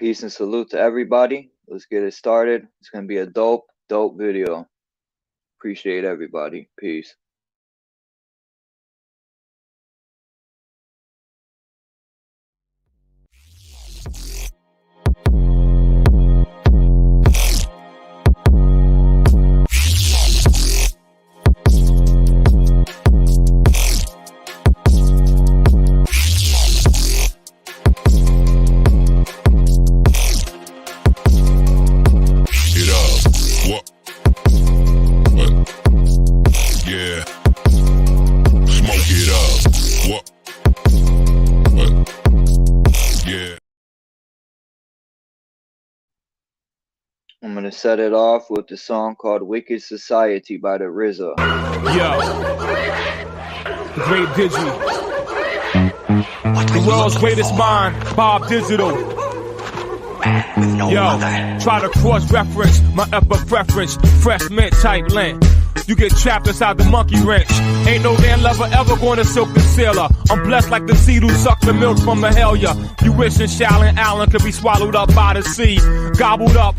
Peace and salute to everybody. Let's get it started. It's going to be a dope video. Appreciate everybody. Peace. I'm gonna set it off with the song called Wicked Society by the RZA. Yo, the great Digi, the world's greatest mind, Bob Digital. Yo, try to cross-reference my upper preference, fresh mint type length. You get trapped inside the monkey wrench. Ain't no damn lover ever gonna silk the sailor. I'm blessed like the seed who sucked the milk from the hellier. You wishing Shallon Allen could be swallowed up by the sea, gobbled up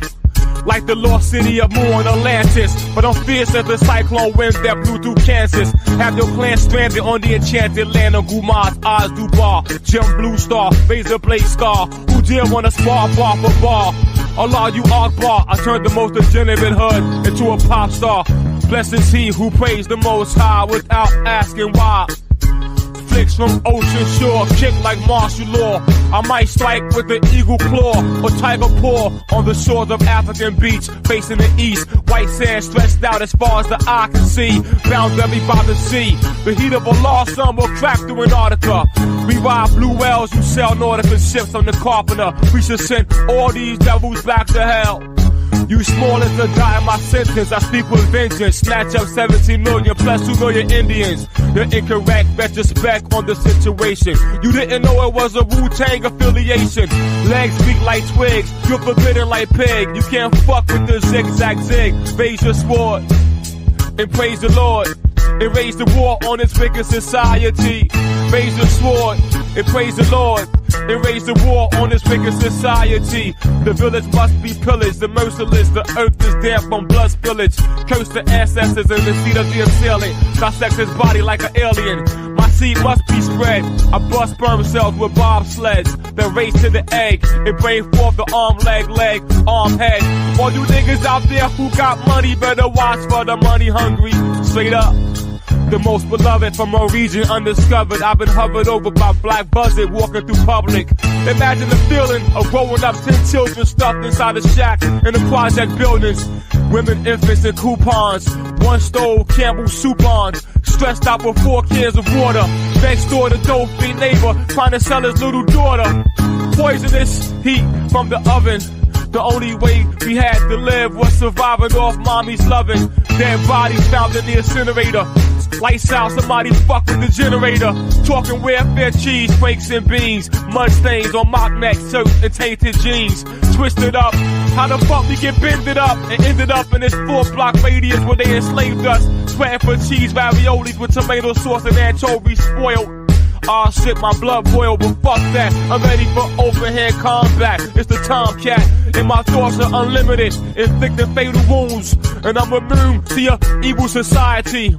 like the lost city of Moon Atlantis. But I'm fierce as the cyclone winds that blew through Kansas. Have your clan stranded on the enchanted land of Gumas, Oz Dubar, Jim Blue Star, Razor Blade Star. Who dare wanna spar bar for bar? Allah, you Akbar. I turned the most degenerate hood into a pop star. Blessed is he who prays the most high without asking why. Flicks from ocean shore, kick like martial law. I might strike with the eagle claw or tiger paw on the shores of African beach, facing the east. White sand stretched out as far as the eye can see. Bound belly by the sea. The heat of a lost sun will crack through Antarctica. We ride blue whales, you sell Nautical ships on the carpenter. We should send all these devils back to hell. You small as the die in my sentence, I speak with vengeance. Snatch up 17 million plus 2 million Indians. You're incorrect, bet your spec on the situation. You didn't know it was a Wu-Tang affiliation. Legs speak like twigs, you're forbidden like pig. You can't fuck with the zigzag zig. Raise your sword and praise the Lord. And raise the war on this wicked society. Raise your sword and praise the Lord. And raise the war on this wicked society. The village must be pillaged, the merciless. The earth is damp from blood spillage. Curse the ancestors and the seed of the assailant. Dissect his body like an alien. My seed must be spread. I bust sperm cells with bobsleds. Then race to the egg and bring forth the arm, leg, arm, head. All you niggas out there who got money better watch for the money hungry. Straight up. The most beloved from a region undiscovered. I've been hovered over by black buzzard walking through public. Imagine the feeling of growing up 10 children stuffed inside a shack in the project buildings. Women, infants, and coupons. One stove, Campbell soup on. Stressed out with 4 cans of water. Next door, the dope fiend neighbor trying to sell his little daughter. Poisonous heat from the oven. The only way we had to live was surviving off mommy's loving. Dead bodies found in the incinerator. Lights out, somebody fuck with the generator. Talking welfare cheese, flakes and beans. Mud stains on mock neck, shirts and tainted jeans. Twisted up, how the fuck we get bended up and ended up in this 4-block radius where they enslaved us. Sweating for cheese raviolis with tomato sauce and anchovies spoiled. Aw shit, my blood boiled, but fuck that. I'm ready for open hand combat. It's the Tomcat, and my thoughts are unlimited, inflicting fatal wounds. And I'm immune to your evil society.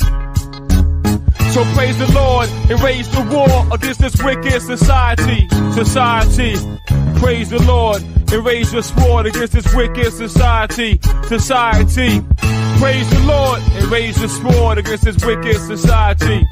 So praise the Lord and raise the war against this wicked society. Society. Praise the Lord and raise your sword against this wicked society. Society. Praise the Lord and raise your sword against this wicked society.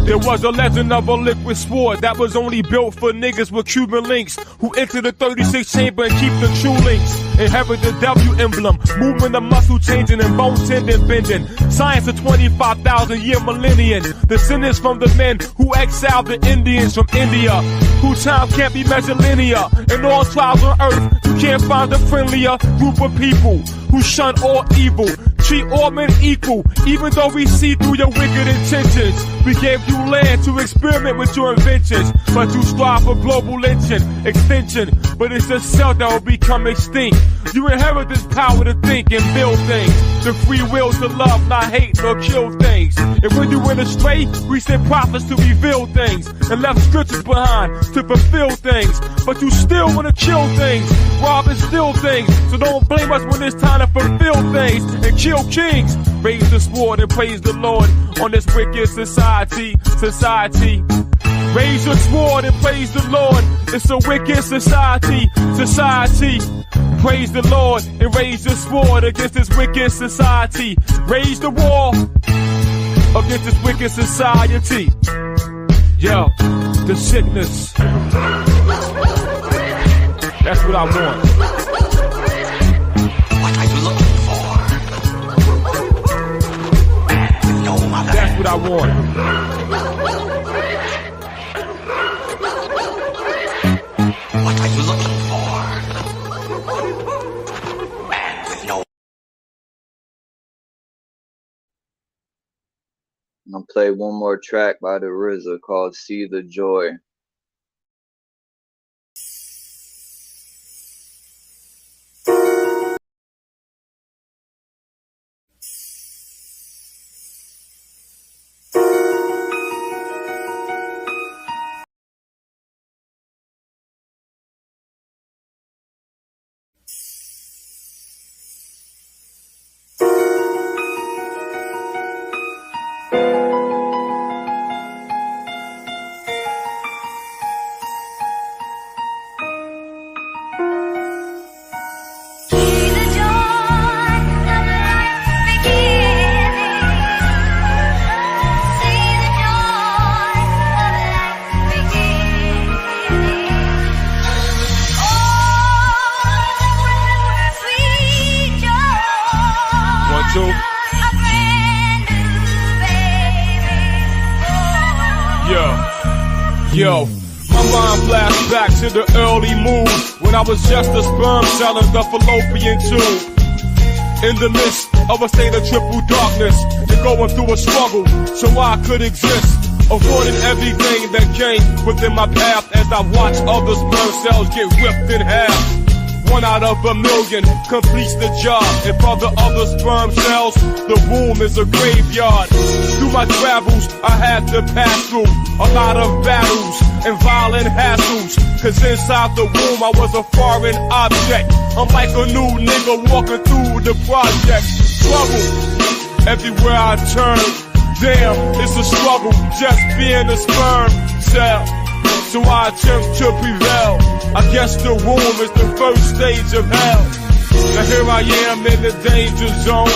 There was a legend of a liquid sword that was only built for niggas with Cuban links who enter the 36 chamber and keep the true links. Inherit the W emblem, movement of muscle changing and bone tendon bending. Science of 25,000 year millennium. Descendants from the men who exiled the Indians from India, whose time can't be measured linear. In all tribes on earth, you can't find a friendlier group of people who shun all evil. treat all men equal, even though we see through your wicked intentions. We gave you land to experiment with your inventions, but you strive for global lynching, extension. But it's a cell that will become extinct. You inherit this power to think and build things. The free will to love, not hate nor kill things. And when you went astray, we sent prophets to reveal things and left scriptures behind to fulfill things. But you still wanna kill things, rob and steal things. So don't blame us when it's time to fulfill things and kill kings. Raise the sword and praise the Lord on this wicked society. Raise your sword and praise the Lord. It's a wicked society. Praise the Lord and raise your sword against this wicked society. Raise the war against this wicked society. Yo, the sickness. That's what I want. What are you looking for? No mother. That's what I want. What are you looking for? Man with no. I'm gonna play one more track by the RZA called See the Joy. Yo, my mind flashed back to the early moon when I was just a sperm cell in the fallopian tube. In the midst of a state of triple darkness and going through a struggle so I could exist, avoiding everything that came within my path as I watched other sperm cells get ripped in half. 1 out of a million completes the job, and for the other sperm cells, the womb is a graveyard. Through my travels, I had to pass through a lot of battles and violent hassles, cause inside the womb I was a foreign object. I'm like a new nigga walking through the project. Struggle everywhere I turn. Damn, it's a struggle just being a sperm cell. So I attempt to prevail. I guess the womb is the first stage of hell. Now here I am in the danger zone.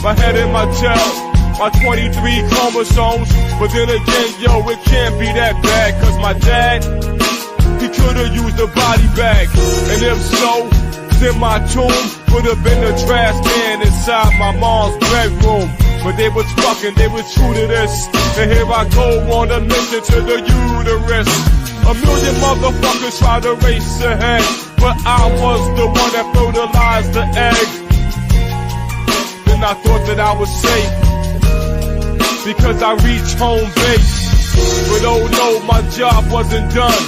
My head in my tail, my 23 chromosomes. But then again, yo, it can't be that bad, cause my dad, he could've used a body bag. And if so, then my tomb would've been the trash can inside my mom's bedroom. But they was fucking, they was true to this. And here I go on a mission to the uterus. A million motherfuckers try to race ahead, but I was the one that fertilized the egg. Then I thought that I was safe, because I reached home base. But oh no, my job wasn't done.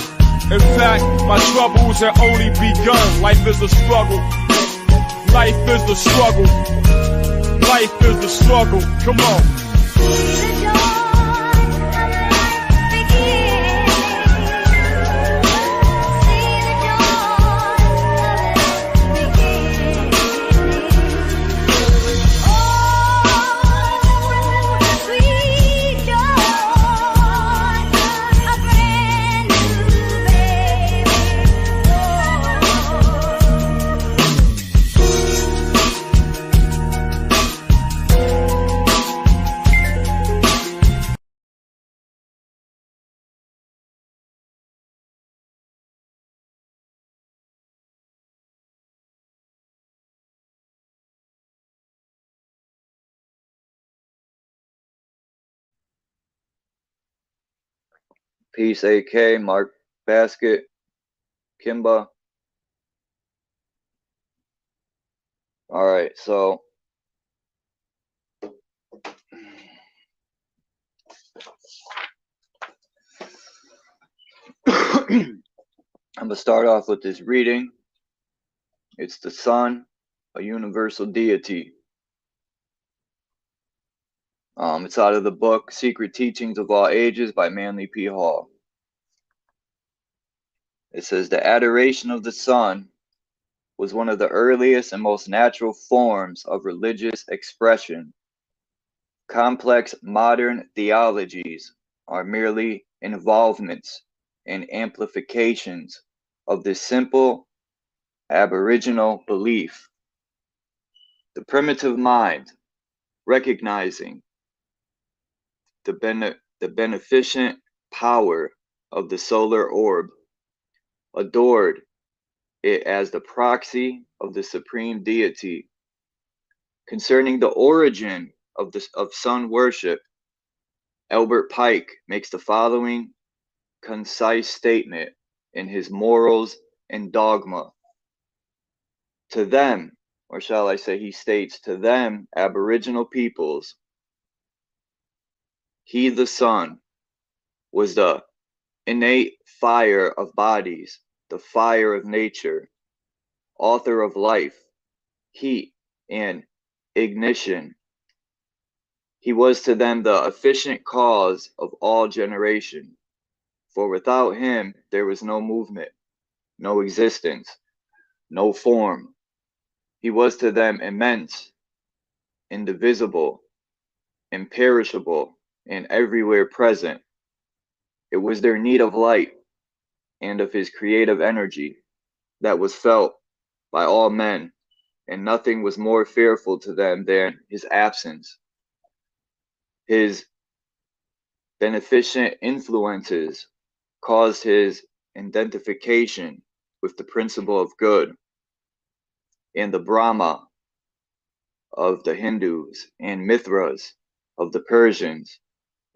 In fact, my troubles had only begun. Life is a struggle. Life is the struggle. Life is the struggle. Come on. Peace, AK, Mark Basket, Kimba. All right, so I'm going to start off with this reading. It's the sun, a universal deity. It's out of the book Secret Teachings of All Ages by Manly P. Hall. It says, the adoration of the sun was one of the earliest and most natural forms of religious expression. Complex modern theologies are merely involvements and amplifications of this simple aboriginal belief. The primitive mind, recognizing the beneficent power of the solar orb, adored it as the proxy of the supreme deity. Concerning the origin of sun worship, Albert Pike makes the following concise statement in his Morals and Dogma. To them, or shall I say he states, to them, aboriginal peoples, he, the sun, was the innate fire of bodies, the fire of nature, author of life, heat, and ignition. He was to them the efficient cause of all generation, for without him there was no movement, no existence, no form. He was to them immense, indivisible, imperishable, and everywhere present. It was their need of light and of his creative energy that was felt by all men, and nothing was more fearful to them than his absence. His beneficent influences caused his identification with the principle of good and the Brahma of the Hindus and Mithras of the Persians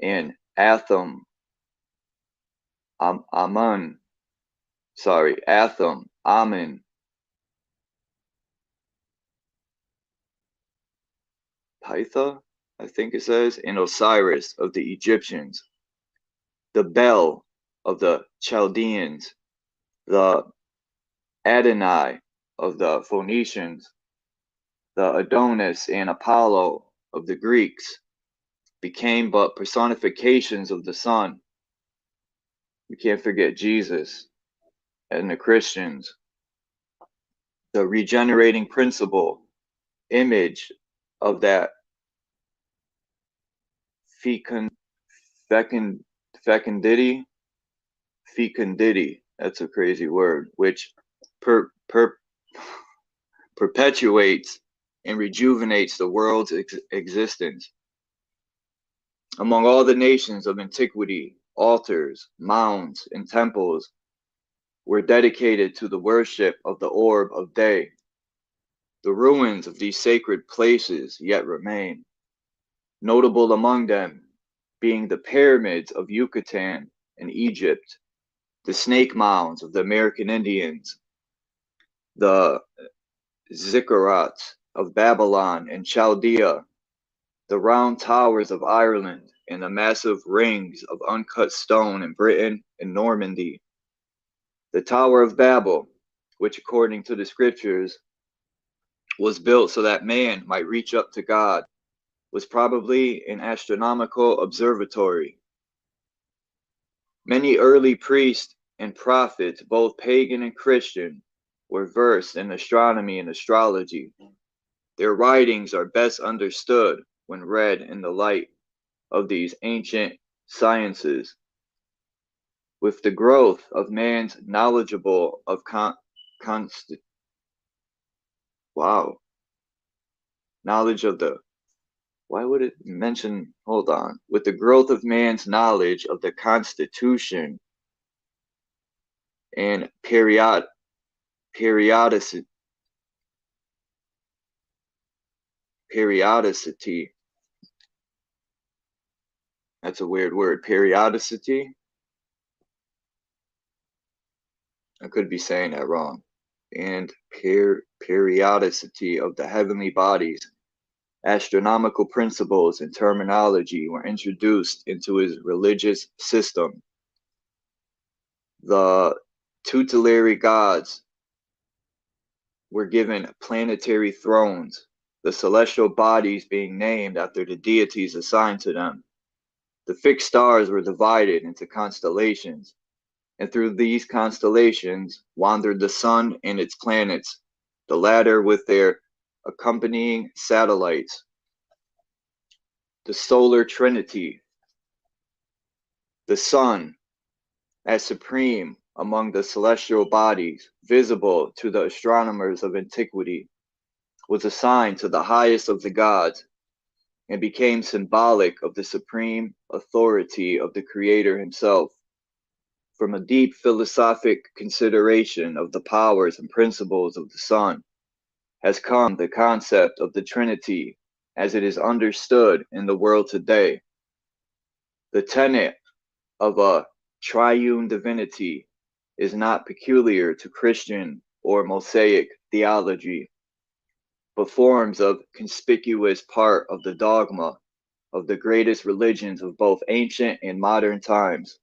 and Atham, Amun, Pytha, I think it says, and Osiris of the Egyptians, the Bel of the Chaldeans, the Adonai of the Phoenicians, the Adonis and Apollo of the Greeks, became but personifications of the sun. We can't forget Jesus and the Christians. The regenerating principle, image of that fecundity, that's a crazy word, which perpetuates and rejuvenates the world's existence. Among all the nations of antiquity, altars, mounds, and temples were dedicated to the worship of the orb of day. The ruins of these sacred places yet remain, notable among them being the pyramids of Yucatan and Egypt, the snake mounds of the American Indians, the ziggurats of Babylon and Chaldea, the round towers of Ireland, and the massive rings of uncut stone in Britain and Normandy. The Tower of Babel, which according to the scriptures was built so that man might reach up to God, was probably an astronomical observatory. Many early priests and prophets, both pagan and Christian, were versed in astronomy and astrology. Their writings are best understood when read in the light of these ancient sciences. With the growth of man's knowledgeable of knowledge of the with the growth of man's knowledge of the constitution and periodicity, that's a weird word, periodicity, I could be saying that wrong, and periodicity of the heavenly bodies, astronomical principles and terminology were introduced into his religious system. The tutelary gods were given planetary thrones, the celestial bodies being named after the deities assigned to them. The fixed stars were divided into constellations, and through these constellations wandered the sun and its planets, the latter with their accompanying satellites. The solar trinity, the sun, as supreme among the celestial bodies, visible to the astronomers of antiquity, was assigned to the highest of the gods and became symbolic of the supreme authority of the Creator himself. From a deep philosophic consideration of the powers and principles of the sun has come the concept of the Trinity as it is understood in the world today. The tenet of a triune divinity is not peculiar to Christian or Mosaic theology, but forms a conspicuous part of the dogma of the greatest religions of both ancient and modern times.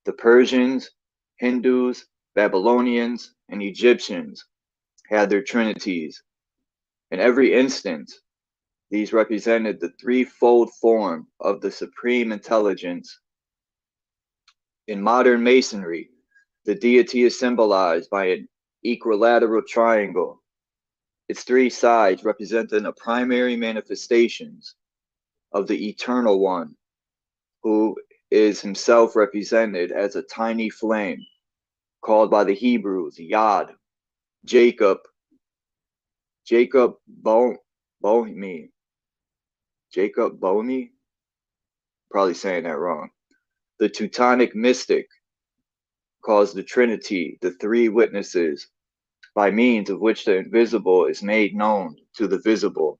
The Persians, Hindus, Babylonians, and Egyptians had their trinities. In every instance, these represented the threefold form of the supreme intelligence. In modern Masonry, the deity is symbolized by an equilateral triangle, its three sides representing the primary manifestations of the Eternal One, who is himself represented as a tiny flame, called by the Hebrews Yod, Jacob Bohemi, probably saying that wrong. The Teutonic mystic calls the Trinity the three witnesses, by means of which the invisible is made known to the visible,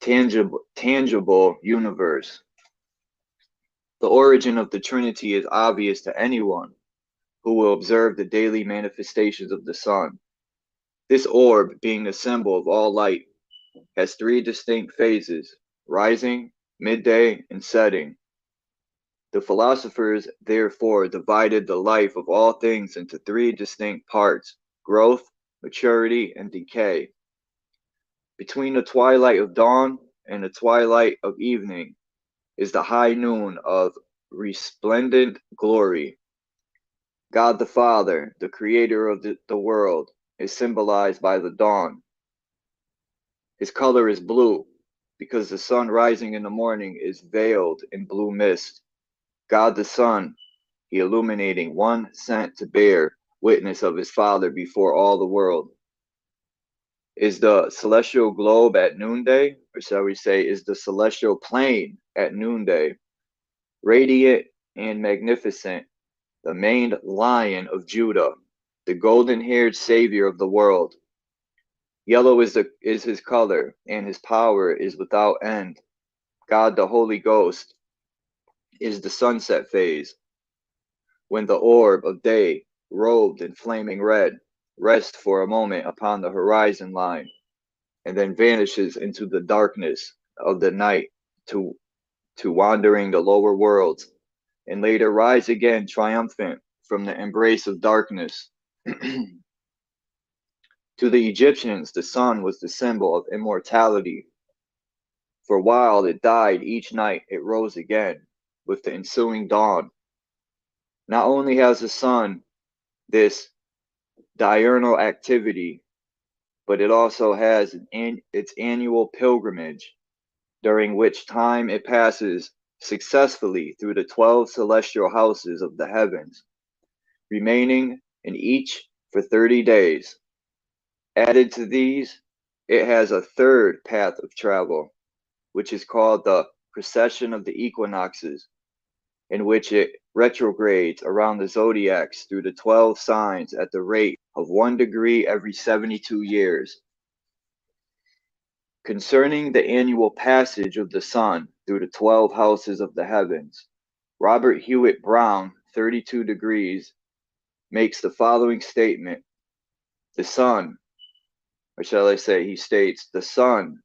tangible universe. The origin of the Trinity is obvious to anyone who will observe the daily manifestations of the sun. This orb, being the symbol of all light, has three distinct phases: rising, midday, and setting. The philosophers therefore divided the life of all things into three distinct parts: growth, maturity, and decay. Between the twilight of dawn and the twilight of evening is the high noon of resplendent glory. God the Father, the creator of the world, is symbolized by the dawn. His color is blue because the sun rising in the morning is veiled in blue mist. God the Son, he illuminating one sent to bear witness of his Father before all the world. Is the celestial globe at noonday, or shall we say, is the celestial plane at noonday, radiant and magnificent, the maned lion of Judah, the golden-haired savior of the world. Yellow is his color, and his power is without end. God the Holy Ghost is the sunset phase, when the orb of day, robed in flaming red, rests for a moment upon the horizon line, and then vanishes into the darkness of the night to wandering the lower worlds, and later rise again triumphant from the embrace of darkness. To the Egyptians, the sun was the symbol of immortality. For while it died each night, it rose again with the ensuing dawn. Not only has the sun this diurnal activity, but it also has its annual pilgrimage, during which time it passes successfully through the 12 celestial houses of the heavens, remaining in each for 30 days. Added to these, it has a third path of travel, which is called the precession of the equinoxes, in which it retrogrades around the zodiacs through the 12 signs at the rate of 1 degree every 72 years. Concerning the annual passage of the sun through the 12 houses of the heavens, Robert Hewitt Brown, 32 degrees, makes the following statement. The sun, or shall I say, he states, the sun,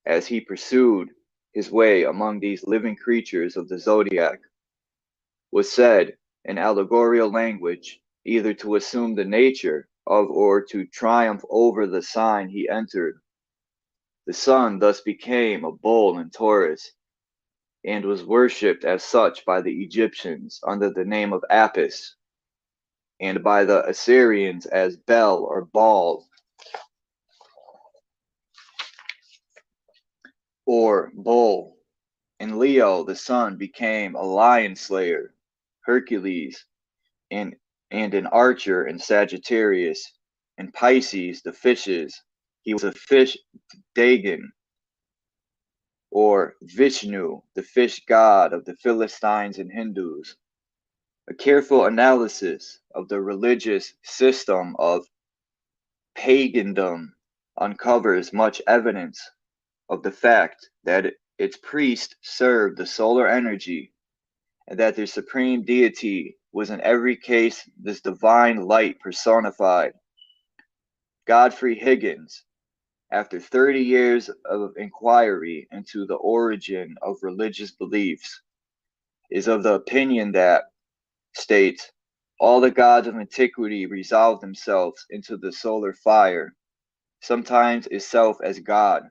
as he pursued his way among these living creatures of the zodiac, was said in allegorical language, either to assume the nature of or to triumph over the sign he entered. The sun thus became a bull in Taurus, and was worshipped as such by the Egyptians under the name of Apis, and by the Assyrians as Bel or Baal, or Bull. In Leo, the sun became a lion slayer, Hercules, and an archer in Sagittarius. In Pisces, the fishes, he was a fish Dagon, or Vishnu, the fish god of the Philistines and Hindus. A careful analysis of the religious system of pagandom uncovers much evidence of the fact that its priests served the solar energy, and that their supreme deity was in every case this divine light personified. Godfrey Higgins, after 30 years of inquiry into the origin of religious beliefs, is of the opinion that, states, all the gods of antiquity resolved themselves into the solar fire, sometimes itself as God,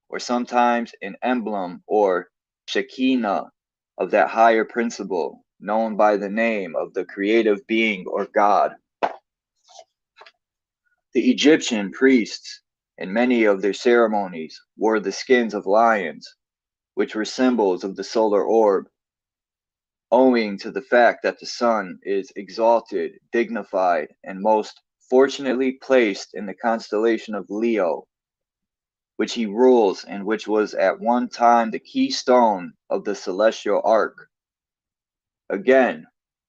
or sometimes an emblem or Shekinah of that higher principle known by the name of the creative being or God. The Egyptian priests, in many of their ceremonies, wore the skins of lions, which were symbols of the solar orb, owing to the fact that the sun is exalted, dignified, and most fortunately placed in the constellation of Leo, which he rules and which was at one time the keystone of the celestial arc. Again,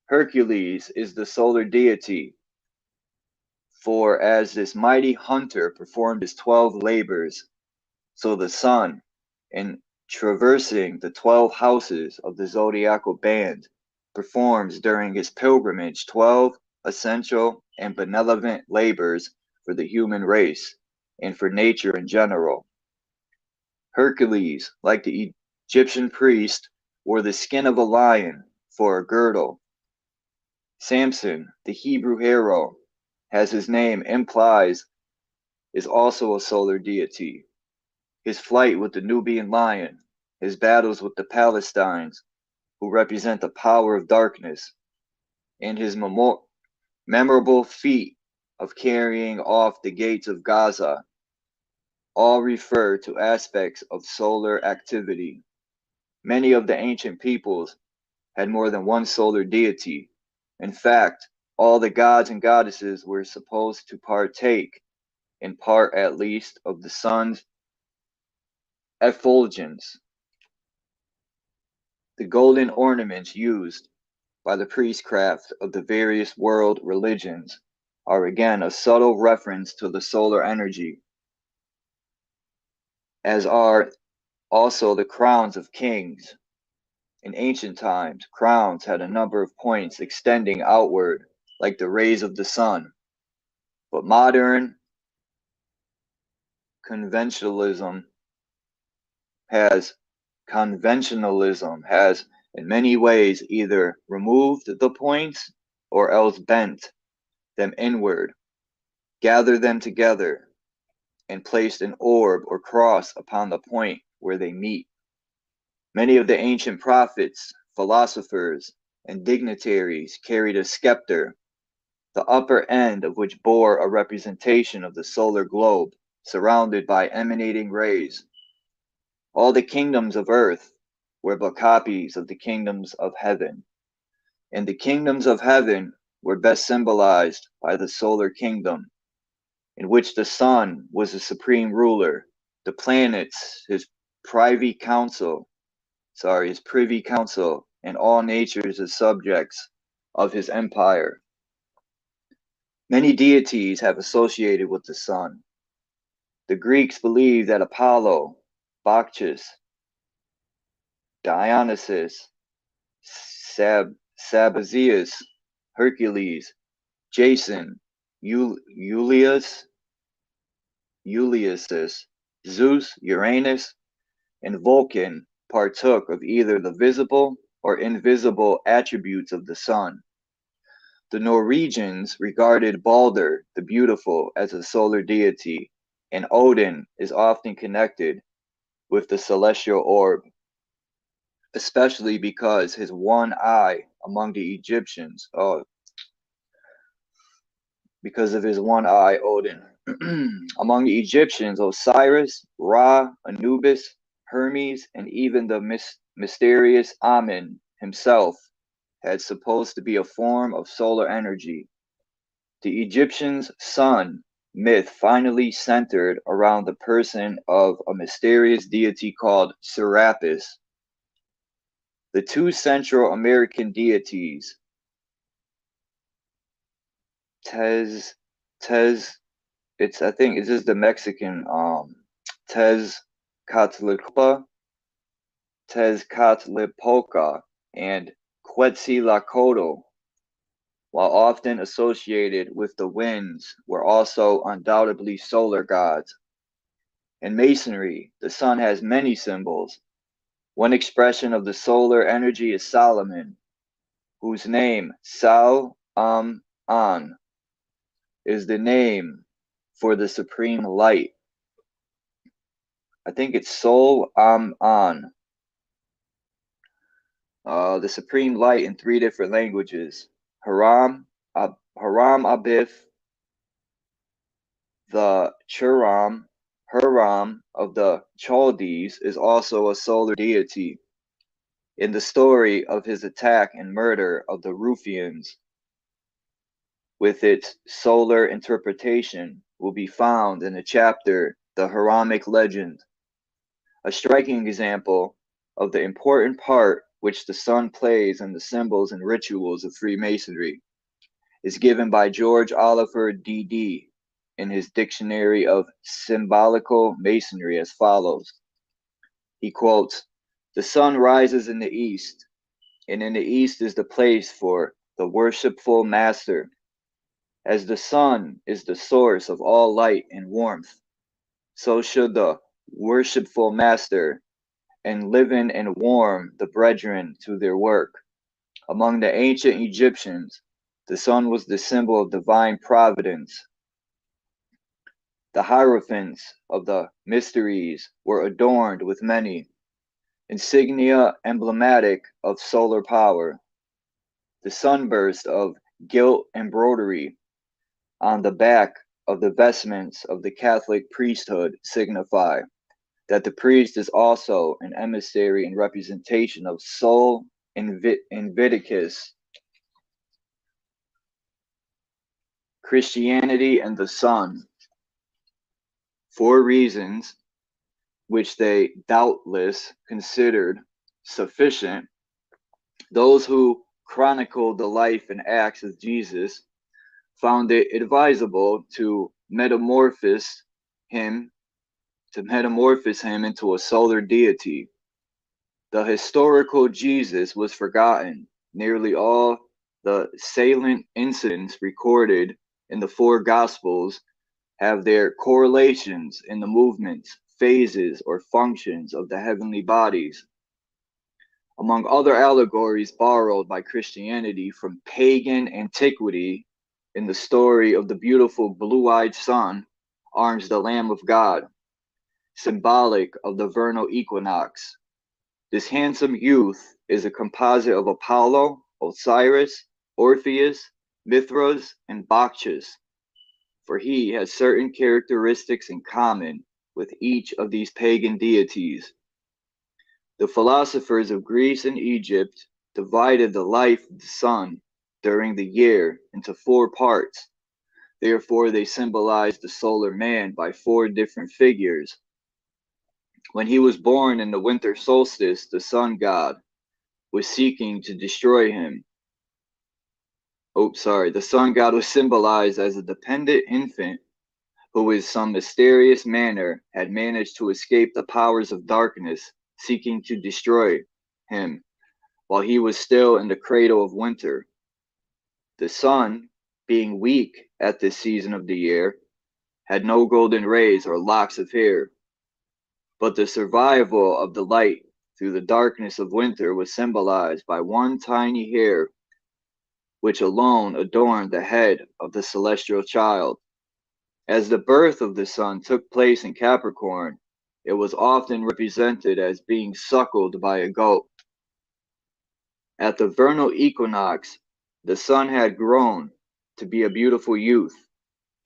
Hercules is the solar deity, for as this mighty hunter performed his 12 labors, so the sun, in traversing the 12 houses of the zodiacal band, performs during his pilgrimage 12 essential and benevolent labors for the human race and for nature in general. Hercules, like the Egyptian priest, wore the skin of a lion for a girdle. Samson, the Hebrew hero, as his name implies, is also a solar deity. His flight with the Nubian lion, his battles with the Palestines, who represent the power of darkness, and his memorable feat of carrying off the gates of Gaza, all refer to aspects of solar activity. Many of the ancient peoples had more than one solar deity. In fact, all the gods and goddesses were supposed to partake, in part at least, of the sun's effulgence. The golden ornaments used by the priestcraft of the various world religions are again a subtle reference to the solar energy, as are also the crowns of kings. In ancient times, crowns had a number of points extending outward like the rays of the sun, but modern conventionalism has in many ways either removed the points or else bent them inward, gathered them together, and placed an orb or cross upon the point where they meet. Many of the ancient prophets, philosophers, and dignitaries carried a scepter, the upper end of which bore a representation of the solar globe, surrounded by emanating rays. All the kingdoms of earth were but copies of the kingdoms of heaven, and the kingdoms of heaven were best symbolized by the solar kingdom, in which the sun was the supreme ruler, the planets his privy council, and all natures as subjects of his empire. Many deities have associated with the sun. The Greeks believed that Apollo, Bacchus, Dionysus, Sabazius, Hercules, Jason, Julius, Zeus, Uranus, and Vulcan partook of either the visible or invisible attributes of the sun. The Norwegians regarded Balder the Beautiful as a solar deity, and Odin is often connected with the celestial orb, especially because his one eye among the Egyptians, because of his one eye, Odin. Among the Egyptians, Osiris, Ra, Anubis, Hermes, and even the mysterious Amen himself had supposed to be a form of solar energy. The Egyptians' sun myth finally centered around the person of a mysterious deity called Serapis. The two Central American deities, Tez, I think it's just the Mexican, Tezcatlipoca, Tezcatlipoca, and Quetzalcoatl, while often associated with the winds, were also undoubtedly solar gods. In Masonry, the sun has many symbols. One expression of the solar energy is Solomon, whose name, Sal-Am-An, is the name for the supreme light. I think it's Sol-Am-An, the supreme light in 3 different languages. Haram Abif, the Huram of the Chaldees, is also a solar deity. In the story of his attack and murder of the Ruffians, with its solar interpretation, will be found in the chapter The Hiramic Legend. A striking example of the important part which the sun plays in the symbols and rituals of Freemasonry is given by George Oliver D.D. in his Dictionary of Symbolical Masonry as follows. He quotes, "The sun rises in the east, and in the east is the place for the worshipful master. As the sun is the source of all light and warmth, so should the worshipful master enliven and warm the brethren to their work. Among the ancient Egyptians, the sun was the symbol of divine providence. The hierophants of the mysteries were adorned with many insignia emblematic of solar power. The sunburst of gilt embroidery on the back of the vestments of the Catholic priesthood signify that the priest is also an emissary and representation of Sol Invictus, Christianity, and the sun, for reasons which they doubtless considered sufficient. Those who chronicled the life and acts of Jesus found it advisable to metamorphose him into a solar deity. The historical Jesus was forgotten. Nearly all the salient incidents recorded in the 4 Gospels have their correlations in the movements, phases, or functions of the heavenly bodies. Among other allegories borrowed by Christianity from pagan antiquity, in the story of the beautiful blue-eyed sun arms the Lamb of God, symbolic of the vernal equinox. This handsome youth is a composite of Apollo, Osiris, Orpheus, Mithras, and Bacchus, for he has certain characteristics in common with each of these pagan deities. The philosophers of Greece and Egypt divided the life of the sun during the year into 4 parts. Therefore, they symbolized the solar man by 4 different figures. When he was born in the winter solstice, the sun god was seeking to destroy him. The sun god was symbolized as a dependent infant who in some mysterious manner had managed to escape the powers of darkness seeking to destroy him while he was still in the cradle of winter. The sun, being weak at this season of the year, had no golden rays or locks of hair, but the survival of the light through the darkness of winter was symbolized by one tiny hair which alone adorned the head of the celestial child. As the birth of the sun took place in Capricorn, it was often represented as being suckled by a goat. At the vernal equinox, the sun had grown to be a beautiful youth.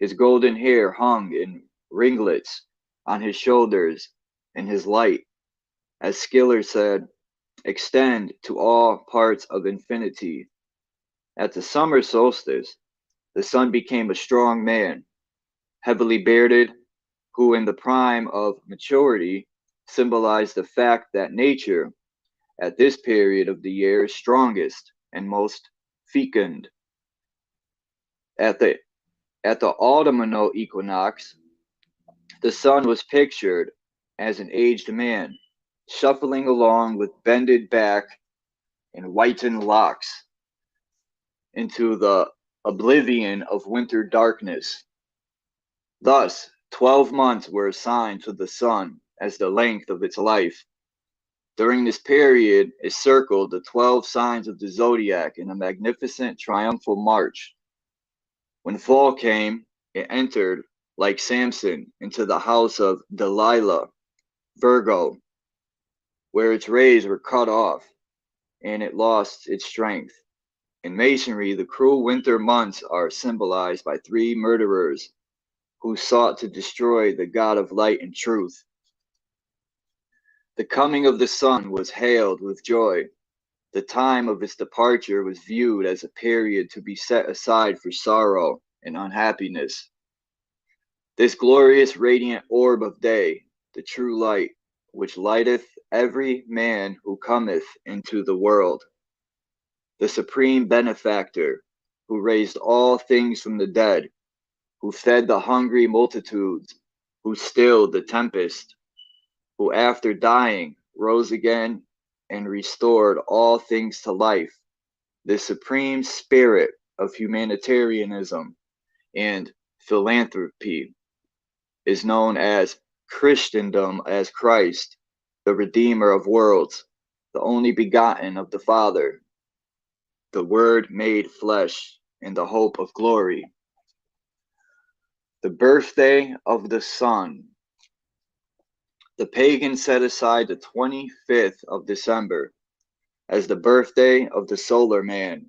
His golden hair hung in ringlets on his shoulders, and his light, as Schiller said, extend to all parts of infinity. At the summer solstice, the sun became a strong man, heavily bearded, who in the prime of maturity symbolized the fact that nature at this period of the year is strongest and most fecund. At the autumnal equinox, the sun was pictured as an aged man, shuffling along with bended back and whitened locks into the oblivion of winter darkness. Thus, 12 months were assigned to the sun as the length of its life. During this period, it circled the 12 signs of the Zodiac in a magnificent triumphal march. When fall came, it entered, like Samson, into the house of Delilah, Virgo, where its rays were cut off, and it lost its strength. In Masonry, the cruel winter months are symbolized by 3 murderers who sought to destroy the God of light and truth. The coming of the sun was hailed with joy. The time of its departure was viewed as a period to be set aside for sorrow and unhappiness. This glorious radiant orb of day, the true light, which lighteth every man who cometh into the world, the supreme benefactor, who raised all things from the dead, who fed the hungry multitudes, who stilled the tempest, who after dying rose again and restored all things to life, the supreme spirit of humanitarianism and philanthropy, is known as Christendom as Christ, the Redeemer of worlds, the only begotten of the Father, the Word made flesh, and the hope of glory. The birthday of the sun. The pagans set aside the 25th of December as the birthday of the solar man.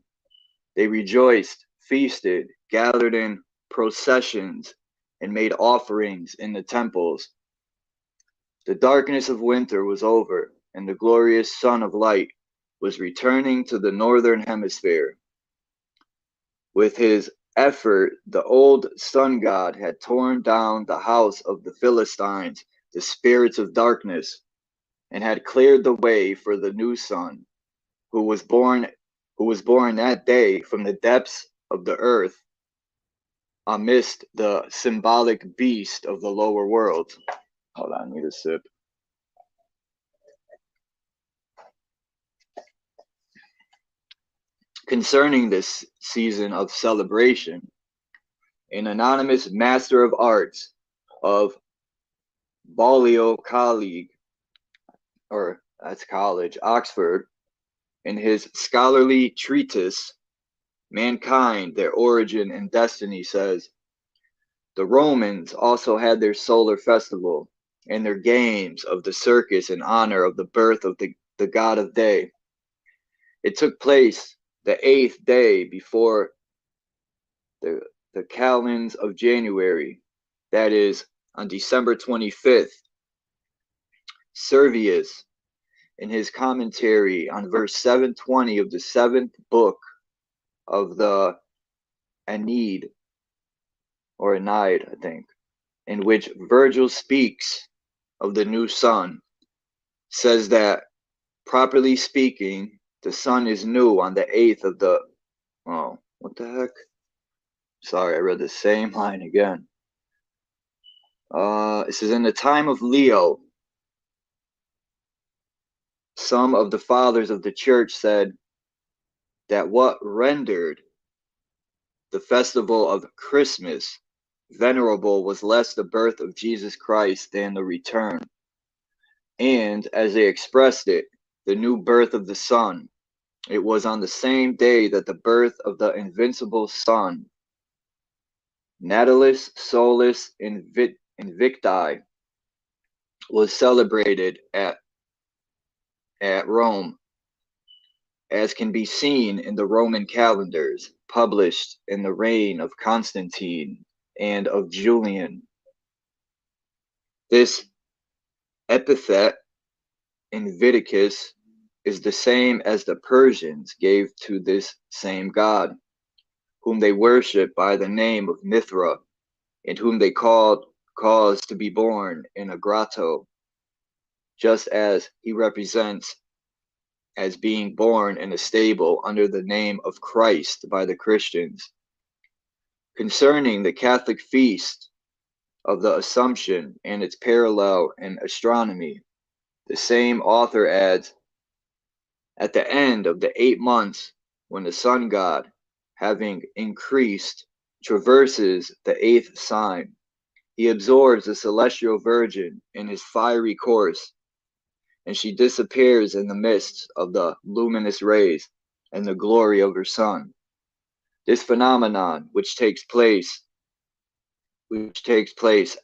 They rejoiced, feasted, gathered in processions, and made offerings in the temples. The darkness of winter was over, and the glorious sun of light was returning to the northern hemisphere. With his effort, the old sun god had torn down the house of the Philistines, the spirits of darkness, and had cleared the way for the new sun, who was born that day from the depths of the earth, amidst the symbolic beast of the lower world. Hold on, I need a sip. Concerning this season of celebration, an anonymous master of arts of Balliol College, or that's college, Oxford, in his scholarly treatise, Mankind, Their Origin and Destiny, says, the Romans also had their solar festival and their games of the circus in honor of the birth of the god of day. It took place the 8th day before the calends of January, that is, on December 25th. Servius, in his commentary on verse 720 of the 7th book of the Aeneid, or Aeneid, I think, in which Virgil speaks of the new sun, says that, properly speaking, the sun is new on the 8th of the... Oh, what the heck? Sorry, I read the same line again. It says, in the time of Leo, some of the fathers of the church said that what rendered the festival of Christmas venerable was less the birth of Jesus Christ than the return, and, as they expressed it, the new birth of the sun, It was on the same day that the birth of the invincible sun, Natalis Solis Invicti, was celebrated at Rome, as can be seen in the Roman calendars published in the reign of Constantine and of Julian. This epithet, Invictus, is the same as the Persians gave to this same god, whom they worship by the name of Mithra, and whom they caused to be born in a grotto, just as he represents as being born in a stable under the name of Christ by the Christians. Concerning the Catholic feast of the Assumption and its parallel in astronomy, the same author adds, at the end of the 8 months, when the sun god, having increased, traverses the 8th sign, he absorbs the celestial Virgin in his fiery course, and she disappears in the midst of the luminous rays and the glory of her sun. This phenomenon, which takes place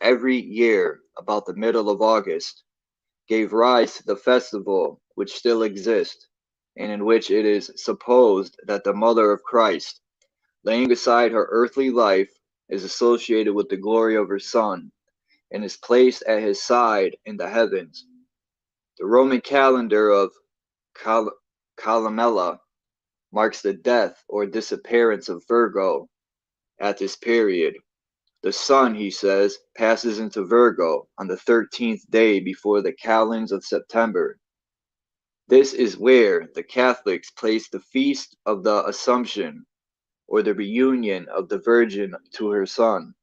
every year about the middle of August, gave rise to the festival which still exists, and in which it is supposed that the Mother of Christ, laying aside her earthly life, is associated with the glory of her Son, and is placed at his side in the heavens. The Roman calendar of Calamella marks the death or disappearance of Virgo at this period. The sun, he says, passes into Virgo on the 13th day before the calends of September. This is where the Catholics place the feast of the Assumption, or the reunion of the Virgin to her Son.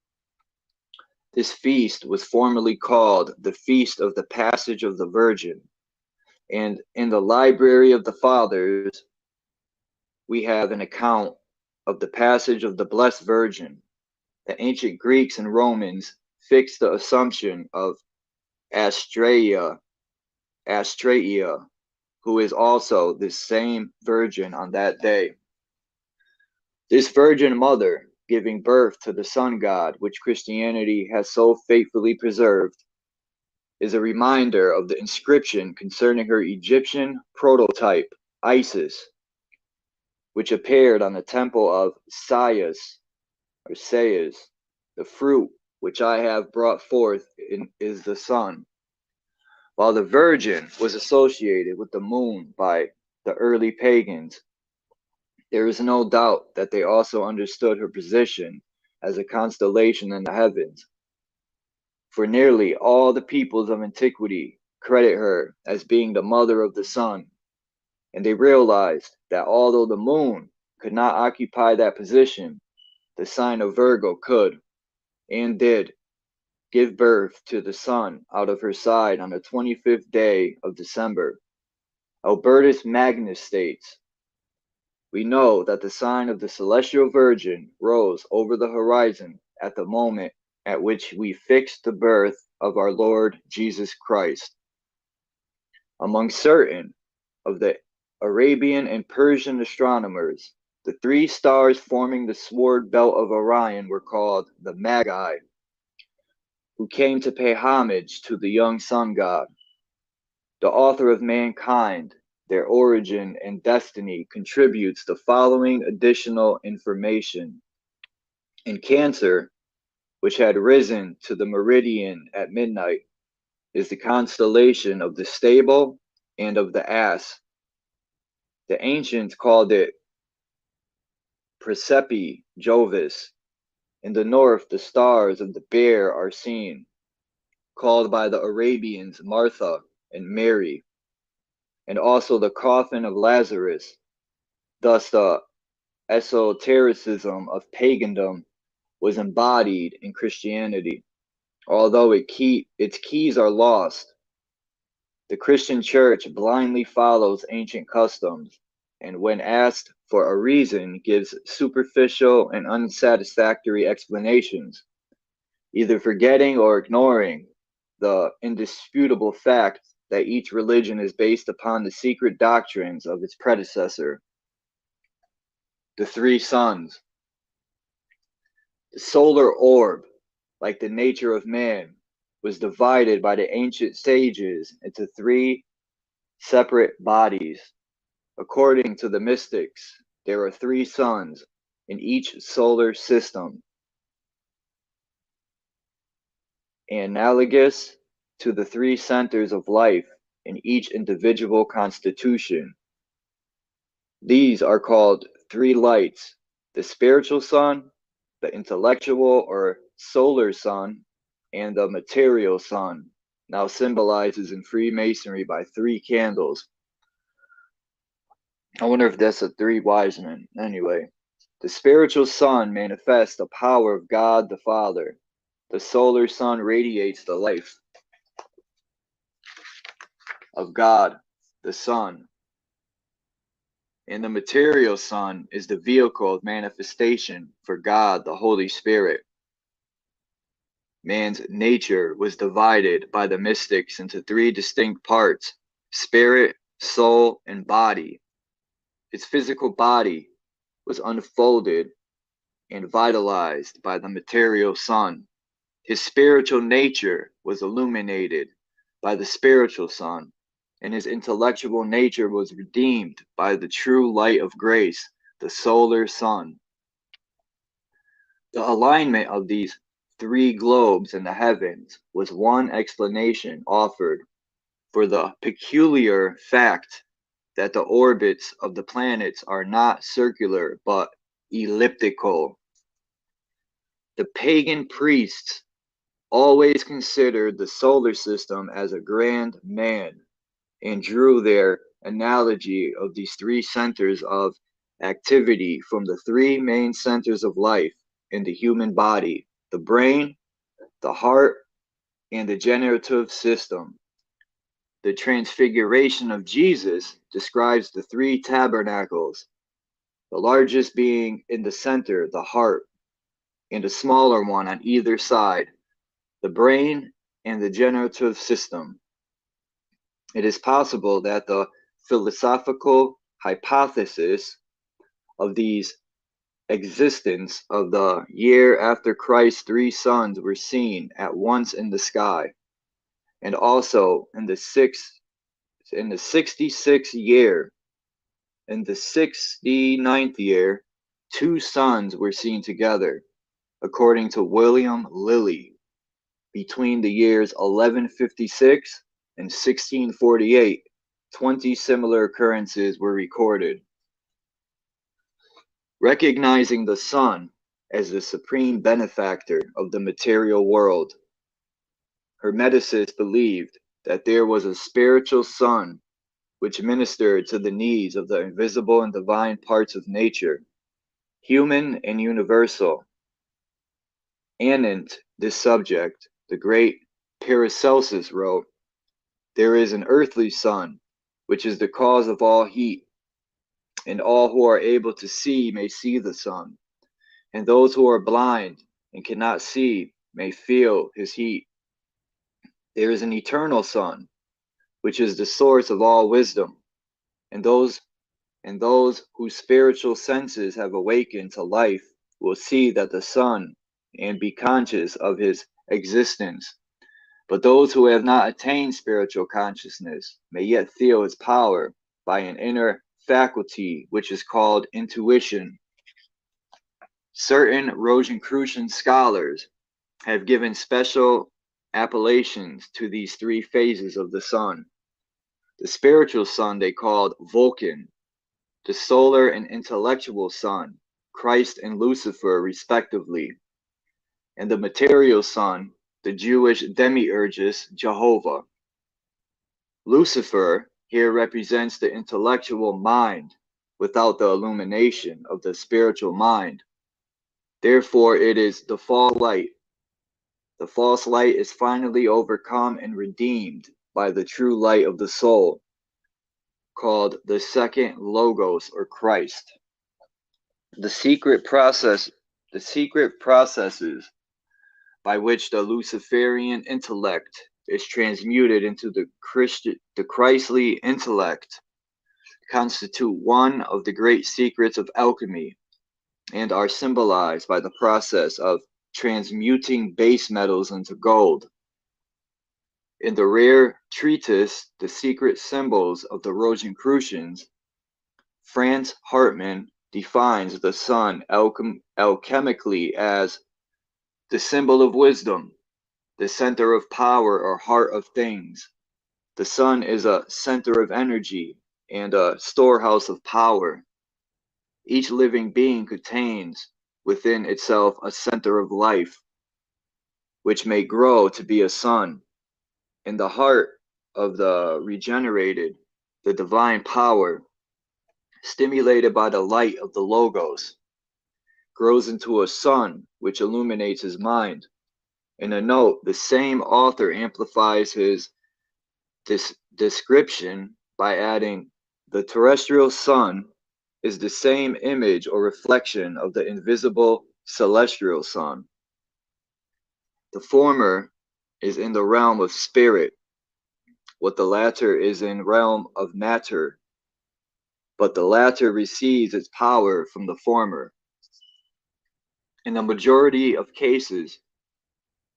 This feast was formerly called the Feast of the Passage of the Virgin, and in the Library of the Fathers, we have an account of the passage of the Blessed Virgin. The ancient Greeks and Romans fixed the Assumption of Astraea, who is also the same Virgin on that day. This Virgin Mother, giving birth to the Sun God, which Christianity has so faithfully preserved, is a reminder of the inscription concerning her Egyptian prototype, Isis, which appeared on the temple of Sais, the fruit which I have brought forth is the sun. While the Virgin was associated with the moon by the early pagans, there is no doubt that they also understood her position as a constellation in the heavens. For nearly all the peoples of antiquity credit her as being the mother of the sun, and they realized that although the moon could not occupy that position, the sign of Virgo could, and did, give birth to the sun out of her side on the 25th day of December. Albertus Magnus states, we know that the sign of the Celestial Virgin rose over the horizon at the moment at which we fixed the birth of our Lord Jesus Christ. Among certain of the Arabian and Persian astronomers, the 3 stars forming the sword belt of Orion were called the Magi, who came to pay homage to the young sun god. The author of Mankind, Their Origin and Destiny contributes the following additional information. In Cancer, which had risen to the meridian at midnight, is the constellation of the stable and of the ass. The ancients called it Praesepe Jovis. In the north, the stars of the bear are seen, called by the Arabians Martha and Mary, and also the coffin of Lazarus. Thus, the esotericism of pagandom was embodied in Christianity, although its keys are lost. The Christian church blindly follows ancient customs, and when asked for a reason, gives superficial and unsatisfactory explanations, either forgetting or ignoring the indisputable fact that each religion is based upon the secret doctrines of its predecessor. the three suns. The solar orb, like the nature of man, was divided by the ancient sages into three separate bodies. According to the mystics, there are three suns in each solar system, analogous to the three centers of life in each individual constitution. These are called three lights: the spiritual sun, the intellectual or solar sun, and the material sun, now symbolizes in Freemasonry by three candles. I wonder if that's the three wise men. Anyway, the spiritual sun manifests the power of God the Father. The solar sun radiates the life of God the Son. And the material sun is the vehicle of manifestation for God the Holy Spirit. Man's nature was divided by the mystics into three distinct parts: spirit, soul, and body. His physical body was unfolded and vitalized by the material sun. His spiritual nature was illuminated by the spiritual sun, and his intellectual nature was redeemed by the true light of grace, the solar sun. The alignment of these three globes in the heavens was one explanation offered for the peculiar fact that the orbits of the planets are not circular but elliptical. The pagan priests always considered the solar system as a grand man and drew their analogy of these three centers of activity from the three main centers of life in the human body: the brain, the heart, and the generative system. The Transfiguration of Jesus describes the three tabernacles, the largest being in the center, the heart, and a smaller one on either side, the brain and the generative system. It is possible that the philosophical hypothesis of these existence of the year after Christ's three suns were seen at once in the sky, and also in the 66th year, in the 69th year, two suns were seen together, according to William Lilly. Between the years 1156 and 1648, 20 similar occurrences were recorded. Recognizing the sun as the supreme benefactor of the material world, Hermeticists believed that there was a spiritual sun which ministered to the needs of the invisible and divine parts of nature, human and universal. Anent this subject, the great Paracelsus wrote, "There is an earthly sun, which is the cause of all heat, and all who are able to see may see the sun, and those who are blind and cannot see may feel his heat. There is an eternal sun, which is the source of all wisdom, and those whose spiritual senses have awakened to life will see that the sun and be conscious of his existence. But those who have not attained spiritual consciousness may yet feel its power by an inner faculty which is called intuition." Certain Rosicrucian scholars have given special appellations to these three phases of the sun. The spiritual sun they called Vulcan, the solar and intellectual sun, Christ and Lucifer respectively, and the material sun, the Jewish demiurgus Jehovah. Lucifer here represents the intellectual mind without the illumination of the spiritual mind. Therefore, it is the false light. The false light is finally overcome and redeemed by the true light of the soul, called the second Logos or Christ. The secret processes by which the Luciferian intellect is transmuted into the Christly intellect constitute one of the great secrets of alchemy, and are symbolized by the process of transmuting base metals into gold. In the rare treatise, The Secret Symbols of the Rosicrucians, Franz Hartmann defines the sun alchemically as the symbol of wisdom, the center of power or heart of things. The sun is a center of energy and a storehouse of power. Each living being contains within itself a center of life, which may grow to be a sun. In the heart of the regenerated, the divine power, stimulated by the light of the Logos, grows into a sun which illuminates his mind. In a note, the same author amplifies his description by adding, the terrestrial sun is the same image or reflection of the invisible celestial sun. The former is in the realm of spirit, what the latter is in realm of matter, but the latter receives its power from the former. In the majority of cases,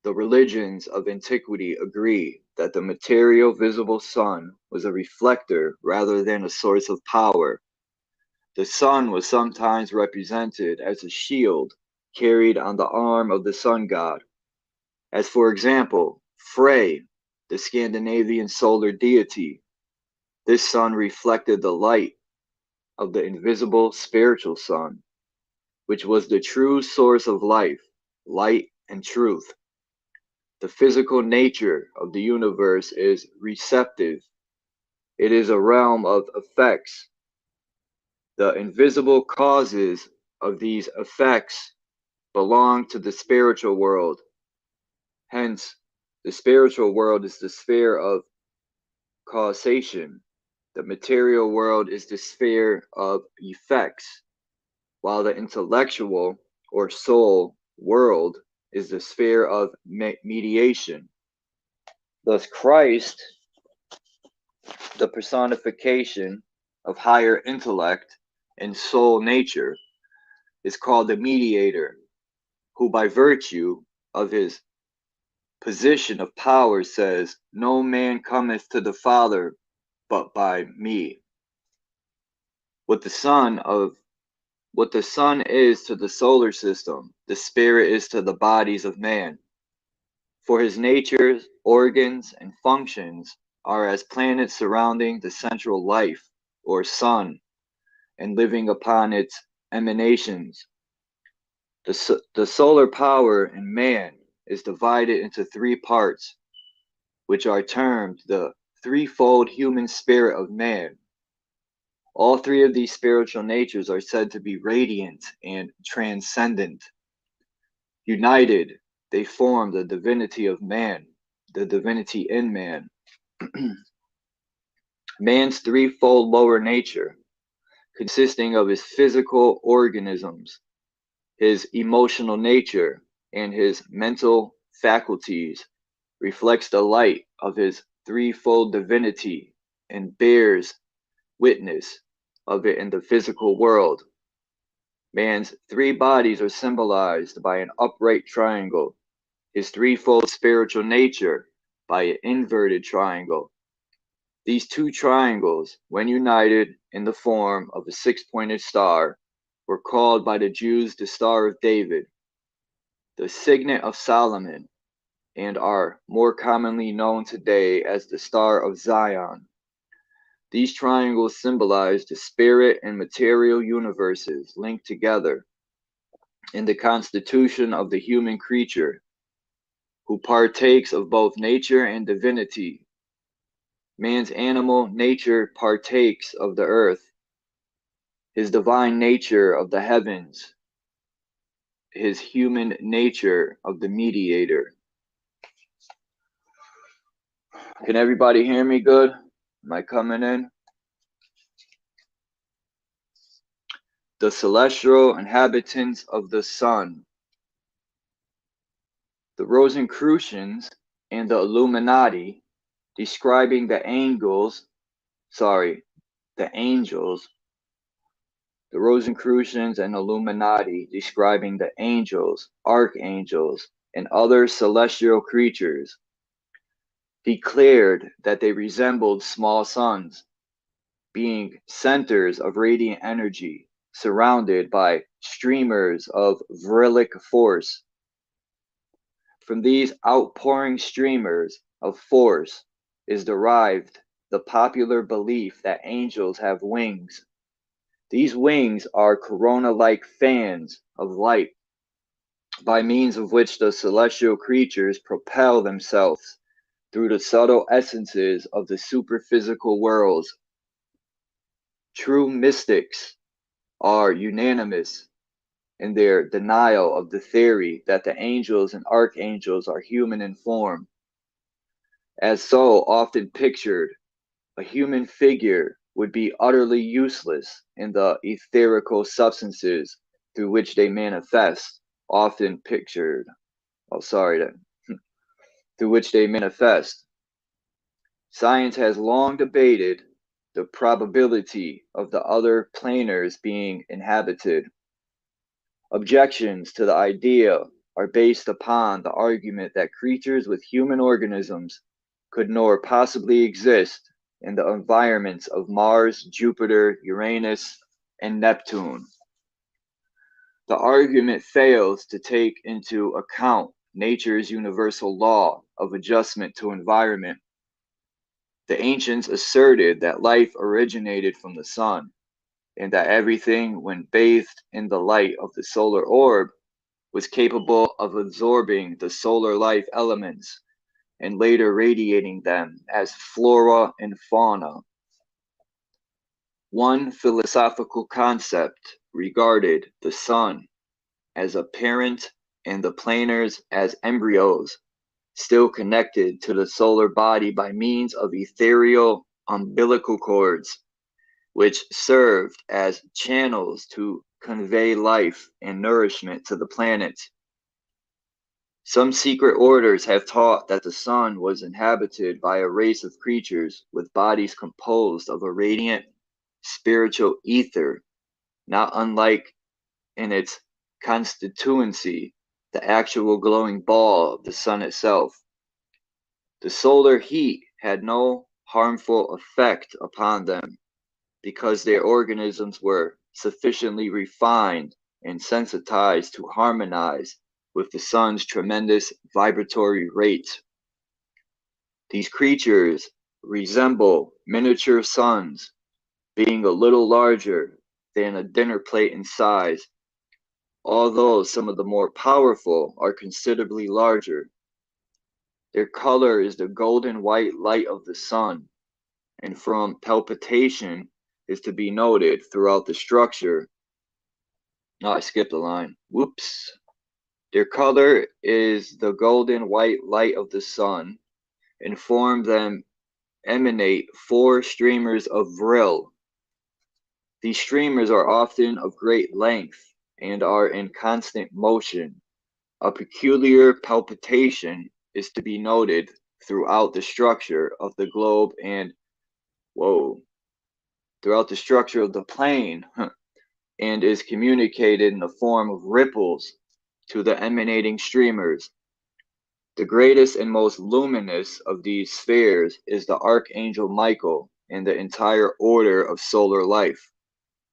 the religions of antiquity agree that the material visible sun was a reflector rather than a source of power. The sun was sometimes represented as a shield carried on the arm of the sun god, as for example, Frey, the Scandinavian solar deity. This sun reflected the light of the invisible spiritual sun, which was the true source of life, light, and truth. The physical nature of the universe is receptive. It is a realm of effects. The invisible causes of these effects belong to the spiritual world. Hence, the spiritual world is the sphere of causation. The material world is the sphere of effects, while the intellectual or soul world is the sphere of mediation. Thus, Christ, the personification of higher intellect and soul nature, is called the mediator, who by virtue of his position of power says, no man cometh to the Father but by me. What the sun is to the solar system, the spirit is to the bodies of man. For his natures, organs, and functions are as planets surrounding the central life, or sun, and living upon its emanations. The solar power in man is divided into three parts, which are termed the threefold human spirit of man. All three of these spiritual natures are said to be radiant and transcendent. United, they form the divinity of man, the divinity in man. Man's threefold lower nature, consisting of his physical organisms, his emotional nature, and his mental faculties, reflects the light of his threefold divinity and bears witness of it in the physical world. Man's three bodies are symbolized by an upright triangle, his threefold spiritual nature by an inverted triangle. These two triangles, when united in the form of a six-pointed star, were called by the Jews the Star of David, the Signet of Solomon, and are more commonly known today as the Star of Zion. These triangles symbolize the spirit and material universes linked together in the constitution of the human creature, who partakes of both nature and divinity. Man's animal nature partakes of the earth, his divine nature of the heavens, his human nature of the mediator. Can everybody hear me good? Am I coming in? The celestial inhabitants of the sun. The Rosicrucians and the Illuminati, describing the angels, The Rosicrucians and Illuminati, describing the angels, archangels, and other celestial creatures, declared that they resembled small suns, being centers of radiant energy surrounded by streamers of virilic force. From these outpouring streamers of force is derived the popular belief that angels have wings. These wings are corona-like fans of light by means of which the celestial creatures propel themselves through the subtle essences of the superphysical worlds. True mystics are unanimous in their denial of the theory that the angels and archangels are human in form. As so often pictured, a human figure would be utterly useless in the etherical substances through which they manifest, often pictured. Oh, sorry, through which they manifest. Science has long debated the probability of the other planars being inhabited. Objections to the idea are based upon the argument that creatures with human organisms could nor possibly exist in the environments of Mars, Jupiter, Uranus, and Neptune. The argument fails to take into account nature's universal law of adjustment to environment. The ancients asserted that life originated from the sun, and that everything, when bathed in the light of the solar orb, was capable of absorbing the solar life elements and later radiating them as flora and fauna. One philosophical concept regarded the sun as a parent and the planars as embryos, still connected to the solar body by means of ethereal umbilical cords, which served as channels to convey life and nourishment to the planets. Some secret orders have taught that the sun was inhabited by a race of creatures with bodies composed of a radiant spiritual ether, not unlike in its constituency the actual glowing ball of the sun itself. The solar heat had no harmful effect upon them because their organisms were sufficiently refined and sensitized to harmonize with the sun's tremendous vibratory rate. These creatures resemble miniature suns, being a little larger than a dinner plate in size, although some of the more powerful are considerably larger. Their color is the golden white light of the sun, and from palpitation is to be noted throughout the structure. Oh, I skipped a line. Whoops. Their color is the golden white light of the sun, and from them emanate four streamers of vril. These streamers are often of great length and are in constant motion. A peculiar palpitation is to be noted throughout the structure of the globe and, throughout the structure of the plane, and is communicated in the form of ripples to the emanating streamers. The greatest and most luminous of these spheres is the Archangel Michael and the entire order of solar life,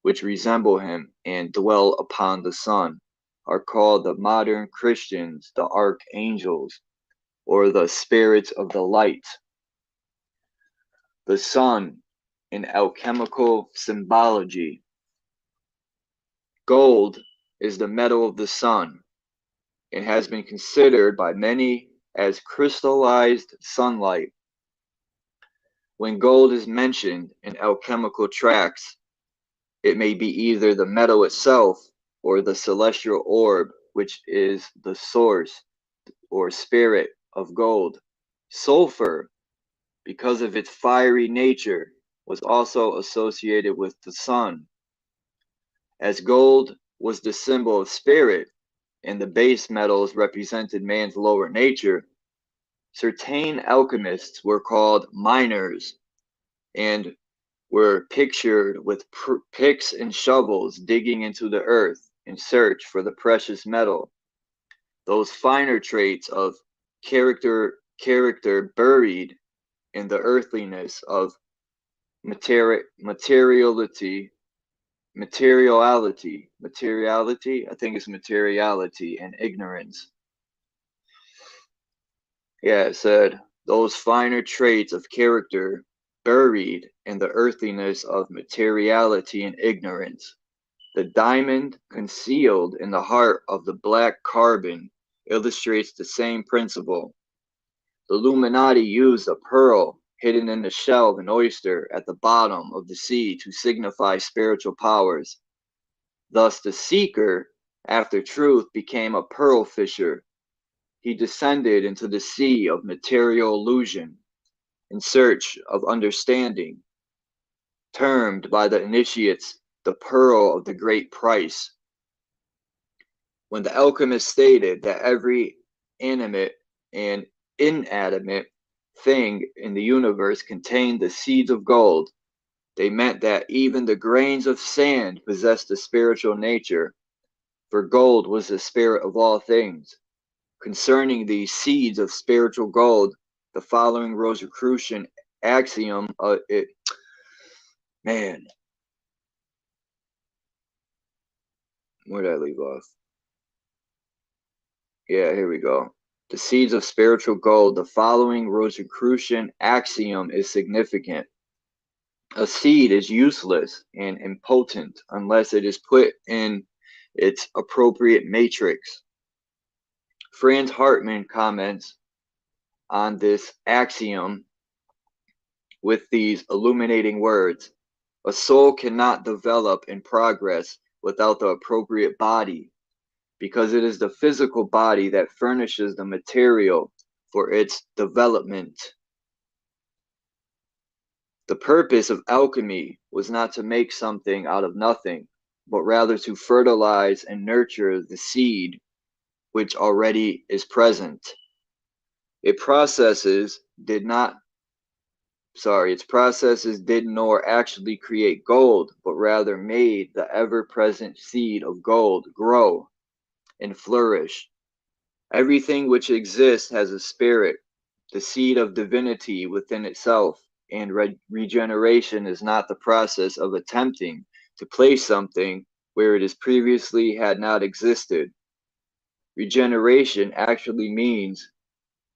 which resemble him and dwell upon the sun, are called the modern Christians the archangels, or the spirits of the light. The sun in alchemical symbology. Gold is the metal of the sun and has been considered by many as crystallized sunlight. When gold is mentioned in alchemical tracts, it may be either the metal itself or the celestial orb, which is the source or spirit of gold. Sulfur, because of its fiery nature, was also associated with the sun. As gold was the symbol of spirit, and the base metals represented man's lower nature, certain alchemists were called miners, and were pictured with picks and shovels digging into the earth in search for the precious metal. Those finer traits of character buried in the earthliness of materiality, I think it's materiality and ignorance. Yeah, it said, those finer traits of character buried in the earthiness of materiality and ignorance. The diamond concealed in the heart of the black carbon illustrates the same principle. The Illuminati used a pearl hidden in the shell of an oyster at the bottom of the sea to signify spiritual powers. Thus, the seeker after truth became a pearl fisher. He descended into the sea of material illusion in search of understanding, termed by the initiates the pearl of the great price. When the alchemist stated that every animate and inanimate thing in the universe contained the seeds of gold, they meant that even the grains of sand possessed a spiritual nature, for gold was the spirit of all things. Concerning these seeds of spiritual gold, the following Rosicrucian axiom, where did I leave off? Yeah, here we go. The seeds of spiritual gold, the following Rosicrucian axiom is significant. A seed is useless and impotent unless it is put in its appropriate matrix. Franz Hartmann comments on this axiom with these illuminating words: a soul cannot develop and progress without the appropriate body, because it is the physical body that furnishes the material for its development. The purpose of alchemy was not to make something out of nothing, but rather to fertilize and nurture the seed which already is present. Its processes did nor actually create gold, but rather made the ever-present seed of gold grow and flourish. Everything which exists has a spirit, the seed of divinity within itself, and regeneration is not the process of attempting to place something where it is previously had not existed. Regeneration actually means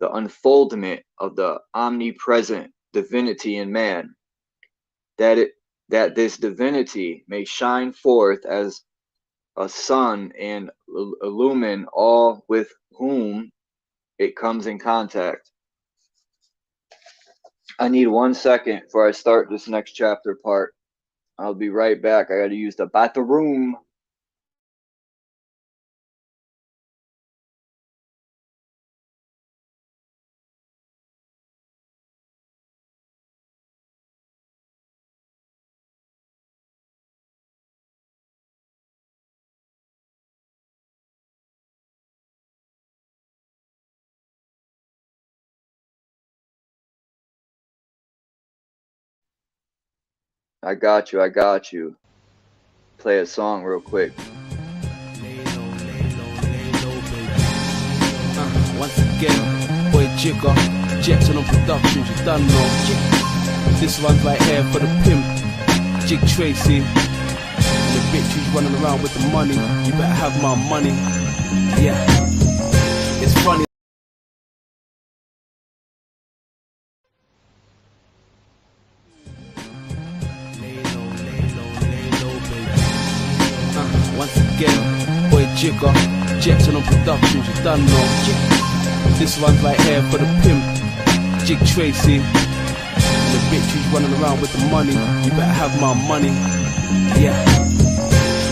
the unfoldment of the omnipresent divinity in man, that this divinity may shine forth as a sun and illumine all with whom it comes in contact. I need 1 second before I start this next chapter part. I'll be right back. I gotta use the bathroom. I got you. Play a song real quick. Once again, boy Jigger, Jetson on Productions, you done know. This one's right here for the pimp, Jig Tracy. And the bitch who's running around with the money, you better have my money. Yeah, it's funny. Once again, boy Jigger, Jetson on Productions, you done know. This one's right here for the pimp, Jig Tracy. And the bitch who's running around with the money, you better have my money. Yeah.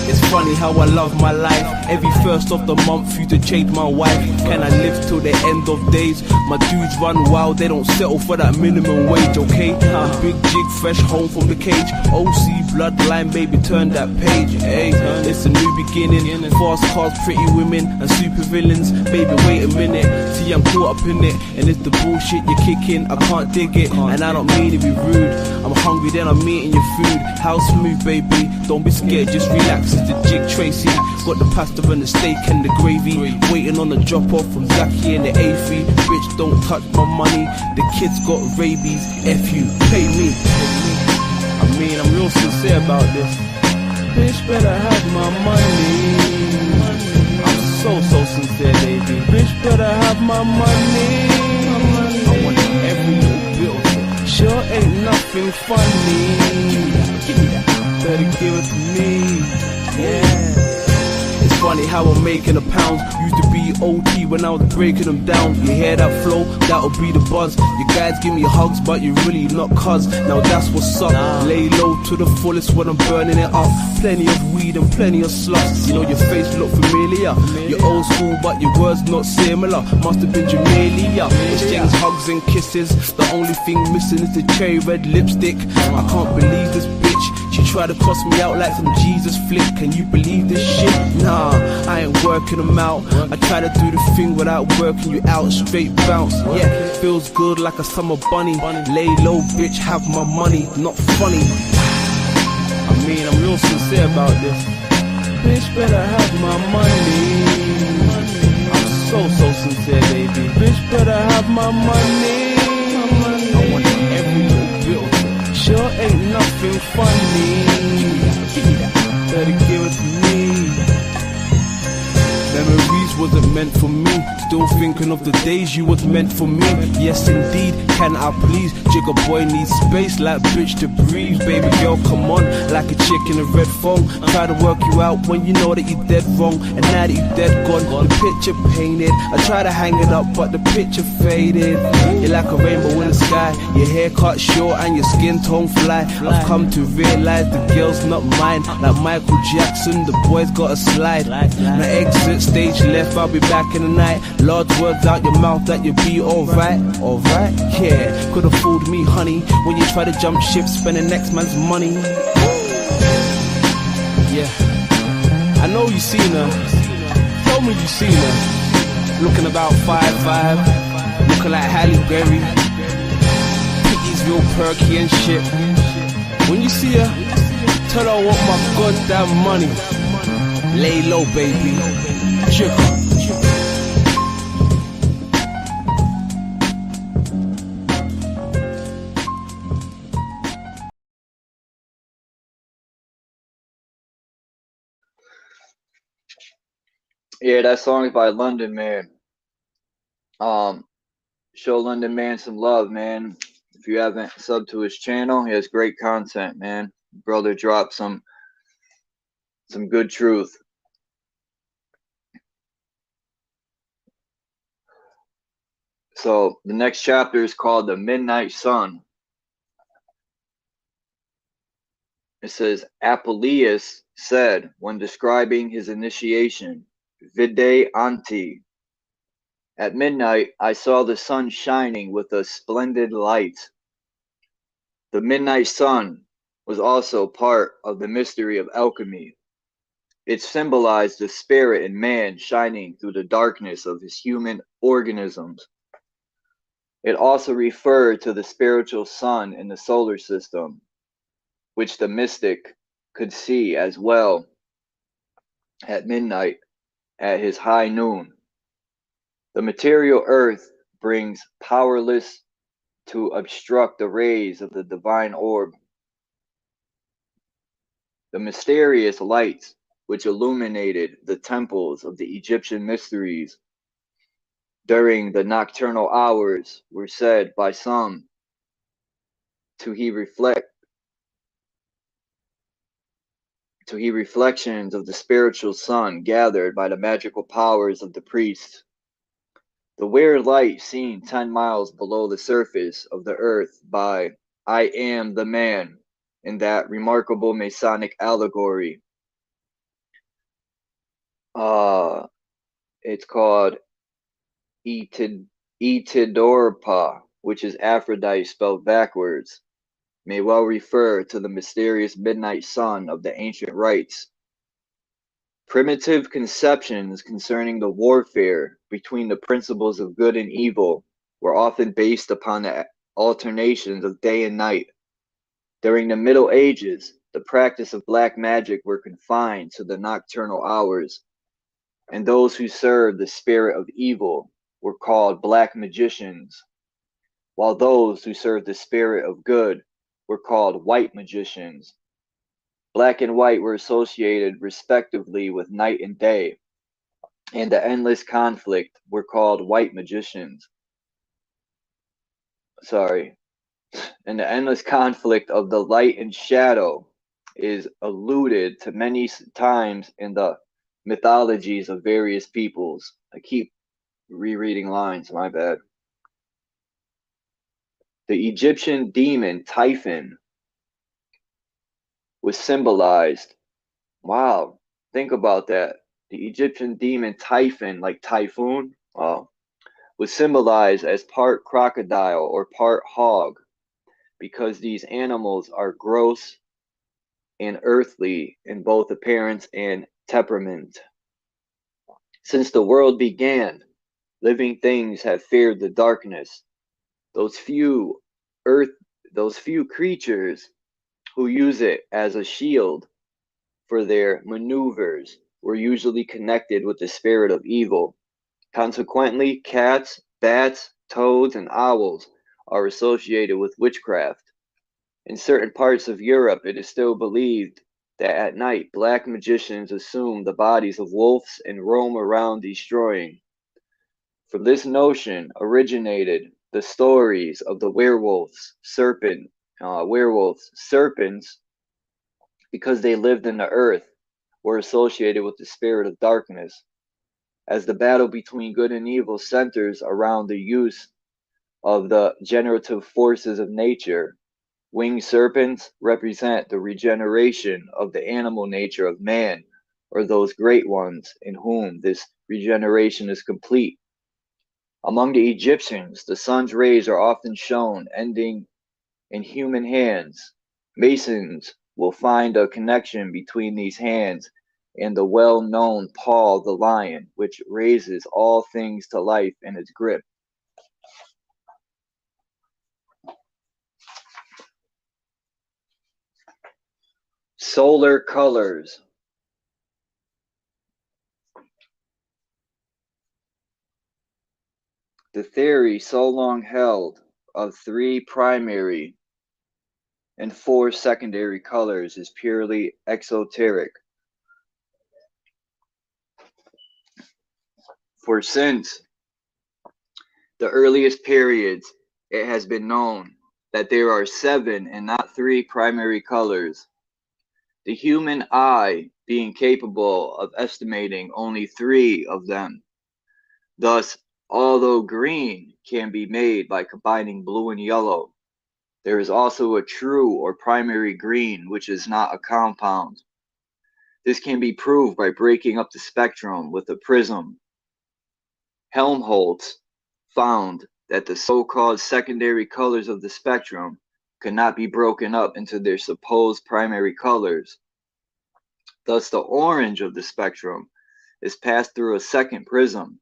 It's funny how I love my life. Every first of the month you to change my wife. Can I live till the end of days? My dudes run wild, they don't settle for that minimum wage, okay? Big Jig fresh home from the cage. OC bloodline, baby, turn that page. Hey, it's a new beginning. Fast cars, pretty women, and super villains. Baby, wait a minute. See, I'm caught up in it, and it's the bullshit you're kicking. I can't dig it, and I don't mean to be rude. I'm hungry, then I'm eating your food. House move, baby, don't be scared, just relax. It's the Jig Tracy. Got the pasta and the steak and the gravy. Waiting on the drop off from Zaki and the A3. Bitch, don't touch my money. The kids got rabies. F you, pay me. I mean, I'm real sincere about this. Bitch, better have my money. I'm so sincere, baby. Bitch, better have my money. I want every little bit. Sure ain't nothing funny. Give me that. Better give it to me. Yeah. It's funny how I'm making a pound. Used to be OT when I was breaking them down. You hear that flow? That'll be the buzz. You guys give me hugs, but you really not cuz. Now that's what's up. Lay low to the fullest when I'm burning it up. Plenty of weed and plenty of slugs. You know your face look familiar. You're old school, but your words not similar. Must have been Jamelia. Exchange hugs and kisses. The only thing missing is the cherry red lipstick. I can't believe this bitch. She tried to cross me out like some Jesus flick. Can you believe this shit? Nah, I ain't working them out. I try to do the thing without working you out. Straight bounce, yeah, feels good like a summer bunny. Lay low, bitch, have my money. Not funny. I mean, I'm real sincere about this. Bitch, better have my money. I'm so sincere, baby. Bitch, better have my money. I want every little bit. Sure ain't nothing funny. Better give it to me. Memories wasn't meant for me. Still thinking of the days you was meant for me. Yes indeed, can I please? Jigger boy needs space like bitch to breathe. Baby girl, come on, like a chick in a red phone. Try to work you out when you know that you're dead wrong. And now that you're dead gone, the picture painted. I try to hang it up, but the picture faded. You're like a rainbow in the sky. Your hair cut short and your skin tone fly. I've come to realize the girl's not mine. Like Michael Jackson, the boy's got a slide. My exit stage left, I'll be back in the night. Large words out your mouth that you'll be alright. Alright? Yeah, could've fooled me, honey. When you try to jump ship, spending next man's money. Yeah, I know you seen her. Tell me you seen her. Looking about 5'5", looking like Halle Berry. Pitty's real perky and shit. When you see her, tell her I want my goddamn money. Lay low, baby. Chick. Yeah, that song is by London Man. Show London Man some love, man. If you haven't subbed to his channel, he has great content, man. Brother dropped some good truth. So the next chapter is called The Midnight Sun. It says, Apuleius said when describing his initiation, Vide anti. At midnight, I saw the sun shining with a splendid light. The midnight sun was also part of the mystery of alchemy. It symbolized the spirit in man shining through the darkness of his human organisms. It also referred to the spiritual sun in the solar system, which the mystic could see as well at midnight at his high noon. The material earth brings powerless to obstruct the rays of the divine orb. The mysterious lights which illuminated the temples of the Egyptian mysteries during the nocturnal hours were said by some to he reflections of the spiritual sun gathered by the magical powers of the priests. The weird light seen 10 miles below the surface of the earth by I Am the Man in that remarkable Masonic allegory. It's called Itidorpa, which is Aphrodite spelled backwards. may well refer to the mysterious midnight sun of the ancient rites. Primitive conceptions concerning the warfare between the principles of good and evil were often based upon the alternations of day and night. During the Middle Ages, the practice of black magic were confined to the nocturnal hours, and those who served the spirit of evil were called black magicians, while those who served the spirit of good were called white magicians. Black and white were associated respectively with night and day, and the endless conflict were called white magicians. Sorry. And the endless conflict of the light and shadow is alluded to many times in the mythologies of various peoples. I keep rereading lines, my bad. The Egyptian demon Typhon was symbolized. Wow, think about that. The Egyptian demon Typhon, like typhoon, was symbolized as part crocodile or part hog, because these animals are gross and earthly in both appearance and temperament. Since the world began, living things have feared the darkness. Those few creatures who use it as a shield for their maneuvers were usually connected with the spirit of evil. Consequently, cats, bats, toads, and owls are associated with witchcraft. In certain parts of Europe, it is still believed that at night black magicians assume the bodies of wolves and roam around destroying. From this notion originated the stories of the serpents, because they lived in the earth, were associated with the spirit of darkness. As the battle between good and evil centers around the use of the generative forces of nature, winged serpents represent the regeneration of the animal nature of man, or those great ones in whom this regeneration is complete. Among the Egyptians, the sun's rays are often shown ending in human hands. Masons will find a connection between these hands and the well-known paw of the lion, which raises all things to life in its grip. Solar colors. The theory so long held of 3 primary and 4 secondary colors is purely exoteric. For since the earliest periods, it has been known that there are 7 and not 3 primary colors, the human eye being capable of estimating only 3 of them. Thus, although green can be made by combining blue and yellow, there is also a true or primary green which is not a compound. This can be proved by breaking up the spectrum with a prism. Helmholtz found that the so-called secondary colors of the spectrum could not be broken up into their supposed primary colors. Thus, the orange of the spectrum is passed through a second prism,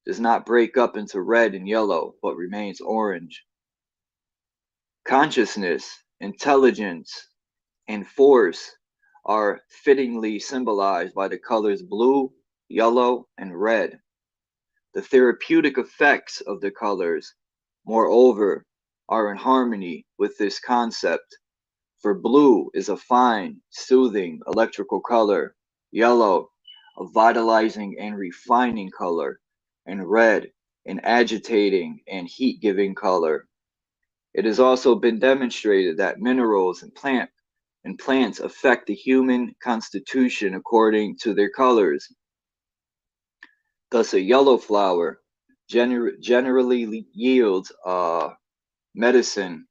does not break up into red and yellow, but remains orange. Consciousness, intelligence, and force are fittingly symbolized by the colors blue, yellow, and red. The therapeutic effects of the colors, moreover, are in harmony with this concept, for blue is a fine, soothing, electrical color, yellow, a vitalizing and refining color, and red, an agitating and heat-giving color. It has also been demonstrated that minerals and plants affect the human constitution according to their colors. Thus, a yellow flower generally yields medicine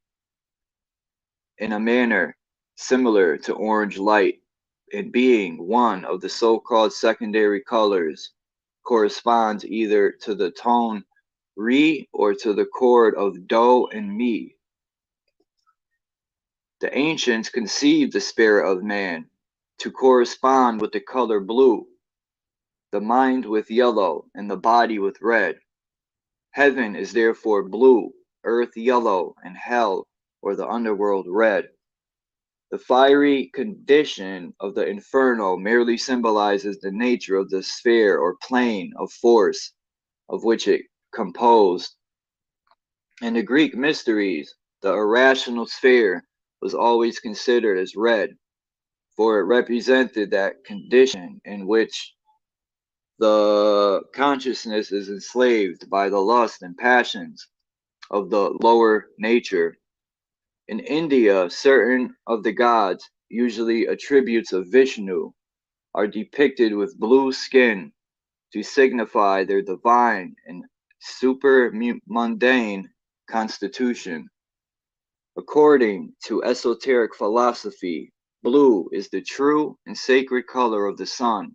in a manner similar to orange light, and being one of the so-called secondary colors, corresponds either to the tone re or to the chord of do and mi. The ancients conceived the spirit of man to correspond with the color blue, the mind with yellow, and the body with red. Heaven is therefore blue, earth yellow, and hell, or the underworld, red. The fiery condition of the inferno merely symbolizes the nature of the sphere or plane of force of which it composed. In the Greek mysteries, the irrational sphere was always considered as red, for it represented that condition in which the consciousness is enslaved by the lust and passions of the lower nature. In India, certain of the gods, usually attributes of Vishnu, are depicted with blue skin to signify their divine and supermundane constitution. According to esoteric philosophy, blue is the true and sacred color of the sun.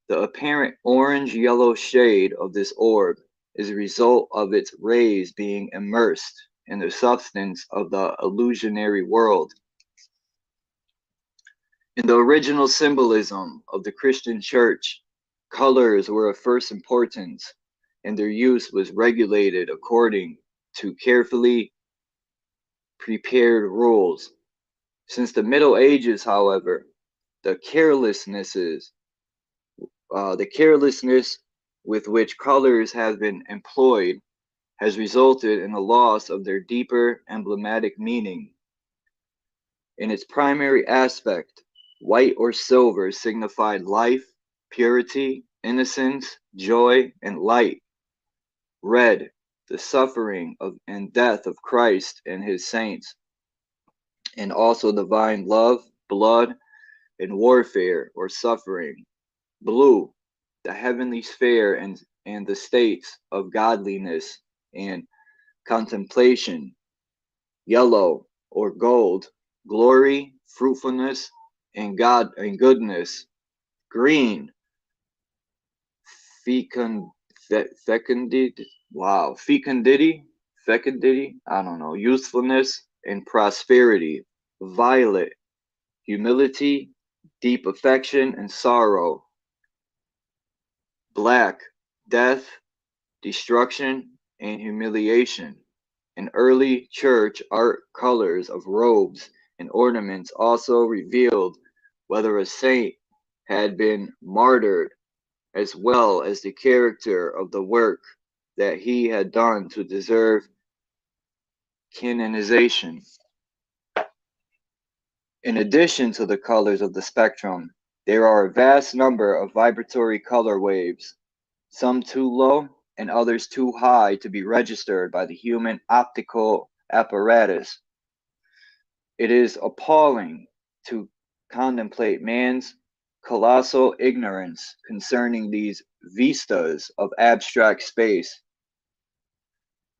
The apparent orange-yellow shade of this orb is a result of its rays being immersed in the substance of the illusionary world. In the original symbolism of the Christian Church, colors were of first importance, and their use was regulated according to carefully prepared rules. Since the Middle Ages, however, the carelessness with which colors have been employed has resulted in a loss of their deeper emblematic meaning. In its primary aspect, white or silver signified life, purity, innocence, joy, and light. Red, the suffering and death of Christ and his saints, and also divine love, blood, and warfare or suffering. Blue, the heavenly sphere and the states of godliness and contemplation. Yellow or gold, glory, fruitfulness, and God and goodness. Green, fecundity, I don't know, usefulness and prosperity. Violet, humility, deep affection and sorrow. Black, death, destruction, and humiliation. In early church art, colors of robes and ornaments also revealed whether a saint had been martyred, as well as the character of the work that he had done to deserve canonization. In addition to the colors of the spectrum, there are a vast number of vibratory color waves, some too low and others too high to be registered by the human optical apparatus. It is appalling to contemplate man's colossal ignorance concerning these vistas of abstract space.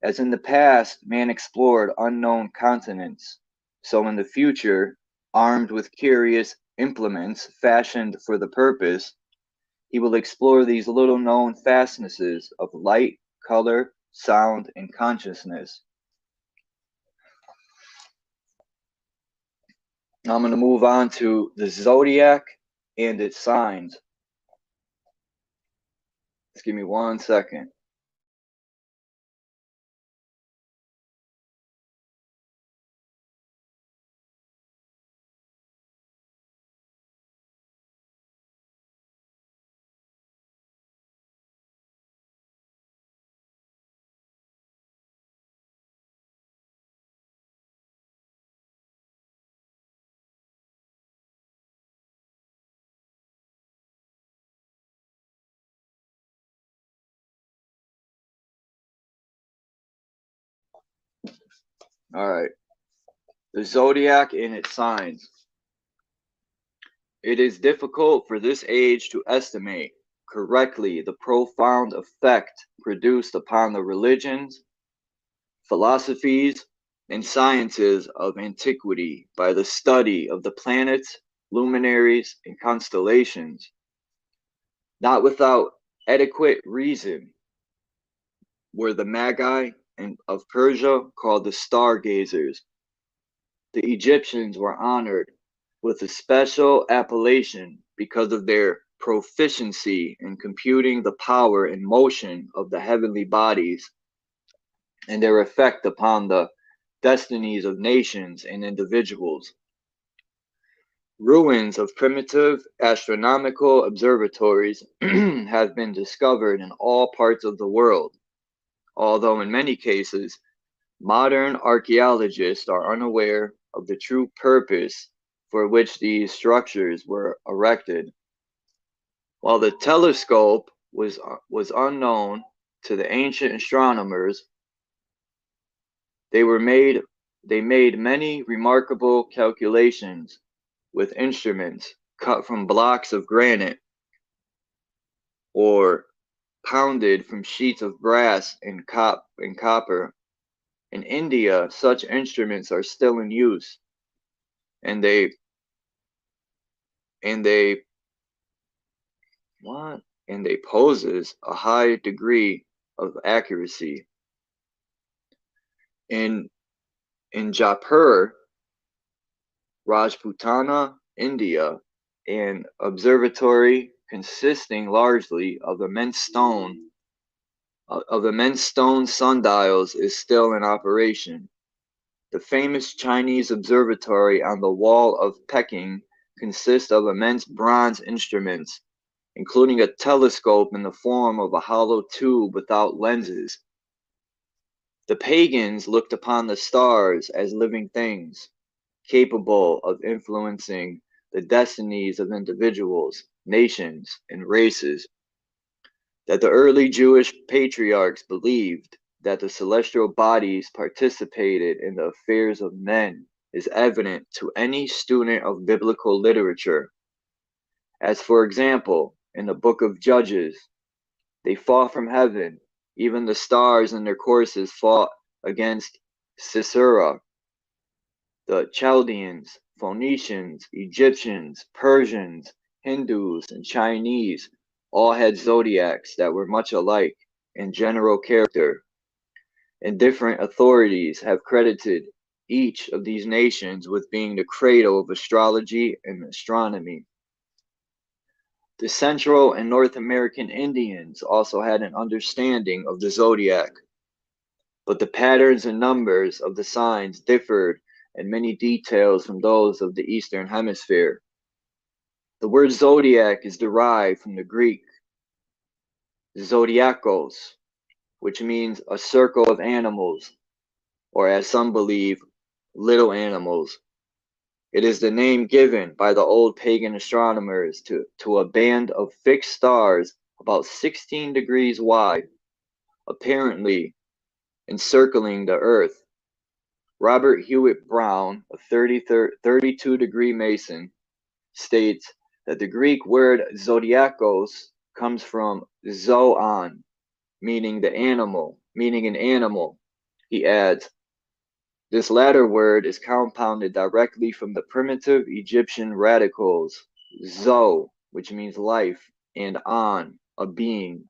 As in the past, man explored unknown continents, so in the future, armed with curious implements fashioned for the purpose, he will explore these little-known fastnesses of light, color, sound, and consciousness. Now I'm going to move on to the Zodiac and its signs. Just give me 1 second. All right. The Zodiac and its signs. It is difficult for this age to estimate correctly the profound effect produced upon the religions, philosophies, and sciences of antiquity by the study of the planets, luminaries, and constellations. Not without adequate reason were the Magi of Persia called the stargazers. The Egyptians were honored with a special appellation because of their proficiency in computing the power and motion of the heavenly bodies and their effect upon the destinies of nations and individuals. Ruins of primitive astronomical observatories have been discovered in all parts of the world, although in many cases, modern archaeologists are unaware of the true purpose for which these structures were erected. While the telescope was unknown to the ancient astronomers, they made many remarkable calculations with instruments cut from blocks of granite or pounded from sheets of brass and copper. In India, such instruments are still in use, and they poses a high degree of accuracy. In Jaipur, Rajputana, India, an observatory consisting largely of immense stone sundials is still in operation. The famous Chinese observatory on the wall of Peking consists of immense bronze instruments, including a telescope in the form of a hollow tube without lenses. The pagans looked upon the stars as living things, capable of influencing the destinies of individuals, nations, and races. That the early Jewish patriarchs believed that the celestial bodies participated in the affairs of men is evident to any student of biblical literature. As for example, in the book of Judges, they fall from heaven, even the stars in their courses fought against Sisera. The Chaldeans, Phoenicians, Egyptians, Persians, Hindus, and Chinese all had zodiacs that were much alike in general character, and different authorities have credited each of these nations with being the cradle of astrology and astronomy. The Central and North American Indians also had an understanding of the zodiac, but the patterns and numbers of the signs differed in many details from those of the Eastern Hemisphere. The word zodiac is derived from the Greek zodiakos, which means a circle of animals, or as some believe, little animals. It is the name given by the old pagan astronomers to a band of fixed stars about 16 degrees wide, apparently encircling the Earth. Robert Hewitt Brown, a 32-degree Mason, states that the Greek word zodiakos comes from zoon, meaning an animal. He adds, this latter word is compounded directly from the primitive Egyptian radicals, zo, which means life, and on, a being.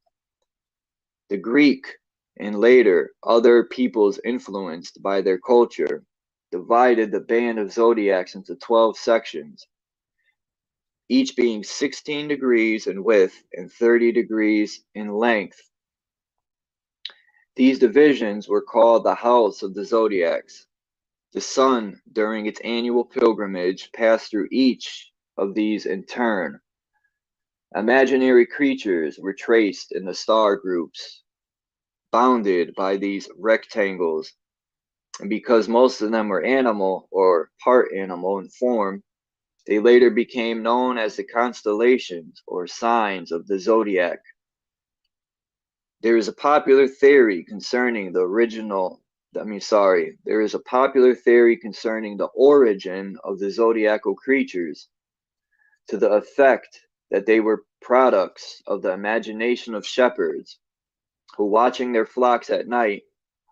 The Greek, and later other peoples influenced by their culture, divided the band of zodiacs into 12 sections, each being 16 degrees in width and 30 degrees in length. These divisions were called the house of the zodiacs. The sun, during its annual pilgrimage, passed through each of these in turn. Imaginary creatures were traced in the star groups, bounded by these rectangles, and because most of them were animal or part animal in form, they later became known as the constellations or signs of the zodiac. There is a popular theory concerning the origin of the zodiacal creatures, to the effect that they were products of the imagination of shepherds, who, watching their flocks at night,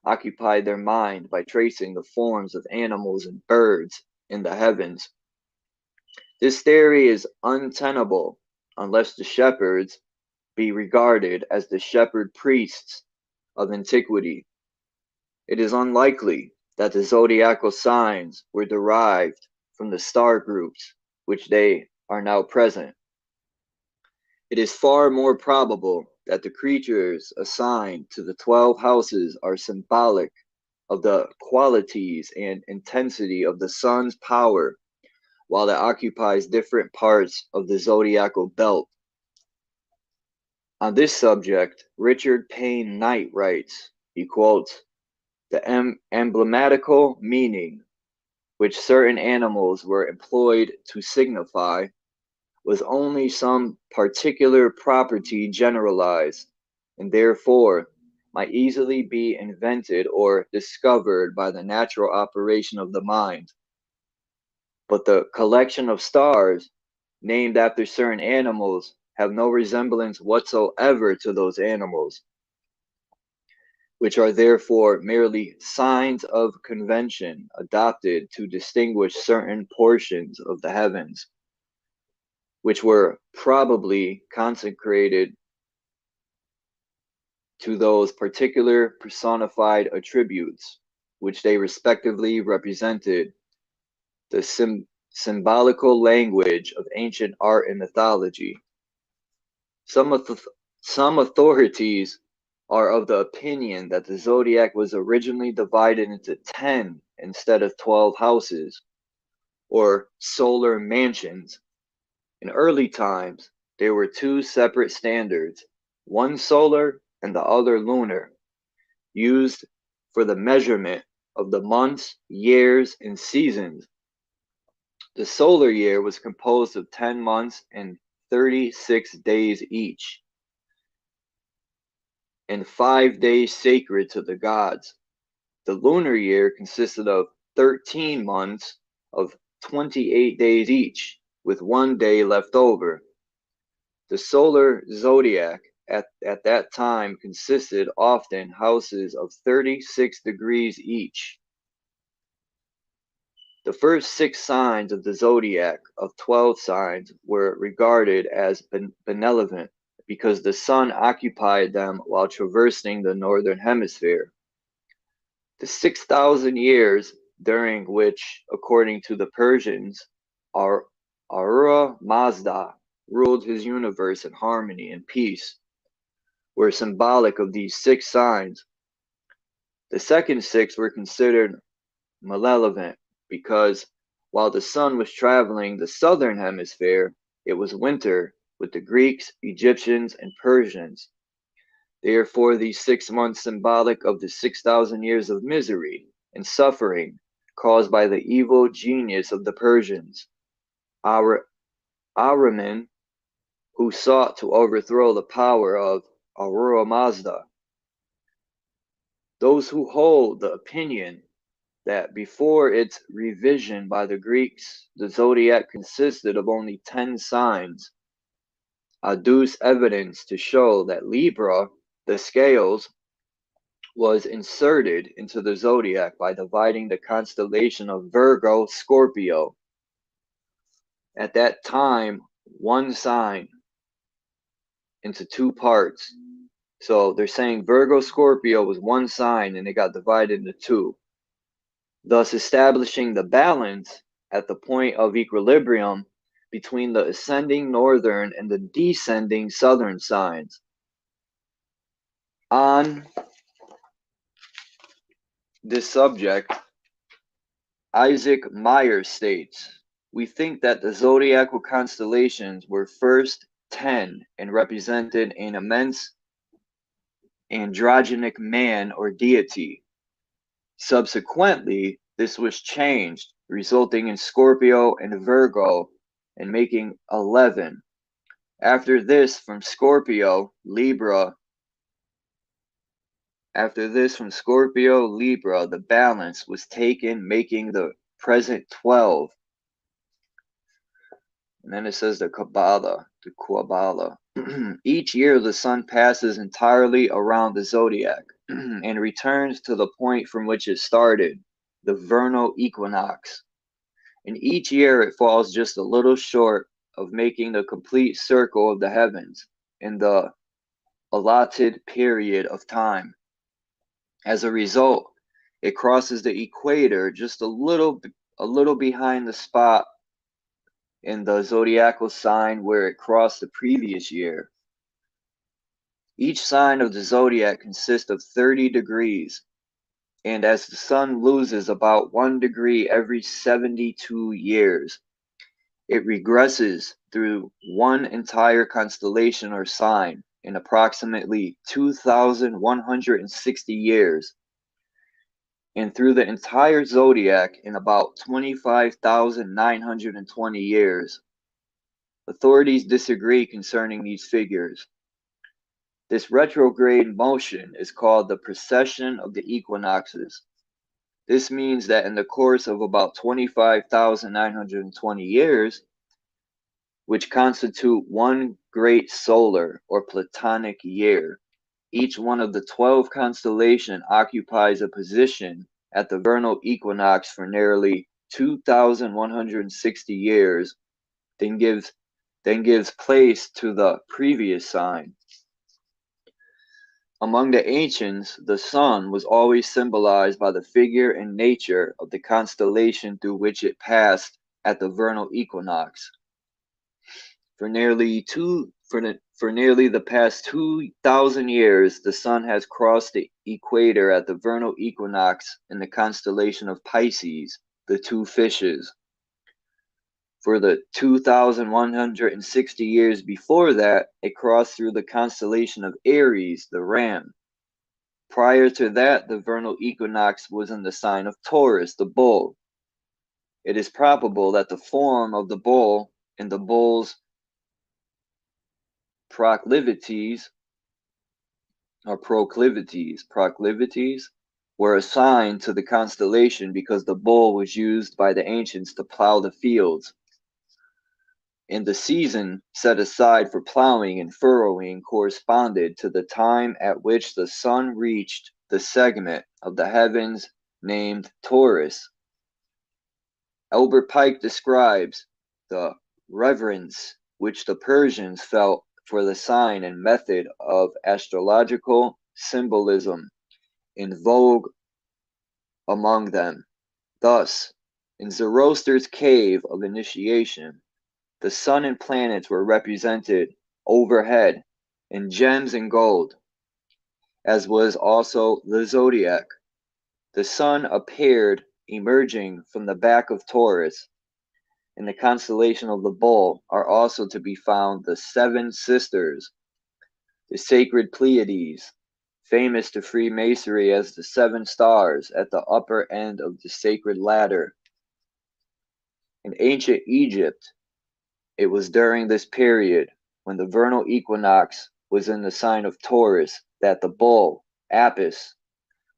occupied their mind by tracing the forms of animals and birds in the heavens. This theory is untenable unless the shepherds be regarded as the shepherd priests of antiquity. It is unlikely that the zodiacal signs were derived from the star groups which they are now present. It is far more probable that the creatures assigned to the 12 houses are symbolic of the qualities and intensity of the sun's power while it occupies different parts of the zodiacal belt. On this subject, Richard Payne Knight writes, he quotes, "The emblematical meaning which certain animals were employed to signify was only some particular property generalized, and therefore might easily be invented or discovered by the natural operation of the mind. But the collection of stars named after certain animals have no resemblance whatsoever to those animals, which are therefore merely signs of convention adopted to distinguish certain portions of the heavens, which were probably consecrated to those particular personified attributes which they respectively represented. The symbolical language of ancient art and mythology. Some authorities are of the opinion that the zodiac was originally divided into 10 instead of 12 houses, or solar mansions. In early times, there were two separate standards, one solar and the other lunar, used for the measurement of the months, years, and seasons. The solar year was composed of 10 months and 36 days each, and 5 days sacred to the gods. The lunar year consisted of 13 months of 28 days each, with 1 day left over. The solar zodiac at that time consisted often houses of 36 degrees each. The first 6 signs of the zodiac of 12 signs were regarded as benevolent because the sun occupied them while traversing the northern hemisphere. The 6,000 years during which, according to the Persians, Ahura Mazda ruled his universe in harmony and peace, were symbolic of these 6 signs. The second 6 were considered malevolent because while the sun was traveling the southern hemisphere, it was winter with the Greeks, Egyptians, and Persians. Therefore, these 6 months symbolic of the 6,000 years of misery and suffering caused by the evil genius of the Persians, Ahriman, who sought to overthrow the power of Ahura Mazda. Those who hold the opinion that before its revision by the Greeks, the zodiac consisted of only 10 signs, adduce evidence to show that Libra, the scales, was inserted into the zodiac by dividing the constellation of Virgo Scorpio. At that time, one sign into 2 parts. So they're saying Virgo Scorpio was one sign and it got divided into 2. Thus establishing the balance at the point of equilibrium between the ascending northern and the descending southern signs. On this subject, Isaac Myers states, "We think that the zodiacal constellations were first 10 and represented an immense androgenic man or deity. Subsequently, this was changed, resulting in Scorpio and Virgo and making 11. After this, from Scorpio, Libra, the balance was taken, making the present 12. And then it says the Kabbalah. Each year the sun passes entirely around the zodiac and returns to the point from which it started, the vernal equinox. And each year it falls just a little short of making the complete circle of the heavens in the allotted period of time. As a result, It crosses the equator just a little behind the spot in the zodiacal sign where it crossed the previous year. Each sign of the zodiac consists of 30 degrees, and as the sun loses about 1 degree every 72 years, it regresses through one entire constellation or sign in approximately 2,160 years, and through the entire zodiac in about 25,920 years. Authorities disagree concerning these figures. This retrograde motion is called the precession of the equinoxes. This means that in the course of about 25,920 years, which constitute one great solar or platonic year, each one of the 12 constellations occupies a position at the vernal equinox for nearly 2,160 years, then gives place to the previous sign. Among the ancients, the sun was always symbolized by the figure and nature of the constellation through which it passed at the vernal equinox. For nearly the past 2,000 years, the sun has crossed the equator at the vernal equinox in the constellation of Pisces, the two fishes. For the 2,160 years before that, it crossed through the constellation of Aries, the ram. Prior to that, the vernal equinox was in the sign of Taurus, the bull. It is probable that the form of the bull and the bull's proclivities were assigned to the constellation because the bull was used by the ancients to plow the fields. And the season set aside for plowing and furrowing corresponded to the time at which the sun reached the segment of the heavens named Taurus. Albert Pike describes the reverence which the Persians felt for the sign and method of astrological symbolism in vogue among them. Thus, in Zoroaster's cave of initiation, the sun and planets were represented overhead in gems and gold, as was also the zodiac. The sun appeared emerging from the back of Taurus. In the constellation of the bull are also to be found the seven sisters, the sacred Pleiades, famous to Freemasonry as the seven stars at the upper end of the sacred ladder. In ancient Egypt, it was during this period, when the vernal equinox was in the sign of Taurus, that the bull, Apis,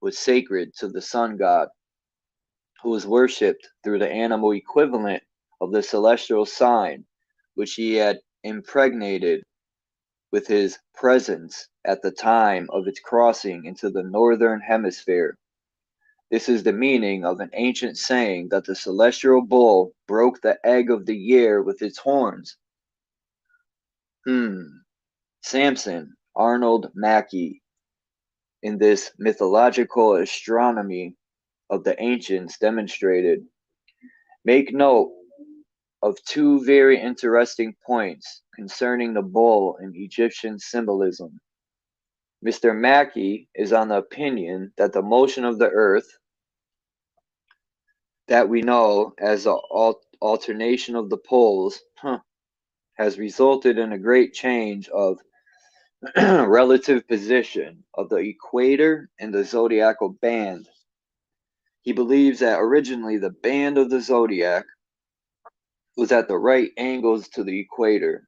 was sacred to the sun god, who was worshipped through the animal equivalent of the celestial sign, which he had impregnated with his presence at the time of its crossing into the northern hemisphere. This is the meaning of an ancient saying that the celestial bull broke the egg of the year with its horns. Samson Arnold Mackey, in this mythological astronomy of the ancients, demonstrated. Make note of two very interesting points concerning the bull in Egyptian symbolism. Mr. Mackey is on the opinion that the motion of the earth, that we know as the alternation of the poles, has resulted in a great change of relative position of the equator and the zodiacal band. He believes that originally the band of the zodiac was at the right angles to the equator,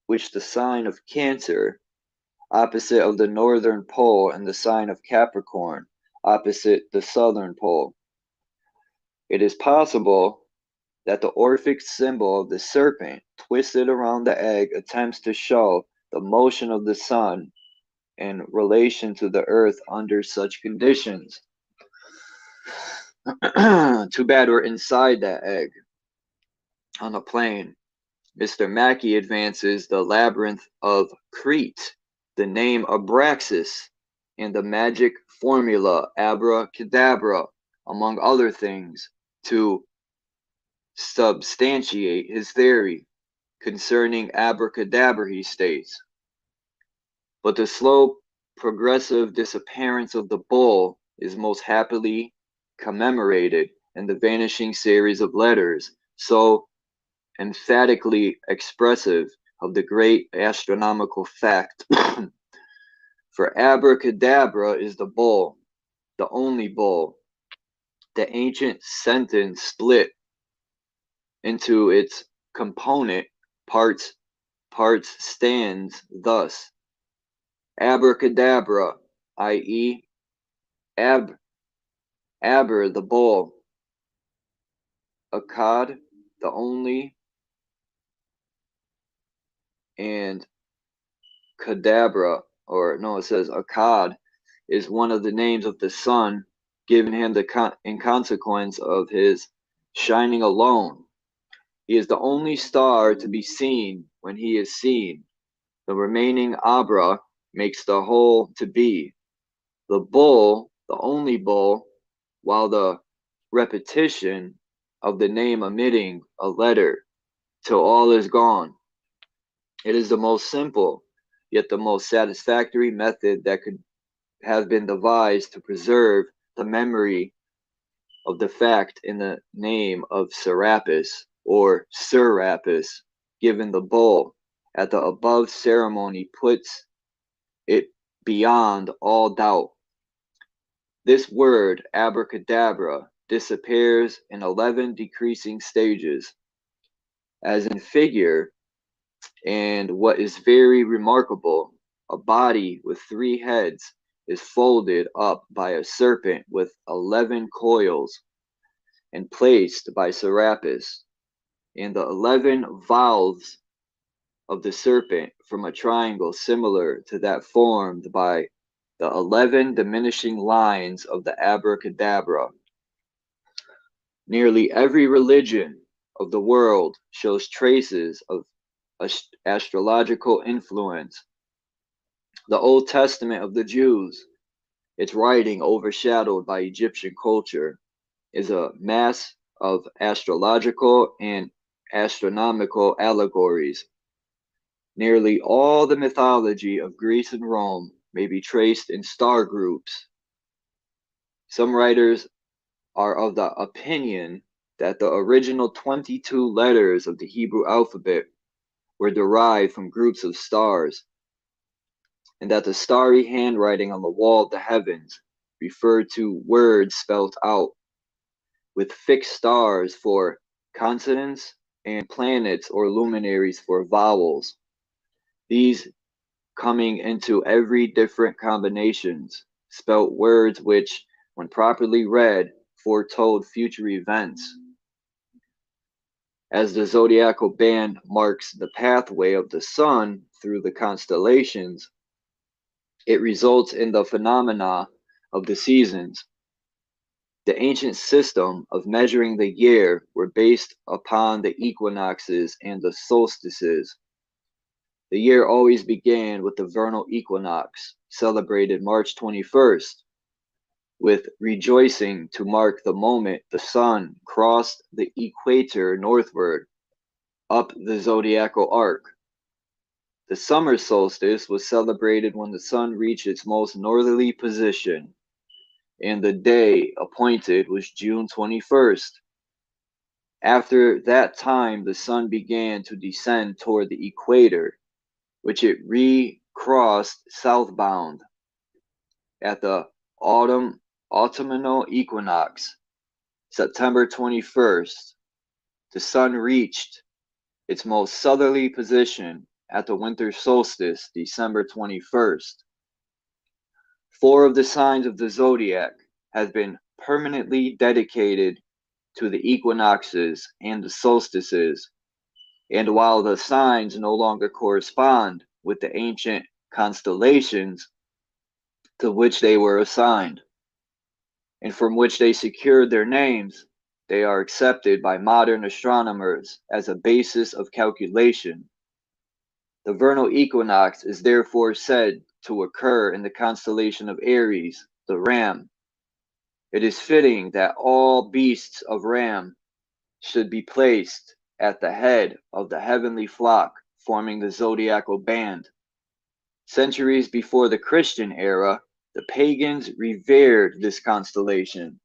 which the sign of Cancer, opposite of the northern pole, and the sign of Capricorn, opposite the southern pole. It is possible that the Orphic symbol of the serpent twisted around the egg attempts to show the motion of the sun in relation to the earth under such conditions. Too bad we're inside that egg on a plane. Mr. Mackey advances the labyrinth of Crete, the name Abraxas, and the magic formula abracadabra, among other things, to substantiate his theory concerning abracadabra, he states. But the slow progressive disappearance of the bull is most happily commemorated in the vanishing series of letters, so emphatically expressive of the great astronomical fact. For abracadabra is the bull, the only bull. The ancient sentence split into its component parts stands thus: abracadabra, i.e., aber the bull, akkad the only, and kadabra, or no, it says akkad, is one of the names of the sun given him in consequence of his shining alone. He is the only star to be seen when he is seen. The remaining abra makes the whole to be. The bull, the only bull, while the repetition of the name omitting a letter till all is gone. It is the most simple, yet the most satisfactory method that could have been devised to preserve the memory of the fact in the name of Serapis, or Serapis, given the bull at the above ceremony puts it beyond all doubt. This word, abracadabra, disappears in 11 decreasing stages, as in figure, and what is very remarkable, a body with 3 heads is folded up by a serpent with 11 coils, and placed by Serapis, and the 11 valves of the serpent from a triangle similar to that formed by the 11 diminishing lines of the abracadabra. Nearly every religion of the world shows traces of astrological influence. The Old Testament of the Jews, its writing overshadowed by Egyptian culture, is a mass of astrological and astronomical allegories. Nearly all the mythology of Greece and Rome may be traced in star groups. Some writers are of the opinion that the original 22 letters of the Hebrew alphabet were derived from groups of stars, and that the starry handwriting on the wall of the heavens referred to words spelled out with fixed stars for consonants and planets or luminaries for vowels, these coming into every different combinations, spelt words which, when properly read, foretold future events. As the zodiacal band marks the pathway of the sun through the constellations, it results in the phenomena of the seasons. The ancient system of measuring the year were based upon the equinoxes and the solstices. The year always began with the vernal equinox, celebrated March 21st, with rejoicing to mark the moment the sun crossed the equator northward, up the zodiacal arc. The summer solstice was celebrated when the sun reached its most northerly position, and the day appointed was June 21st. After that time, the sun began to descend toward the equator, which it recrossed southbound at the autumnal equinox, September 21st. The sun reached its most southerly position at the winter solstice, December 21st. 4 of the signs of the zodiac have been permanently dedicated to the equinoxes and the solstices, and while the signs no longer correspond with the ancient constellations to which they were assigned, and from which they secured their names, they are accepted by modern astronomers as a basis of calculation. The vernal equinox is therefore said to occur in the constellation of Aries, the Ram. It is fitting that all beasts of Ram should be placed at the head of the heavenly flock forming the zodiacal band. Centuries before the Christian era, the pagans revered this constellation.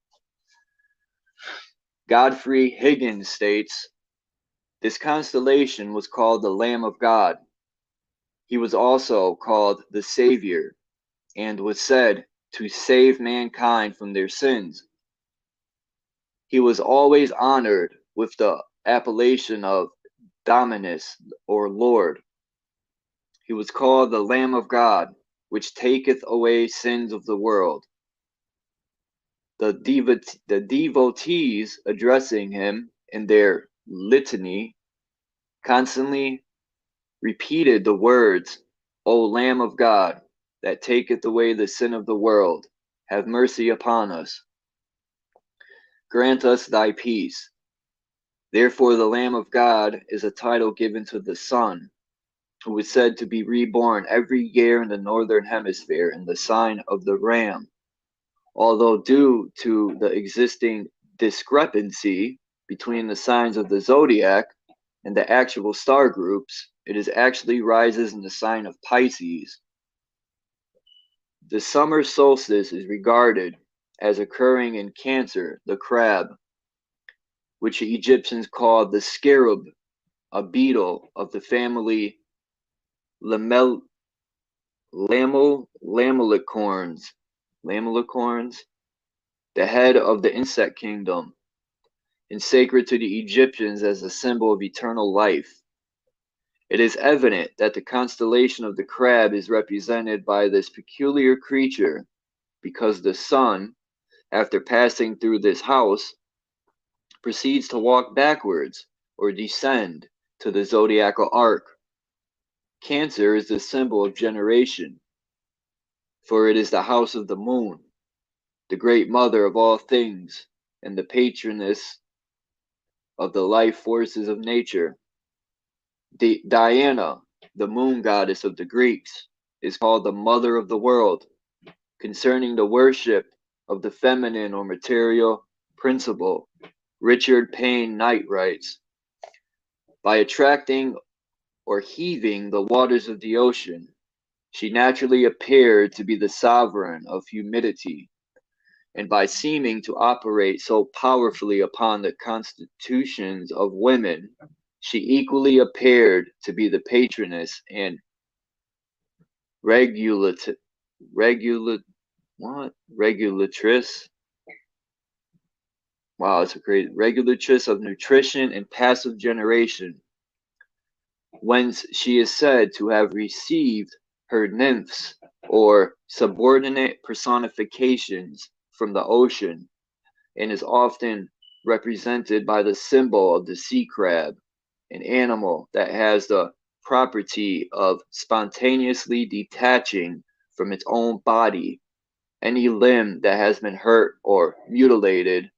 Godfrey Higgins states, this constellation was called the Lamb of God. He was also called the Savior, and was said to save mankind from their sins. He was always honored with the appellation of Dominus, or Lord. He was called the Lamb of God, which taketh away sins of the world. The devotees addressing him in their litany constantly repeated the words, O Lamb of God, that taketh away the sin of the world, have mercy upon us. Grant us thy peace. Therefore the Lamb of God is a title given to the Sun, who is said to be reborn every year in the northern hemisphere in the sign of the Ram. Although due to the existing discrepancy between the signs of the zodiac and the actual star groups, it is actually rises in the sign of Pisces. The summer solstice is regarded as occurring in Cancer, the crab, which the Egyptians called the scarab, a beetle of the family Lamelicorns, the head of the insect kingdom, and sacred to the Egyptians as a symbol of eternal life. It is evident that the constellation of the crab is represented by this peculiar creature because the sun, after passing through this house, proceeds to walk backwards or descend to the zodiacal arc. Cancer is the symbol of generation, for it is the house of the moon, the great mother of all things, and the patroness of the life forces of nature. Diana, the moon goddess of the Greeks, is called the mother of the world, concerning the worship of the feminine or material principle. Richard Payne Knight writes, by attracting or heaving the waters of the ocean, she naturally appeared to be the sovereign of humidity, and by seeming to operate so powerfully upon the constitutions of women, she equally appeared to be the patroness and regulatrix of nutrition and passive generation, whence she is said to have received her nymphs or subordinate personifications from the ocean, and is often represented by the symbol of the sea crab, an animal that has the property of spontaneously detaching from its own body any limb that has been hurt or mutilated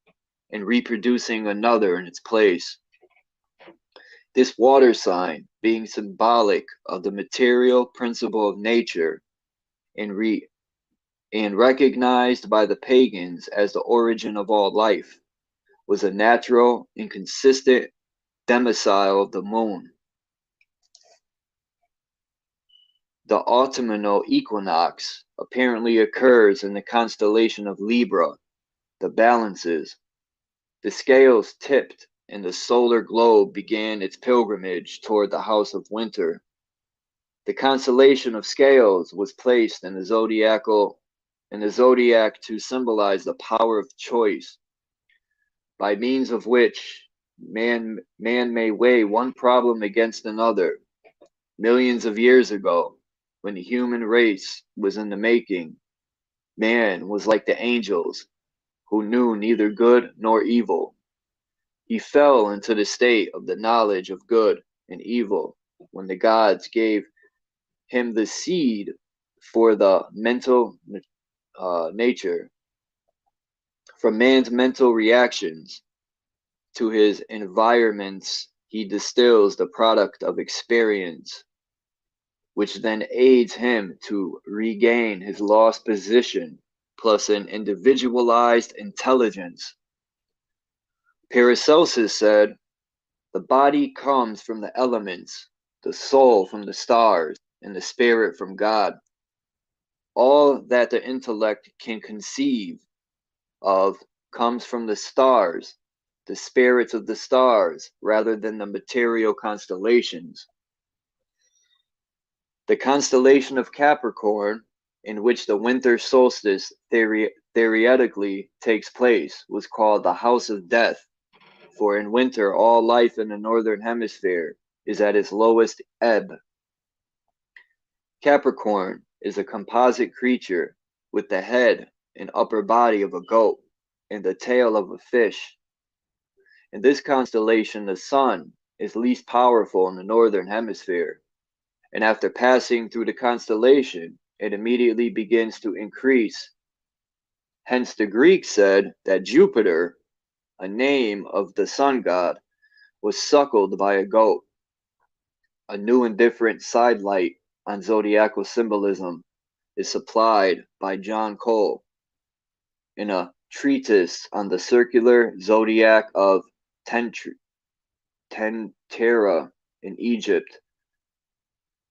and reproducing another in its place. This water sign, being symbolic of the material principle of nature and recognized by the pagans as the origin of all life, was a natural and consistent domicile of the moon. The autumnal equinox apparently occurs in the constellation of Libra, the balances. The scales tipped and the solar globe began its pilgrimage toward the house of winter. The constellation of scales was placed in the zodiac to symbolize the power of choice, by means of which man may weigh one problem against another. Millions of years ago, when the human race was in the making, man was like the angels, who knew neither good nor evil. He fell into the state of the knowledge of good and evil when the gods gave him the seed for the mental nature. From man's mental reactions to his environments, he distills the product of experience, which then aids him to regain his lost position, plus an individualized intelligence. Paracelsus said, "The body comes from the elements, the soul from the stars, and the spirit from God. All that the intellect can conceive of comes from the stars, the spirits of the stars, rather than the material constellations." The constellation of Capricorn, in which the winter solstice theoretically takes place, was called the House of Death, for in winter all life in the northern hemisphere is at its lowest ebb. Capricorn is a composite creature with the head and upper body of a goat and the tail of a fish. In this constellation, the sun is least powerful in the northern hemisphere, and after passing through the constellation, it immediately begins to increase. Hence, the Greeks said that Jupiter, a name of the sun god, was suckled by a goat. A new and different sidelight on zodiacal symbolism is supplied by John Cole in a treatise on the circular zodiac of Tentyra in Egypt.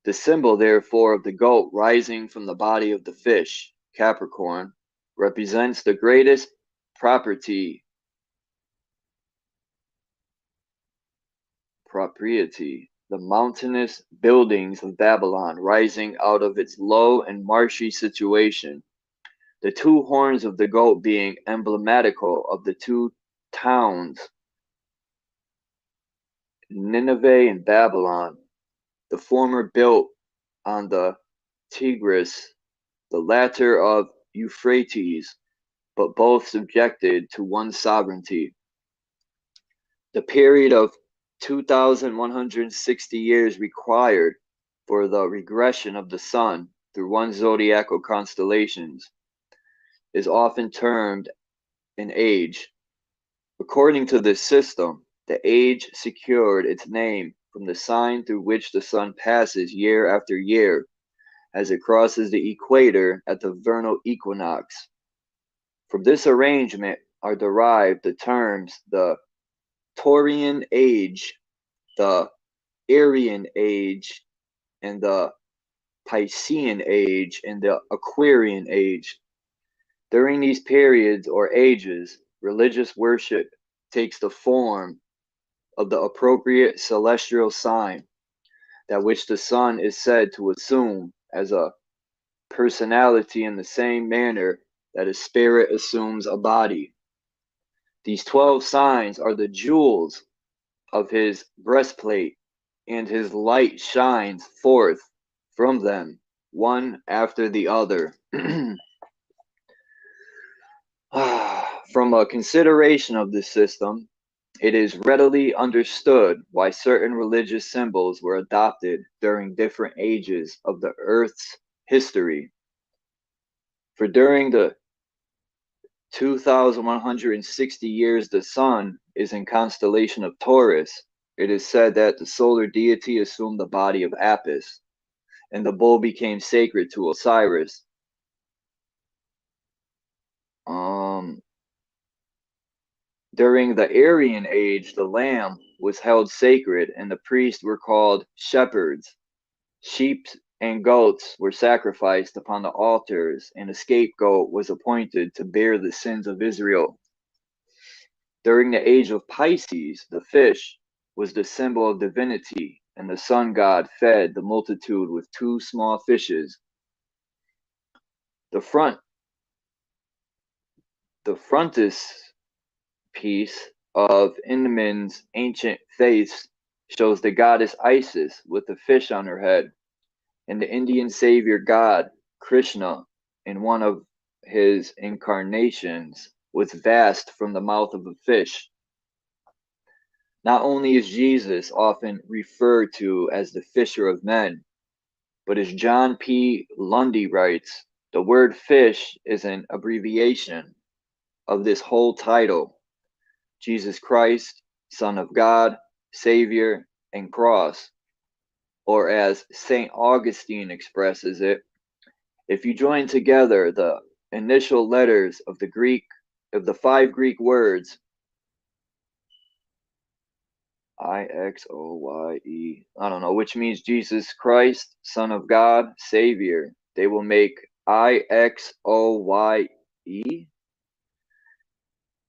The symbol, therefore, of the goat rising from the body of the fish, Capricorn, represents the greatest propriety, the mountainous buildings of Babylon rising out of its low and marshy situation, the two horns of the goat being emblematical of the two towns, Nineveh and Babylon, the former built on the Tigris, the latter of Euphrates, but both subjected to one sovereignty. The period of 2,160 years required for the regression of the sun through one zodiacal constellations is often termed an age. According to this system, the age secured its name from the sign through which the sun passes year after year as it crosses the equator at the vernal equinox. From this arrangement are derived the terms the Taurian age, the Aryan age, and the Piscean age, and the Aquarian age. During these periods or ages, religious worship takes the form of the appropriate celestial sign, that which the sun is said to assume as a personality in the same manner that a spirit assumes a body. These 12 signs are the jewels of his breastplate, and his light shines forth from them, one after the other. From a consideration of this system, it is readily understood why certain religious symbols were adopted during different ages of the Earth's history. For during the 2,160 years the sun is in constellation of Taurus, it is said that the solar deity assumed the body of Apis, and the bull became sacred to Osiris. During the Aryan age, the lamb was held sacred, and the priests were called shepherds. Sheep and goats were sacrificed upon the altars, and a scapegoat was appointed to bear the sins of Israel. During the age of Pisces, the fish was the symbol of divinity, and the sun god fed the multitude with 2 small fishes. The frontispiece of Inman's ancient faiths shows the goddess Isis with a fish on her head, and the Indian savior god Krishna in one of his incarnations was vast from the mouth of a fish. Not only is Jesus often referred to as the fisher of men, but as John P. Lundy writes, the word fish is an abbreviation of this whole title: Jesus Christ, Son of God, Savior, and Cross. or as St. Augustine expresses it, if you join together the initial letters of the 5 Greek words IXOYE, I don't know, which means Jesus Christ, Son of God, Savior, they will make IXOYE.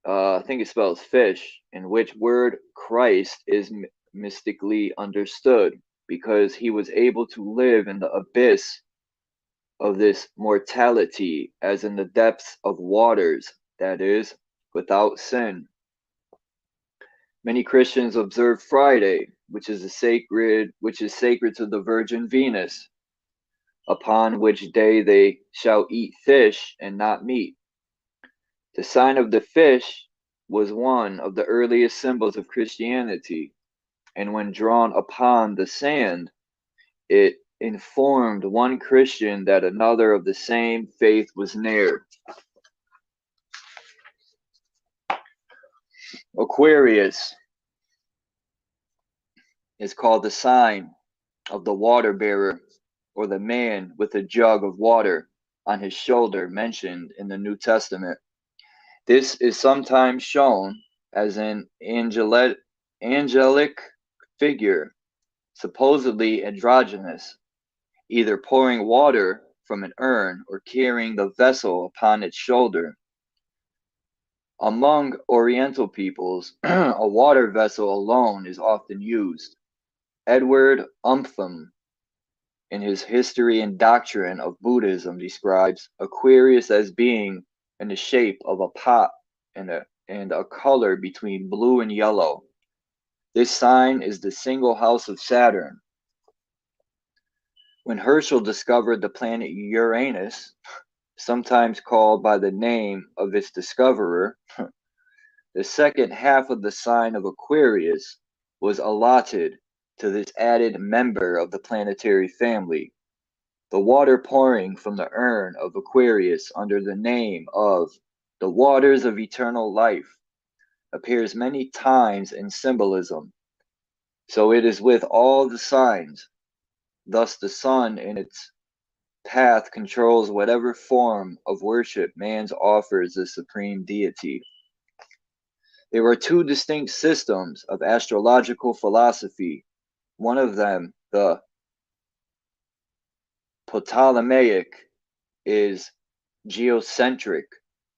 I think it spells fish, in which word Christ is mystically understood because he was able to live in the abyss of this mortality as in the depths of waters, that is, without sin. Many Christians observe Friday, which is sacred to the Virgin Venus, upon which day they shall eat fish and not meat. The sign of the fish was one of the earliest symbols of Christianity, and when drawn upon the sand, it informed one Christian that another of the same faith was near. Aquarius is called the sign of the water bearer, or the man with a jug of water on his shoulder mentioned in the New Testament. This is sometimes shown as an angelic figure, supposedly androgynous, either pouring water from an urn or carrying the vessel upon its shoulder. Among Oriental peoples, a water vessel alone is often used. Edward Umpham, in his History and Doctrine of Buddhism, describes Aquarius as being in the shape of a pot and a color between blue and yellow. This sign is the single house of Saturn. When Herschel discovered the planet Uranus, sometimes called by the name of its discoverer, the second half of the sign of Aquarius was allotted to this added member of the planetary family. The water pouring from the urn of Aquarius under the name of the waters of eternal life appears many times in symbolism. So it is with all the signs. Thus the sun in its path controls whatever form of worship man offers the supreme deity. There are 2 distinct systems of astrological philosophy. One of them, the Ptolemaic, is geocentric.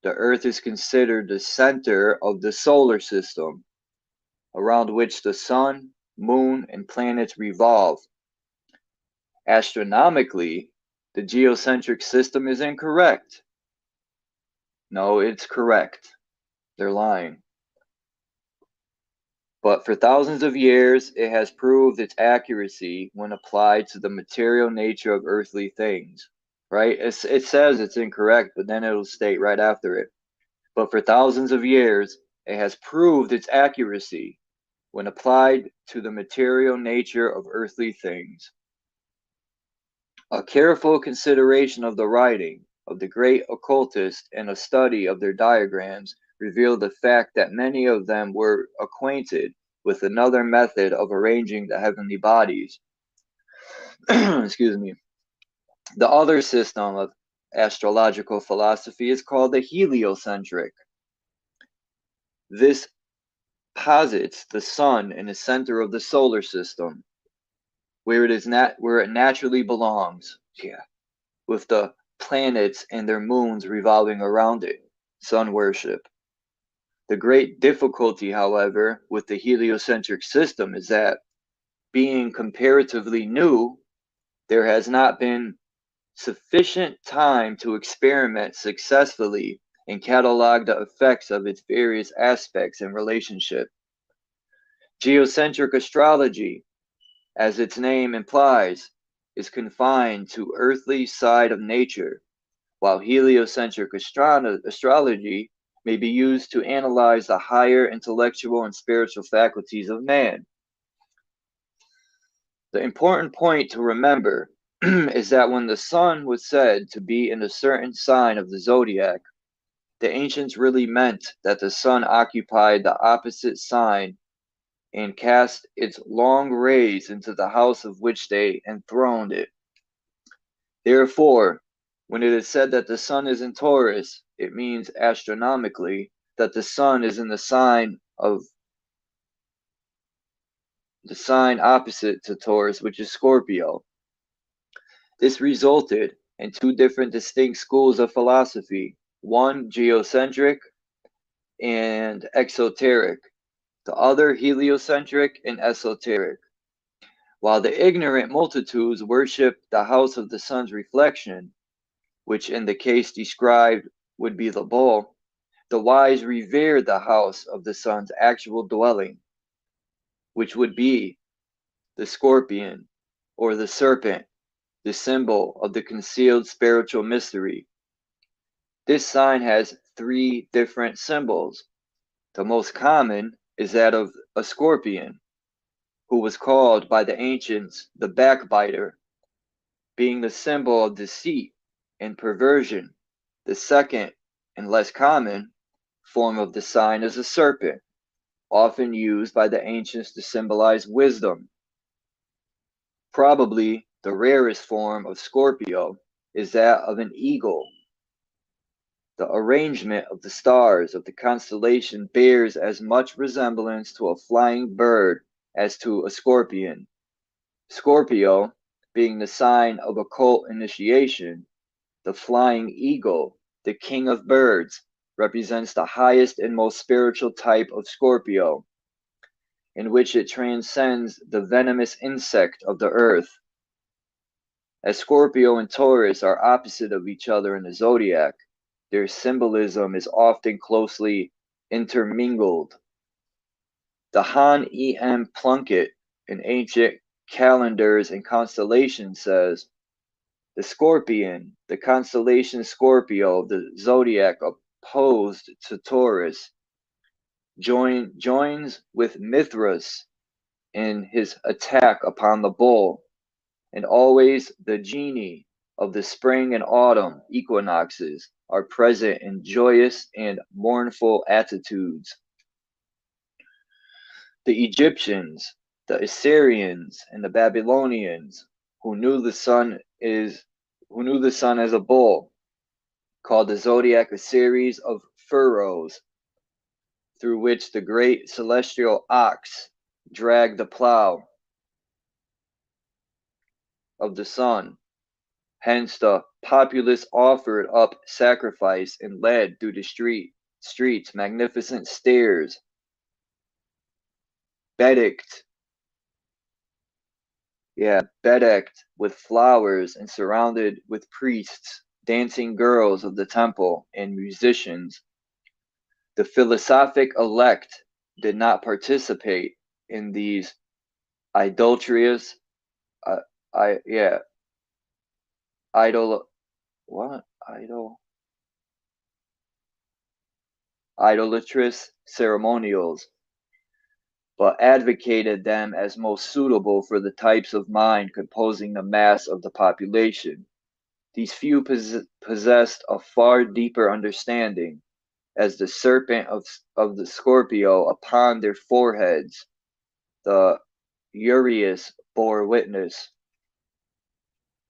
The Earth is considered the center of the solar system, around which the sun, moon, and planets revolve. Astronomically, the geocentric system is incorrect. No, it's correct. They're lying. But for thousands of years, it has proved its accuracy when applied to the material nature of earthly things. Right? It says it's incorrect, but then it'll state right after it. But for thousands of years, it has proved its accuracy when applied to the material nature of earthly things. A careful consideration of the writing of the great occultists and a study of their diagrams reveal the fact that many of them were acquainted with another method of arranging the heavenly bodies. Excuse me. The other system of astrological philosophy is called the heliocentric. This posits the sun in the center of the solar system, where it naturally belongs. Yeah, with the planets and their moons revolving around it. Sun worship. The great difficulty, however, with the heliocentric system is that, being comparatively new, there has not been sufficient time to experiment successfully and catalog the effects of its various aspects and relationship. Geocentric astrology, as its name implies, is confined to earthly side of nature, while heliocentric astrology may be used to analyze the higher intellectual and spiritual faculties of man. The important point to remember is that when the sun was said to be in a certain sign of the zodiac, the ancients really meant that the sun occupied the opposite sign and cast its long rays into the house of which they enthroned it. Therefore, when it is said that the sun is in Taurus, it means astronomically that the sun is in the sign opposite to Taurus, which is Scorpio. This resulted in two different distinct schools of philosophy, one geocentric and exoteric, the other heliocentric and esoteric. While the ignorant multitudes worship the house of the sun's reflection, which in the case described would be the bull, the wise revere the house of the sun's actual dwelling, which would be the scorpion or the serpent, the symbol of the concealed spiritual mystery. This sign has three different symbols. The most common is that of a scorpion, who was called by the ancients the backbiter, being the symbol of deceit and perversion. The second, and less common, form of the sign is a serpent, often used by the ancients to symbolize wisdom. Probably the rarest form of Scorpio is that of an eagle. The arrangement of the stars of the constellation bears as much resemblance to a flying bird as to a scorpion. Scorpio, being the sign of occult initiation, the flying eagle, the king of birds, represents the highest and most spiritual type of Scorpio, in which it transcends the venomous insect of the earth. As Scorpio and Taurus are opposite of each other in the zodiac, their symbolism is often closely intermingled. The Han E. M. Plunkett in Ancient Calendars and Constellations says, the scorpion, the constellation Scorpio, the zodiac opposed to Taurus, joins with Mithras in his attack upon the bull, and always the genii of the spring and autumn equinoxes are present in joyous and mournful attitudes. The Egyptians, the Assyrians, and the Babylonians, who knew the sun as a bull, called the zodiac a series of furrows through which the great celestial ox dragged the plow of the sun. Hence the populace offered up sacrifice and led through the streets magnificent stairs, bedecked with flowers and surrounded with priests, dancing girls of the temple, and musicians. The philosophic elect did not participate in these idolatrous ceremonials, but advocated them as most suitable for the types of mind composing the mass of the population. These few possessed a far deeper understanding, as the serpent of the Scorpio upon their foreheads, the Urius, bore witness.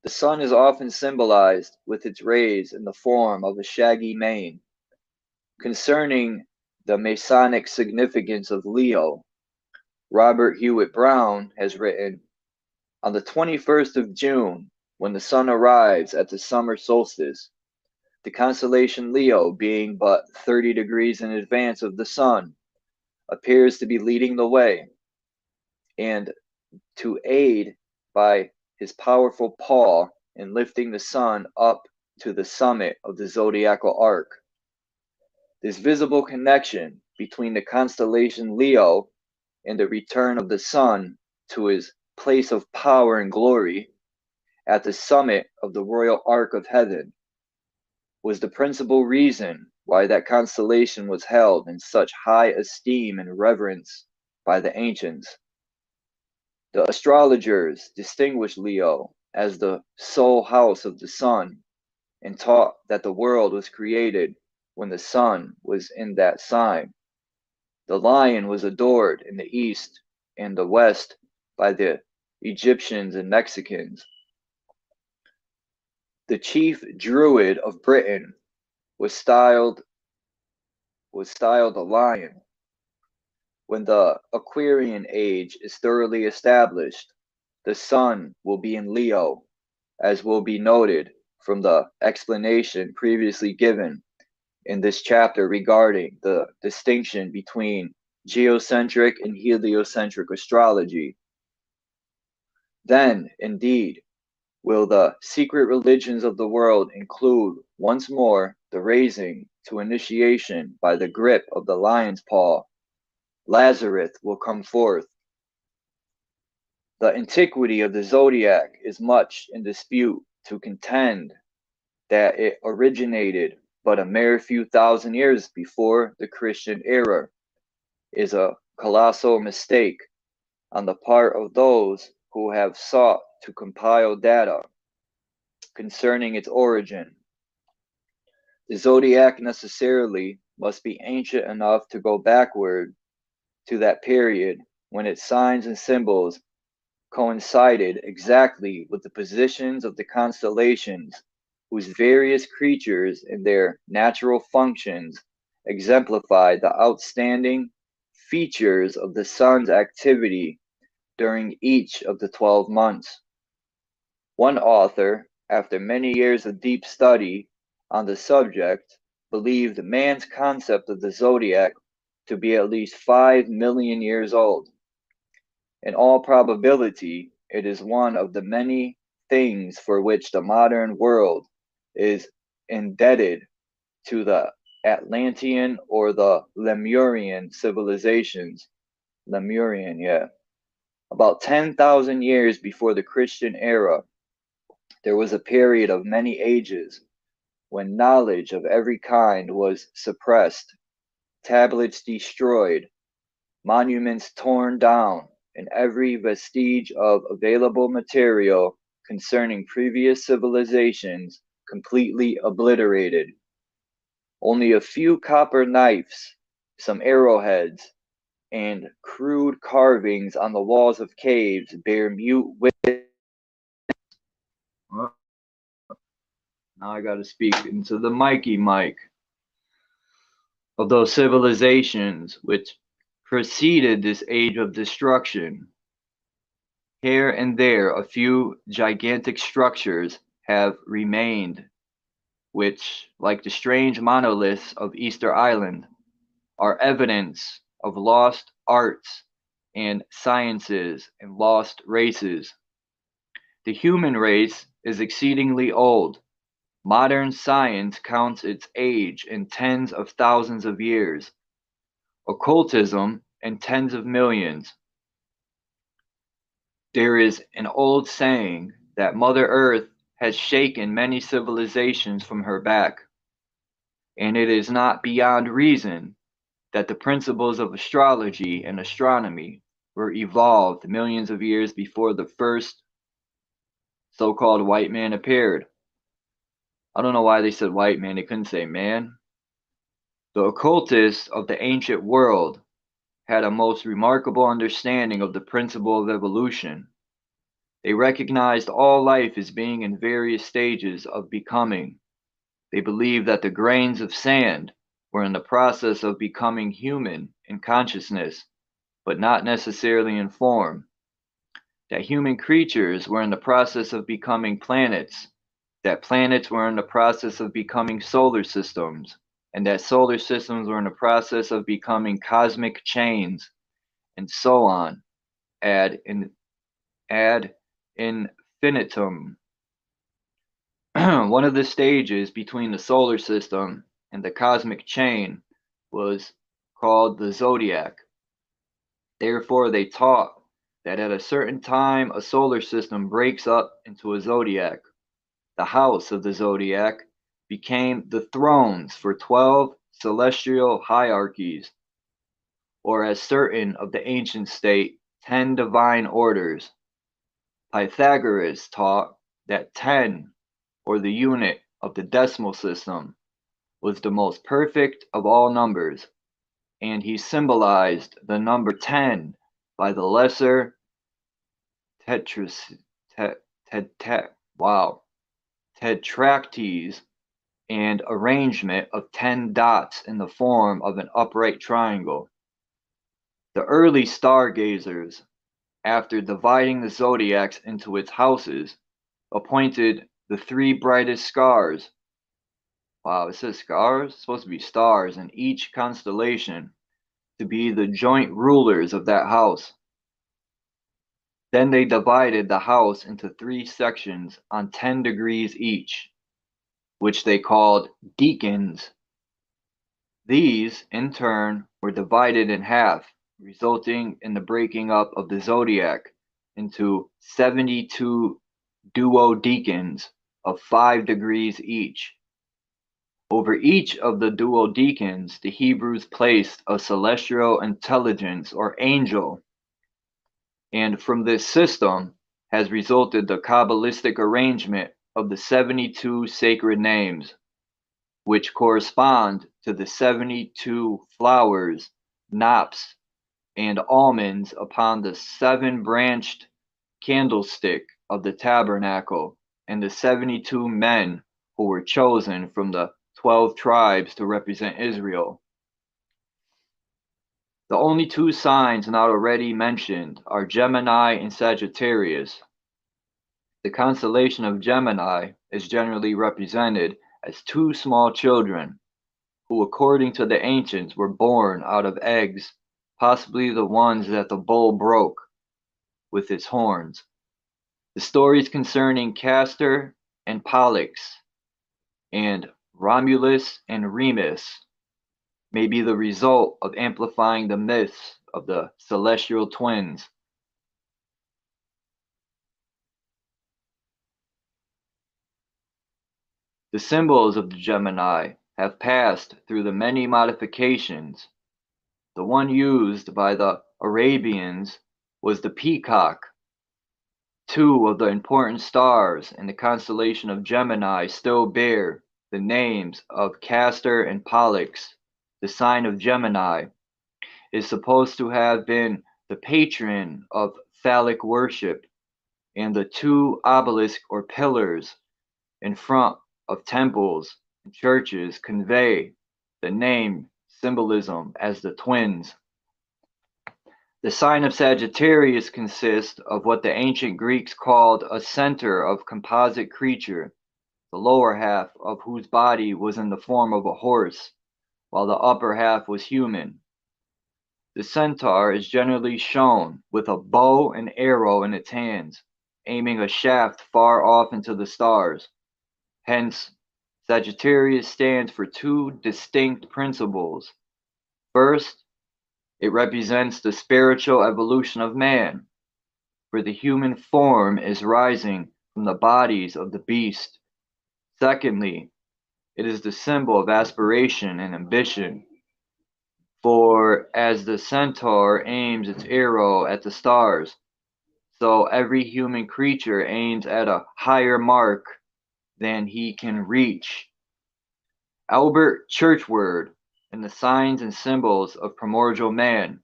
The sun is often symbolized with its rays in the form of a shaggy mane. Concerning the Masonic significance of Leo, Robert Hewitt Brown has written, on the 21st of June, when the sun arrives at the summer solstice, the constellation Leo, being but 30 degrees in advance of the sun, appears to be leading the way, and to aid by his powerful paw in lifting the sun up to the summit of the zodiacal arc. This visible connection between the constellation Leo and the return of the sun to his place of power and glory at the summit of the royal arc of heaven was the principal reason why that constellation was held in such high esteem and reverence by the ancients. The astrologers distinguished Leo as the sole house of the sun and taught that the world was created when the sun was in that sign. The lion was adored in the East and the West by the Egyptians and Mexicans. The chief druid of Britain was styled a lion. When the Aquarian age is thoroughly established, the sun will be in Leo, as will be noted from the explanation previously given in this chapter regarding the distinction between geocentric and heliocentric astrology. Then, indeed, will the secret religions of the world include once more the raising to initiation by the grip of the lion's paw. Lazarus will come forth. The antiquity of the zodiac is much in dispute. To contend that it originated but a mere few thousand years before the Christian era is a colossal mistake on the part of those who have sought to compile data concerning its origin. The zodiac necessarily must be ancient enough to go backward to that period when its signs and symbols coincided exactly with the positions of the constellations, whose various creatures and their natural functions exemplified the outstanding features of the sun's activity during each of the 12 months. One author, after many years of deep study on the subject, believed man's concept of the zodiac to be at least 5 million years old. In all probability, it is one of the many things for which the modern world is indebted to the Atlantean or the Lemurian civilizations. Lemurian, yeah. About 10,000 years before the Christian era, there was a period of many ages when knowledge of every kind was suppressed, tablets destroyed, monuments torn down, and every vestige of available material concerning previous civilizations completely obliterated. Only a few copper knives, some arrowheads, and crude carvings on the walls of caves bear mute witness. Well, now I gotta speak into the mic of those civilizations which preceded this age of destruction. Here and there, a few gigantic structures have remained, which, like the strange monoliths of Easter Island, are evidence of lost arts and sciences and lost races. The human race is exceedingly old. Modern science counts its age in tens of thousands of years. Occultism in tens of millions. There is an old saying that Mother Earth has shaken many civilizations from her back, and it is not beyond reason that the principles of astrology and astronomy were evolved millions of years before the first so-called white man appeared. I don't know why they said white man, they couldn't say man. The occultists of the ancient world had a most remarkable understanding of the principle of evolution. They recognized all life as being in various stages of becoming. They believed that the grains of sand were in the process of becoming human in consciousness, but not necessarily in form. That human creatures were in the process of becoming planets, that planets were in the process of becoming solar systems, and that solar systems were in the process of becoming cosmic chains, and so on, ad infinitum. One of the stages between the solar system and the cosmic chain was called the Zodiac. Therefore, they taught that at a certain time a solar system breaks up into a zodiac. The house of the zodiac became the thrones for 12 celestial hierarchies, or as certain of the ancient state, 10 divine orders. Pythagoras taught that 10, or the unit of the decimal system, was the most perfect of all numbers, and he symbolized the number 10 by the lesser tetras, tetractes and arrangement of 10 dots in the form of an upright triangle. The early stargazers, after dividing the zodiacs into its houses, appointed the 3 brightest stars. Wow, it says stars? It's supposed to be stars in each constellation to be the joint rulers of that house. Then they divided the house into 3 sections on 10 degrees each, which they called deacons. These, in turn, were divided in half, resulting in the breaking up of the zodiac into 72 duodecans of 5 degrees each. Over each of the duodecans, the Hebrews placed a celestial intelligence or angel, and from this system has resulted the Kabbalistic arrangement of the 72 sacred names, which correspond to the 72 flowers, knops, and almonds upon the 7-branched candlestick of the tabernacle, and the 72 men who were chosen from the 12 tribes to represent Israel. The only 2 signs not already mentioned are Gemini and Sagittarius. The constellation of Gemini is generally represented as 2 small children, who according to the ancients were born out of eggs, possibly the ones that the bull broke with its horns. The stories concerning Castor and Pollux and Romulus and Remus may be the result of amplifying the myths of the celestial twins. The symbols of the Gemini have passed through the many modifications. The one used by the Arabians was the peacock. 2 of the important stars in the constellation of Gemini still bear the names of Castor and Pollux. The sign of Gemini is supposed to have been the patron of phallic worship, and the 2 obelisks or pillars in front of temples and churches convey the name symbolism as the twins. The sign of Sagittarius consists of what the ancient Greeks called a center of composite creature, the lower half of whose body was in the form of a horse, while the upper half was human. The centaur is generally shown with a bow and arrow in its hands, aiming a shaft far off into the stars. Hence, Sagittarius stands for 2 distinct principles. First, it represents the spiritual evolution of man, for the human form is rising from the bodies of the beast. Secondly, it is the symbol of aspiration and ambition, for as the centaur aims its arrow at the stars, so every human creature aims at a higher mark than he can reach. Albert Churchward, in the Signs and Symbols of Primordial Man,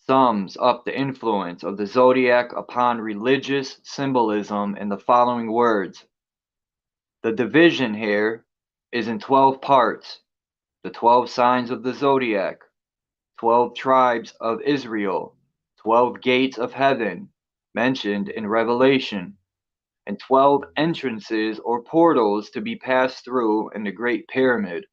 sums up the influence of the zodiac upon religious symbolism in the following words: the division here is in 12 parts, the 12 signs of the zodiac, 12 tribes of Israel, 12 gates of heaven mentioned in Revelation, and 12 entrances or portals to be passed through in the Great Pyramid,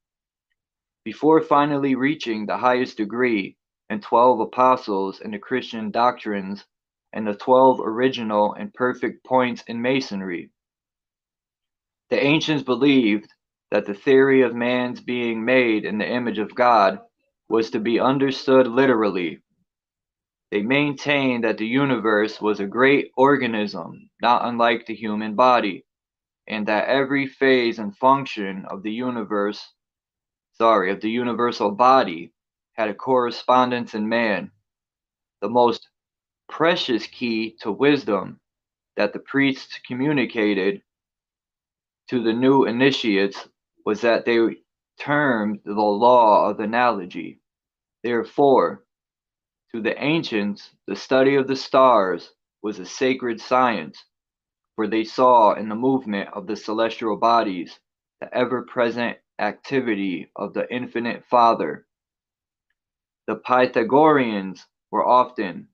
before finally reaching the highest degree and 12 apostles in the Christian doctrines and the 12 original and perfect points in Masonry. The ancients believed that the theory of man's being made in the image of God was to be understood literally. They maintained that the universe was a great organism, not unlike the human body, and that every phase and function of the universal body had a correspondence in man. The most precious key to wisdom that the priests communicated to the new initiates was that they termed the law of analogy. Therefore, To the ancients, the study of the stars was a sacred science, for they saw in the movement of the celestial bodies the ever-present activity of the infinite Father. The Pythagoreans were often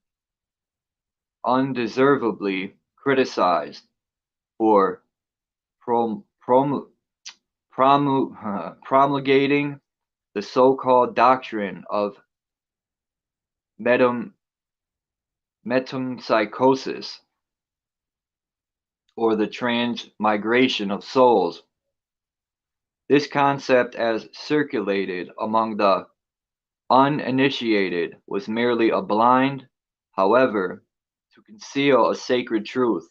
undeservedly criticized for prom- prom- promulgating the so-called doctrine of metempsychosis, or the transmigration of souls. This concept, as circulated among the uninitiated, was merely a blind, however, to conceal a sacred truth.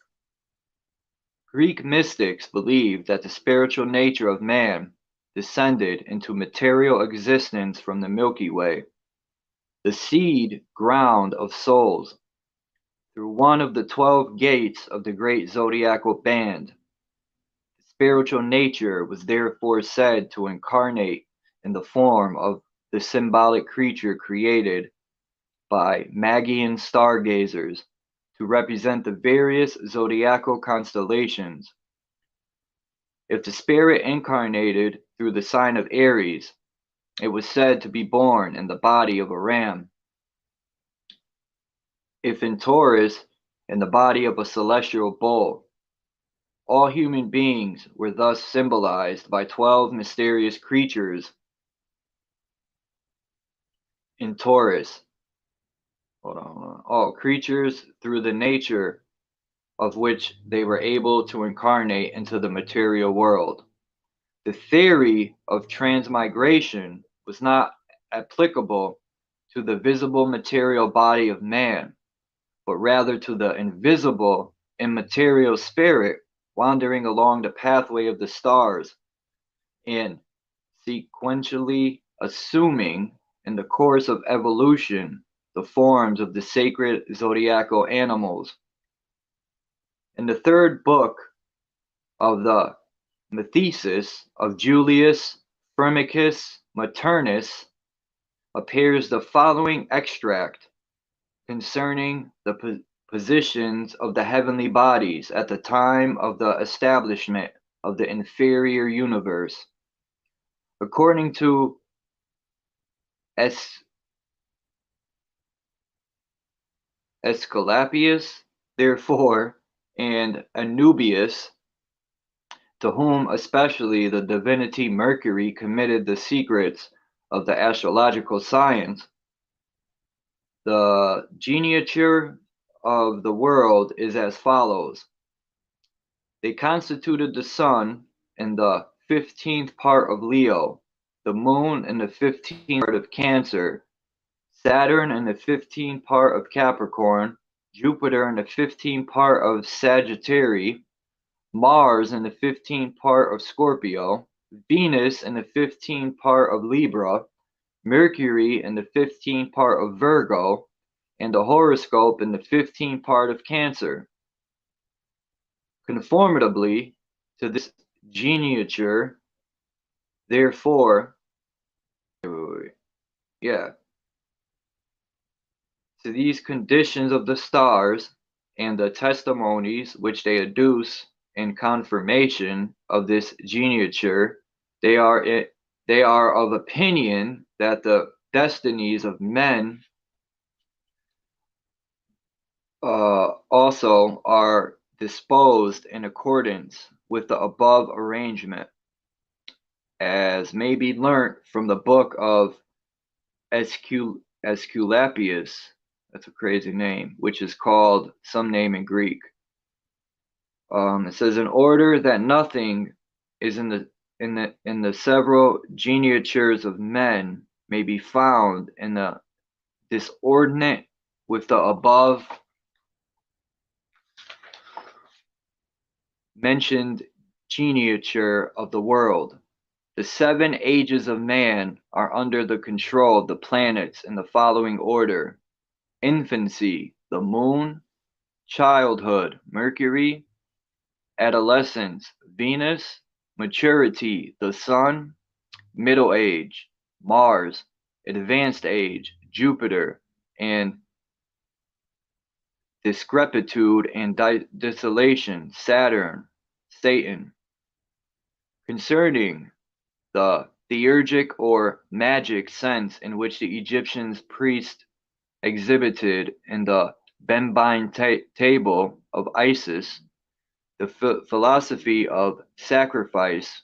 Greek mystics believed that the spiritual nature of man descended into material existence from the Milky Way, the seed ground of souls, through one of the 12 gates of the great zodiacal band. The spiritual nature was therefore said to incarnate in the form of the symbolic creature created by Magian stargazers to represent the various zodiacal constellations. If the spirit incarnated through the sign of Aries, it was said to be born in the body of a ram. If in Taurus, in the body of a celestial bull. All human beings were thus symbolized by 12 mysterious creatures in Taurus. Hold on. All creatures through the nature of which they were able to incarnate into the material world. The theory of transmigration was not applicable to the visible material body of man, but rather to the invisible immaterial spirit wandering along the pathway of the stars and sequentially assuming in the course of evolution the forms of the sacred zodiacal animals. In the third book of the Mythesis of Julius Firmicus Maternus appears the following extract concerning the positions of the heavenly bodies at the time of the establishment of the inferior universe. According to Aesculapius, therefore, and Anubius, to whom especially the divinity Mercury committed the secrets of the astrological science, the geniature of the world is as follows. They constituted the sun in the 15th part of Leo, the moon in the 15th part of Cancer, Saturn in the 15th part of Capricorn, Jupiter in the 15th part of Sagittarius, Mars in the 15th part of Scorpio, Venus in the 15th part of Libra, Mercury in the 15th part of Virgo, and the horoscope in the 15th part of Cancer. Conformably to this geniature, therefore, to these conditions of the stars and the testimonies which they adduce in confirmation of this geniature, they are of opinion that the destinies of men also are disposed in accordance with the above arrangement, as may be learnt from the book of Aesculapius, that's a crazy name, which is called some name in Greek. It says, in order that nothing is in the several geniatures of men may be found in the disordinate with the above mentioned geniature of the world. The 7 ages of man are under the control of the planets in the following order: infancy, the moon; childhood, Mercury; adolescence, Venus; maturity, the sun; middle age, Mars; advanced age, Jupiter; and discrepitude and desolation, Saturn, Satan, concerning the theurgic or magic sense in which the Egyptians priests exhibited in the Benbine table of Isis, the philosophy of sacrifice,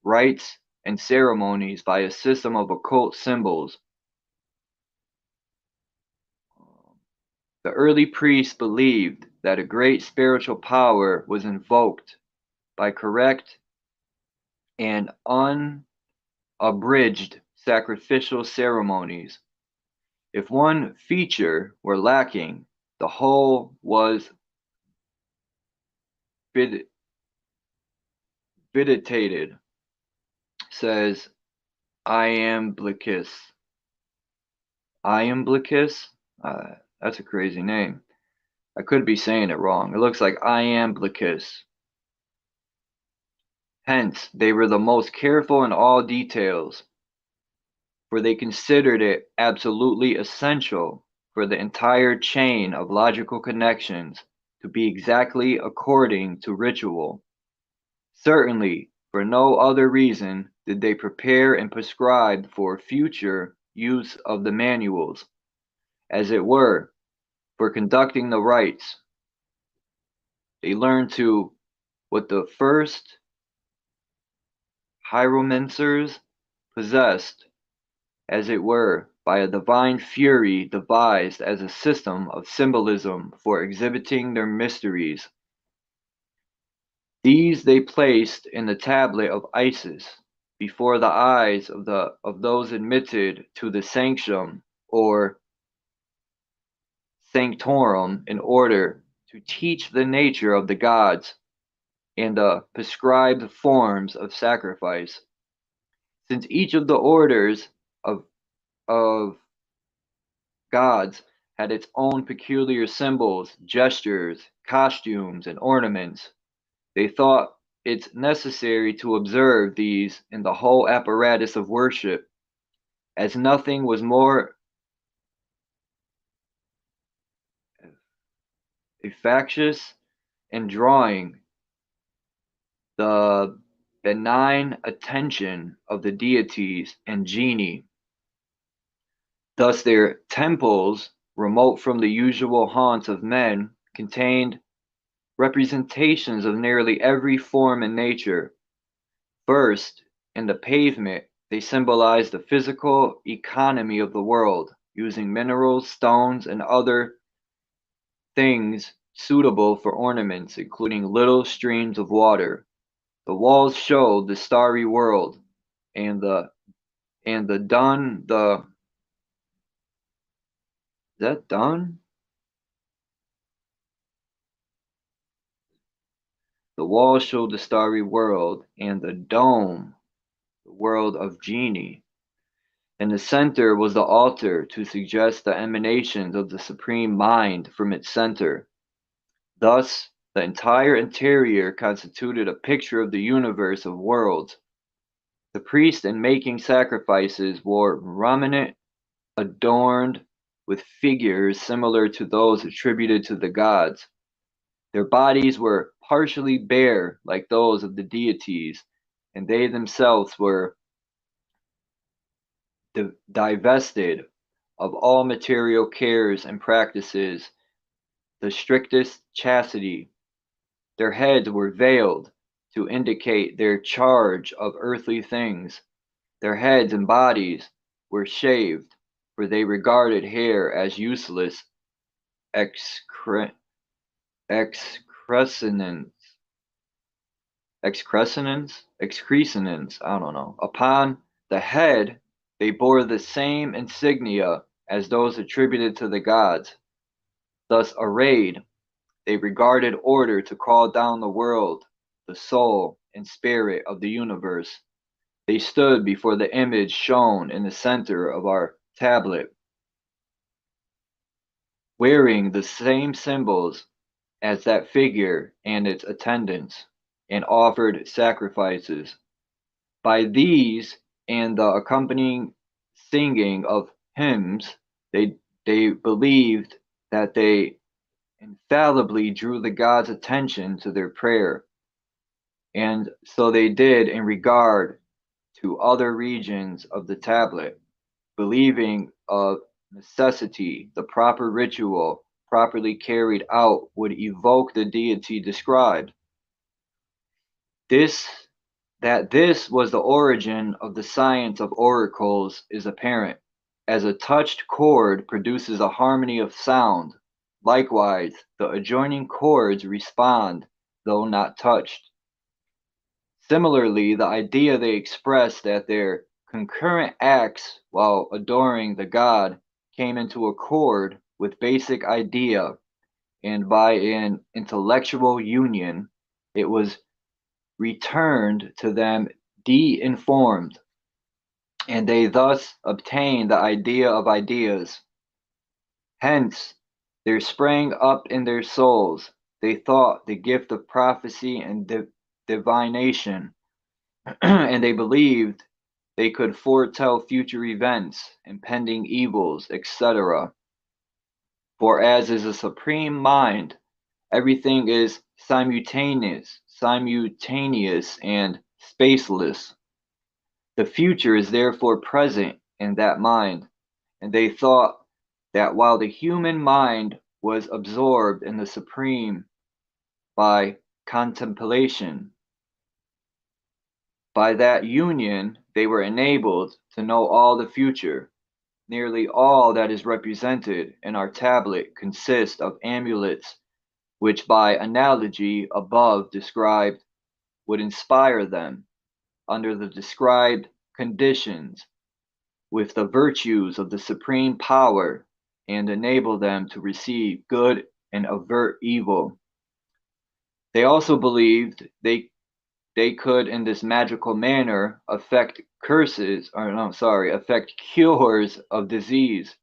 rites, and ceremonies by a system of occult symbols. The early priests believed that a great spiritual power was invoked by correct and unabridged sacrificial ceremonies. If one feature were lacking, the whole was vitiated, says Iamblichus. Iamblichus? That's a crazy name. I could be saying it wrong. It looks like Iamblichus. Hence, they were the most careful in all details, for they considered it absolutely essential for the entire chain of logical connections to be exactly according to ritual. Certainly, for no other reason did they prepare and prescribe for future use of the manuals, as it were, for conducting the rites. They learned to what the first hieromancers possessed, as it were, by a divine fury devised as a system of symbolism for exhibiting their mysteries. These they placed in the tablet of Isis, before the eyes of those admitted to the sanctum or sanctorum, in order to teach the nature of the gods and the prescribed forms of sacrifice. Since each of the orders of gods had its own peculiar symbols, gestures, costumes, and ornaments, they thought it necessary to observe these in the whole apparatus of worship, as nothing was more efficacious in drawing the benign attention of the deities and genii. Thus their temples, remote from the usual haunts of men, contained representations of nearly every form in nature. First, in the pavement, they symbolized the physical economy of the world, using minerals, stones, and other things suitable for ornaments, including little streams of water. The walls showed the starry world, and the dun the is that dun? The walls showed the starry world, and the dome, the world of genii. In the center was the altar to suggest the emanations of the Supreme Mind from its center. Thus, the entire interior constituted a picture of the universe of worlds. The priests, in making sacrifices, wore raiment adorned with figures similar to those attributed to the gods. Their bodies were partially bare like those of the deities, and they themselves were divested of all material cares and practices the strictest chastity. Their heads were veiled to indicate their charge of earthly things. Their heads and bodies were shaved, for they regarded hair as useless excrescence. Excrescence, I don't know. Upon the head, they bore the same insignia as those attributed to the gods. Thus arrayed, they regarded order to call down the world, the soul and spirit of the universe. They stood before the image shown in the center of our tablet, wearing the same symbols as that figure and its attendants, and offered sacrifices. By these and the accompanying singing of hymns, they they believed that they infallibly drew the god's attention to their prayer. And so they did in regard to other regions of the tablet, believing of necessity the proper ritual properly carried out would evoke the deity described. This this was the origin of the science of oracles is apparent, as a touched chord produces a harmony of sound. Likewise, the adjoining chords respond, though not touched. Similarly, the idea they expressed that their concurrent acts while adoring the god came into accord with basic idea, and by an intellectual union, it was returned to them de-informed, and they thus obtained the idea of ideas. Hence, there sprang up in their souls, they thought, the gift of prophecy and divination, and they believed they could foretell future events, impending evils, etc. For as is a supreme mind, everything is simultaneous and spaceless. The future is therefore present in that mind, and they thought that while the human mind was absorbed in the supreme by contemplation, by that union they were enabled to know all the future. Nearly all that is represented in our tablet consists of amulets which by analogy above described would inspire them, under the described conditions, with the virtues of the supreme power, and enable them to receive good and avert evil. They also believed they could in this magical manner affect affect cures of disease.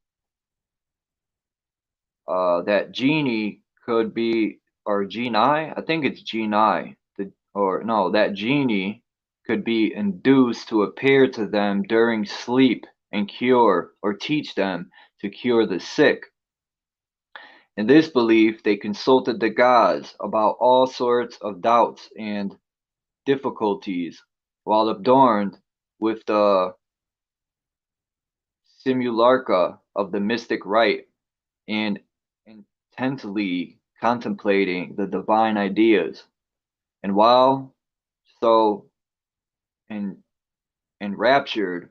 That genie could be, or genii, I think it's genii, that genie could be induced to appear to them during sleep and cure or teach them to cure the sick. In this belief, they consulted the gods about all sorts of doubts and difficulties, while adorned with the simulacra of the mystic rite and intently contemplating the divine ideas. And while so enraptured,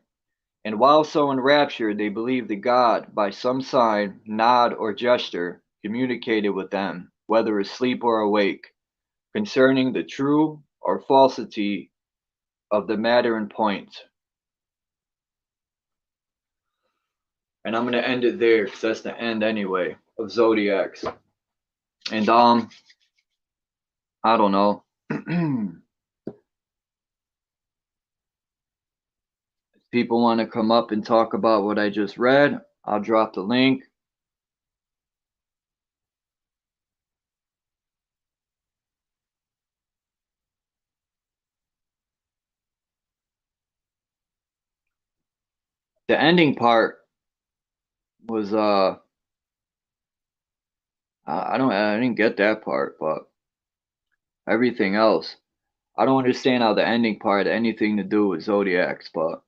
they believed the god, by some sign, nod, or gesture, communicated with them, whether asleep or awake, concerning the true or falsity of the matter in point. And I'm gonna end it there because that's the end anyway of Zodiacs. And I don't know. If people want to come up and talk about what I just read, I'll drop the link. The ending part was I didn't get that part, but everything else, I don't understand how the ending part had anything to do with Zodiacs, but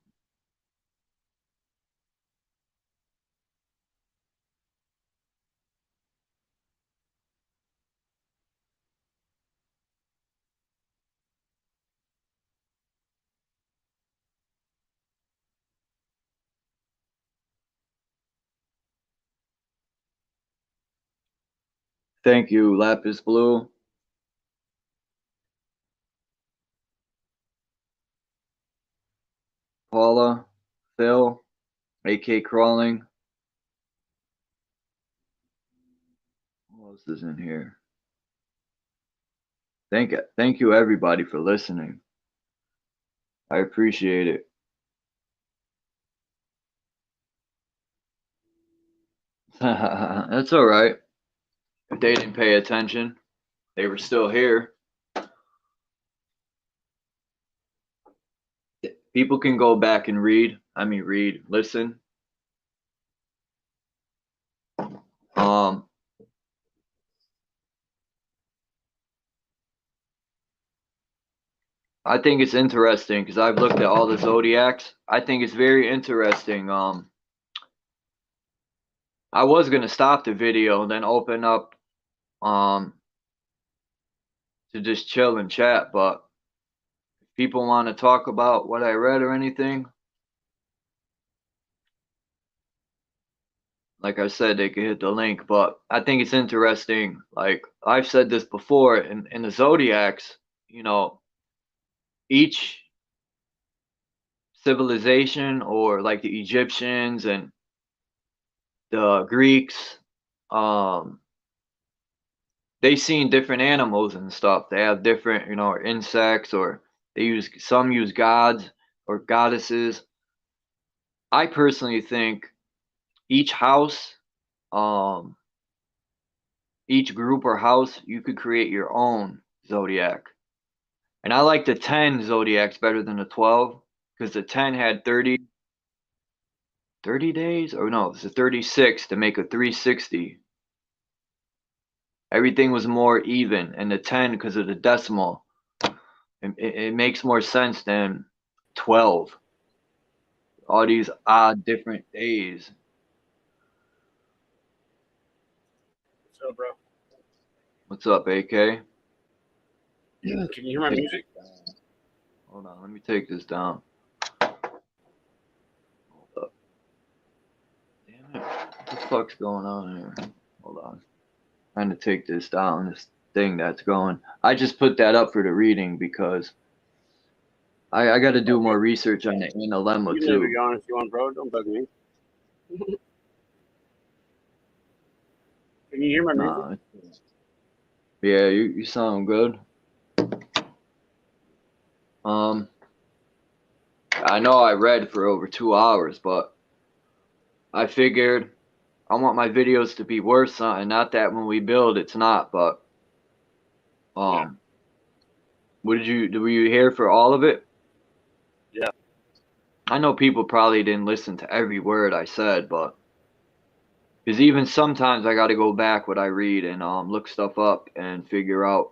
thank you, Lapis Blue. Paula, Phil, AK Crawling. What else is in here? Thank you everybody for listening. I appreciate it. That's all right. If they didn't pay attention, they were still here. People can go back and listen. I think it's interesting because I've looked at all the zodiacs. I think it's very interesting. I was gonna stop the video and then open up to just chill and chat, but if people want to talk about what I read or anything, like I said, they could hit the link. But I think it's interesting. Like I've said this before, in the zodiacs, you know, each civilization, or like the Egyptians and the Greeks, they seen different animals and stuff. They have different, you know, or insects, or some use gods or goddesses. I personally think each house, um, each group or house, you could create your own zodiac. And I like the 10 zodiacs better than the 12, because the 10 had 30 days, or no, it's a 36 to make a 360. Everything was more even, and the 10, because of the decimal, it makes more sense than 12. All these odd different days. What's up, bro? What's up, AK? Can you hear my music? Hold on, let me take this down. Hold up. Damn it. What the fuck's going on here? Hold on. Trying to take this down, this thing that's going. I just put that up for the reading because I got to do more research on the analemma You can never too. yawn if you want, bro. Don't bug me. Can you hear my music? Nah. Yeah, you sound good. I know I read for over 2 hours, but I figured I want my videos to be worth something. Not that when we build, it's not, but Yeah. were you here for all of it? Yeah. I know people probably didn't listen to every word I said, but because even sometimes I got to go back what I read and look stuff up and figure out.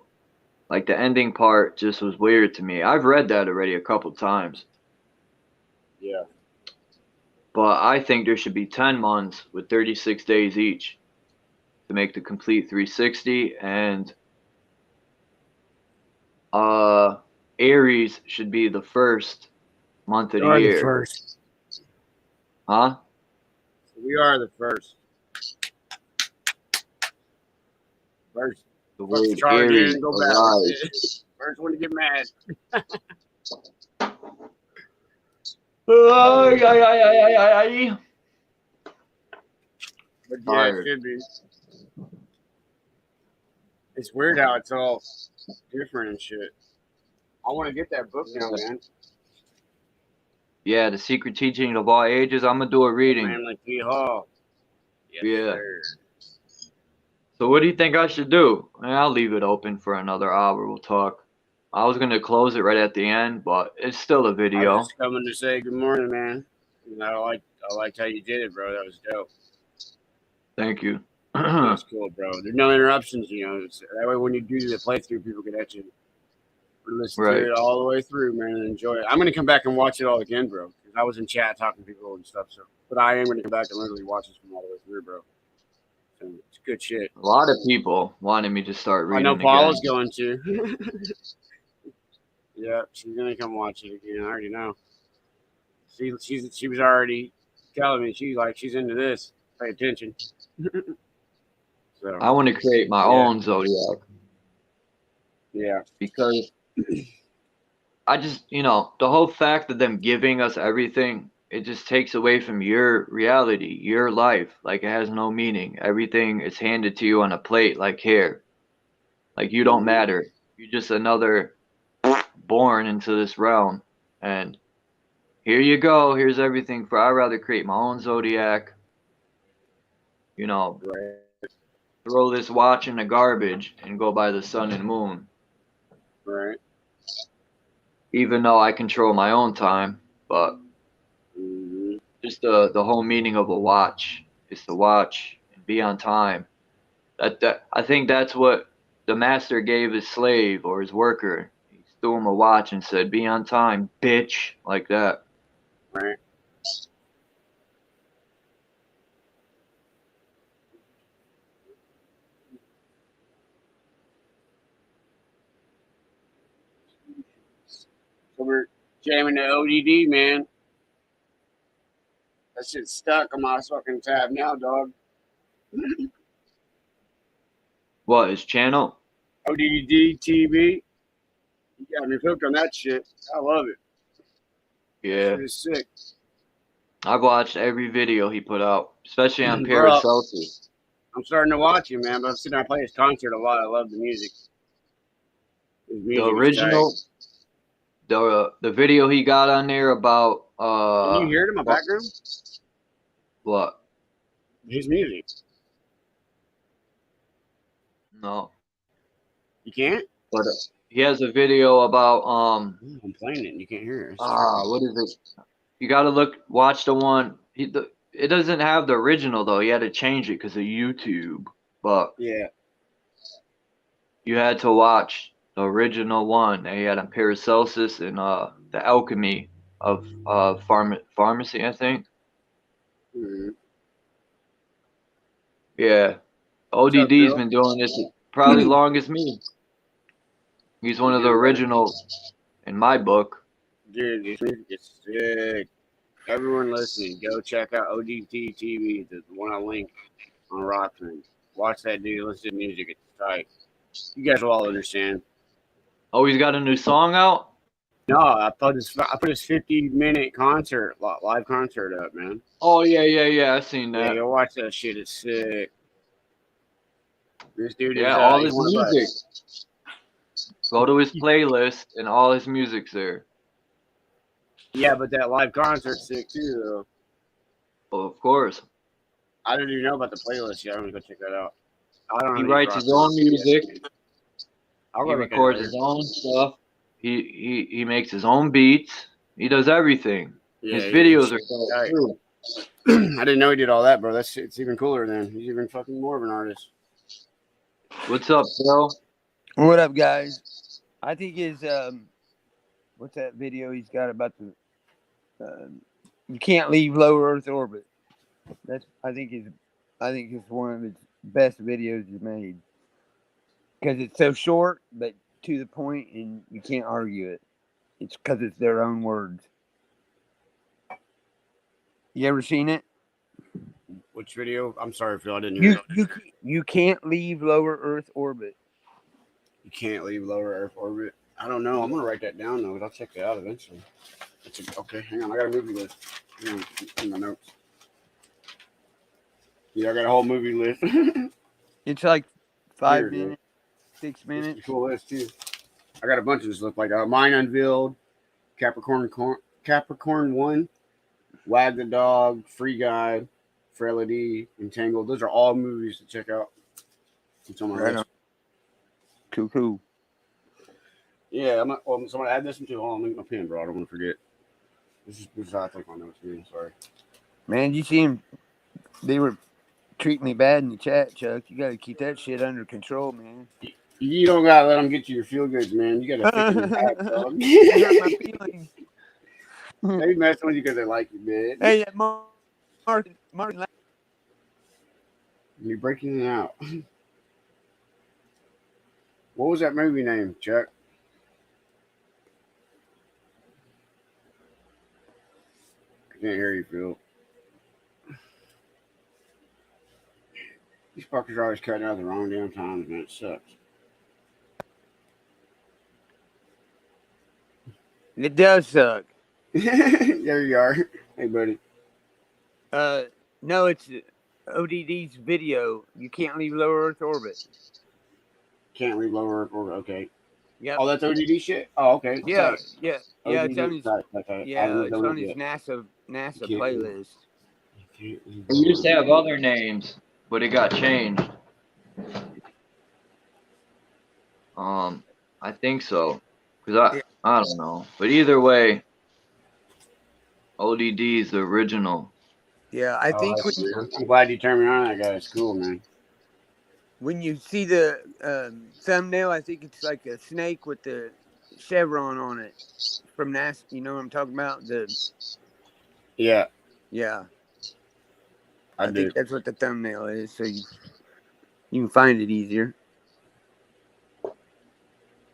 Like the ending part just was weird to me. I've read that already a couple times. Yeah. But I think there should be 10 months with 36 days each to make the complete 360, and Aries should be the first month of the We are the year. first. Huh? We are the first. First. The Fuck word Charlie Aries and go arise. back. First one to get mad. Ay, ay, ay, ay, ay, ay, ay. But yeah, it Tired. should be. It's weird how it's all different and shit. I want to get that book now, man. Yeah, The Secret Teaching of All Ages. I'm gonna do a reading. Man, like P.E.A.C.E. Yes, Yeah. sir. So what do you think I should do? I'll leave it open for another hour. We'll talk. I was gonna close it right at the end, but it's still a I video. was just coming to say good morning, man. And I liked how you did it, bro. That was dope. Thank you. That's cool, bro. There's no interruptions, you know. That way, when you do the playthrough, people can actually listen Right. to it all the way through, man, and enjoy it. I'm gonna come back and watch it all again, bro. Because I was in chat talking to people and stuff. So, but I am gonna come back and literally watch this from all the way through, bro. So it's good shit. A lot of people wanted me to start I reading know again. Paula's going to. Yeah, she's gonna come watch it again. I already know. She was already telling me she's into this. Pay attention. So I want to create my own zodiac yeah, because I just, the whole fact of them giving us everything, it just takes away from your reality, your life. Like it has no meaning. Everything is handed to you on a plate, like here. Like you don't matter. You're just another born into this realm. And here you go. Here's everything I'd rather create my own zodiac. right. Throw this watch in the garbage and go by the sun and moon. Right. Even though I control my own time, but just the whole meaning of a watch is to watch and be on time. I think that's what the master gave his slave or his worker. He threw him a watch and said, "Be on time, bitch," like that. Right. So we're jamming the ODD, man. That shit's stuck on my fucking tab now, dog. What, his channel? ODD TV. You got me hooked on that shit. I love it. Yeah. Shit is sick. I've watched every video he put out, especially on Bro. Paracelsus. I'm starting to watch him, man, but I'm sitting there playing his concert a lot. I love the music. His music The original, the video he got on there about Can you hear it in my background? What? His music. No. You can't? But he has a video about I'm playing it and you can't hear it. what is it? You gotta watch the one. It doesn't have the original though. He had to change it because of YouTube. But yeah, you had to watch the original one that he had on Paracelsus and the alchemy of pharmacy, I think. mm-hmm. Yeah, ODD's been doing this probably long as me. He's one of the originals in my book. Dude, this music is sick. Everyone listening, go check out ODT TV, the one I link on Rockman. Watch that dude, listen to music, it's tight. You guys will all understand. Oh, he's got a new song out? No, I put his 50-minute concert, live concert up, man. Oh, yeah, I seen that. Yeah, go watch that shit, it's sick. This dude is all his music. Go to his playlist and all his music's there. Yeah, but that live concert's sick too, though. Well, of course. I didn't even know about the playlist yet. I'm gonna go check that out. He writes his own music. He records his own stuff. He makes his own beats. He does everything. Yeah, his videos are so cool. I didn't know he did all that, bro. It's even cooler then. He's even fucking more of an artist. What's up, Phil? What up, guys? I think his what's that video he's got about the you can't leave low Earth orbit. I think it's one of his best videos he's made because it's so short but to the point, and you can't argue it. It's because it's their own words. You ever seen it? Which video? I'm sorry, Phil. I didn't hear it. You can't leave lower Earth orbit. You can't leave lower Earth orbit. I don't know. I'm gonna write that down though, but I'll check that out eventually. Okay, hang on. I got a movie list. Hang on, in my notes. Yeah, I got a whole movie list. It's like 5 minutes, 6 minutes. It's a cool list too. I got a bunch of this. Look like Mine Unveiled, Capricorn 1, Wag the Dog, Free Guide, Frailty, Entangled. Those are all movies to check out. It's on my list. Cool. Yeah, so I'm gonna add this one too. Hold on, let me get my pen, bro. I don't want to forget. This is how I take my notes, man. Sorry. Man, you see him? They were treating me bad in the chat, Chuck. You got to keep that shit under control, man. You don't gotta let them get you your feel goods, man. You gotta fix your back, dog. My feelings. They messing with you because they like you, man. Hey, Mark. You're breaking it out. What was that movie name, Chuck? I can't hear you, Phil. These fuckers are always cutting out at the wrong damn times, man. It sucks. It does suck. There you are. Hey, buddy. No, it's ODD's video. You can't leave low Earth orbit. Can't leave lower Earth orbit. Okay. Yeah. Oh, that's ODD shit? Oh, okay. Yeah. ODD. It's on his, it's on his NASA playlist. It used to have other names, but it got changed. I think so. Because I don't know. But either way, ODD is the original. Yeah, I think I'm glad you turned me on that guy. It's cool, man. when you see the thumbnail, I think it's like a snake with the chevron on it from NASA. You know what I'm talking about? Yeah, Yeah, I I do. think that's what the thumbnail is, so you can find it easier.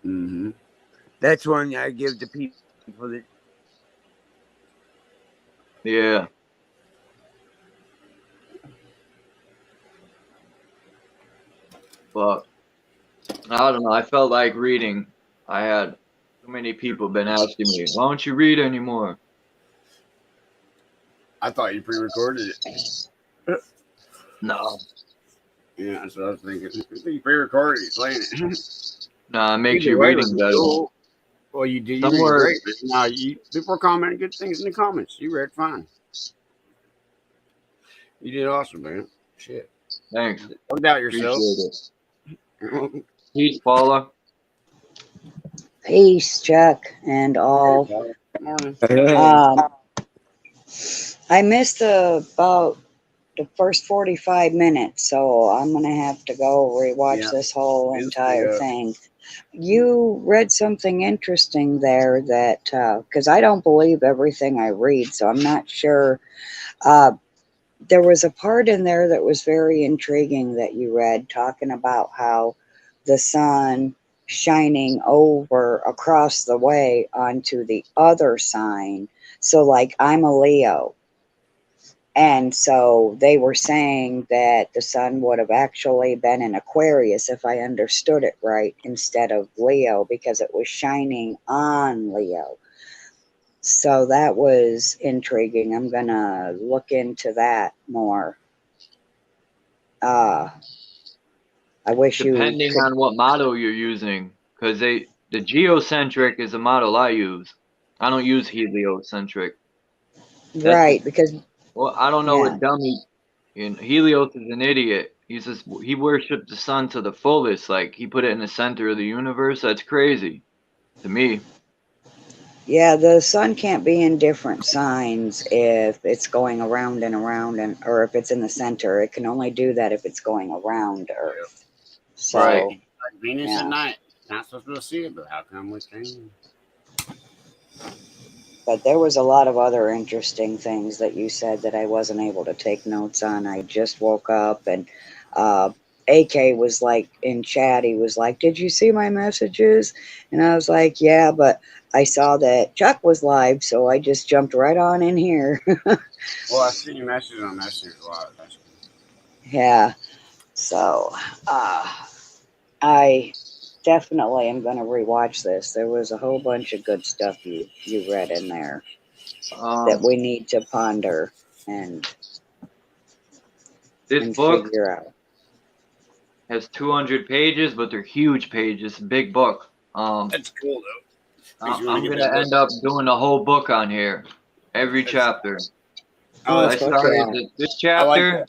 Mm-hmm. That's one I give to people that. Yeah. But I don't know. I felt like reading. I had so many people been asking me, why don't you read anymore? I thought you pre-recorded it. No. Yeah, that's what I was thinking. I think you pre-recorded it, playing it. Nah, it makes Either you way, it reading was better. cool. Well, you did. You read Somewhere, great, man. Now, people are commenting good things in the comments. You read fine. You did awesome, man. Shit. thanks. Don't doubt yourself. Appreciate it. Peace, Paula. Peace, Chuck, and all. Good morning. I missed about the first 45 minutes, so I'm gonna have to go rewatch Yeah. this whole It's entire the, thing. You read something interesting there that because I don't believe everything I read, so I'm not sure. There was a part in there that was very intriguing that you read, talking about how the sun shining over across the way onto the other sign. So, like, I'm a Leo. And so they were saying that the sun would have actually been in Aquarius, if I understood it right, instead of Leo, because it was shining on Leo. So that was intriguing. I'm going to look into that more. I wish you Depending could. on what model you're using, because the geocentric is a model I use. I don't use heliocentric. That's Right, because, well, I don't know yeah. what dummy. And Helios is an idiot. He worshipped the sun to the fullest. Like he put it in the center of the universe. That's crazy to me. Yeah, the sun can't be in different signs if it's going around and around, or if it's in the center. It can only do that if it's going around Earth. Right. So, like Venus yeah. at night. Not supposed to see it, but how come we can? But there was a lot of other interesting things that you said that I wasn't able to take notes on. I just woke up, and AK was like in chat. He was like, "Did you see my messages?" And I was like, "Yeah," but I saw that Chuck was live, so I just jumped right on in here. Well, I seen your message on Messenger a lot. That's cool. Yeah. So I definitely am going to rewatch this. There was a whole bunch of good stuff you read in there that we need to ponder and This book figure out. has 200 pages, but they're huge pages. Big book. That's cool though. Makes you want I'm to get gonna that end book. up doing the whole book on here, every chapter. Oh, Oh, I that's fuck started yeah. this I like chapter. that.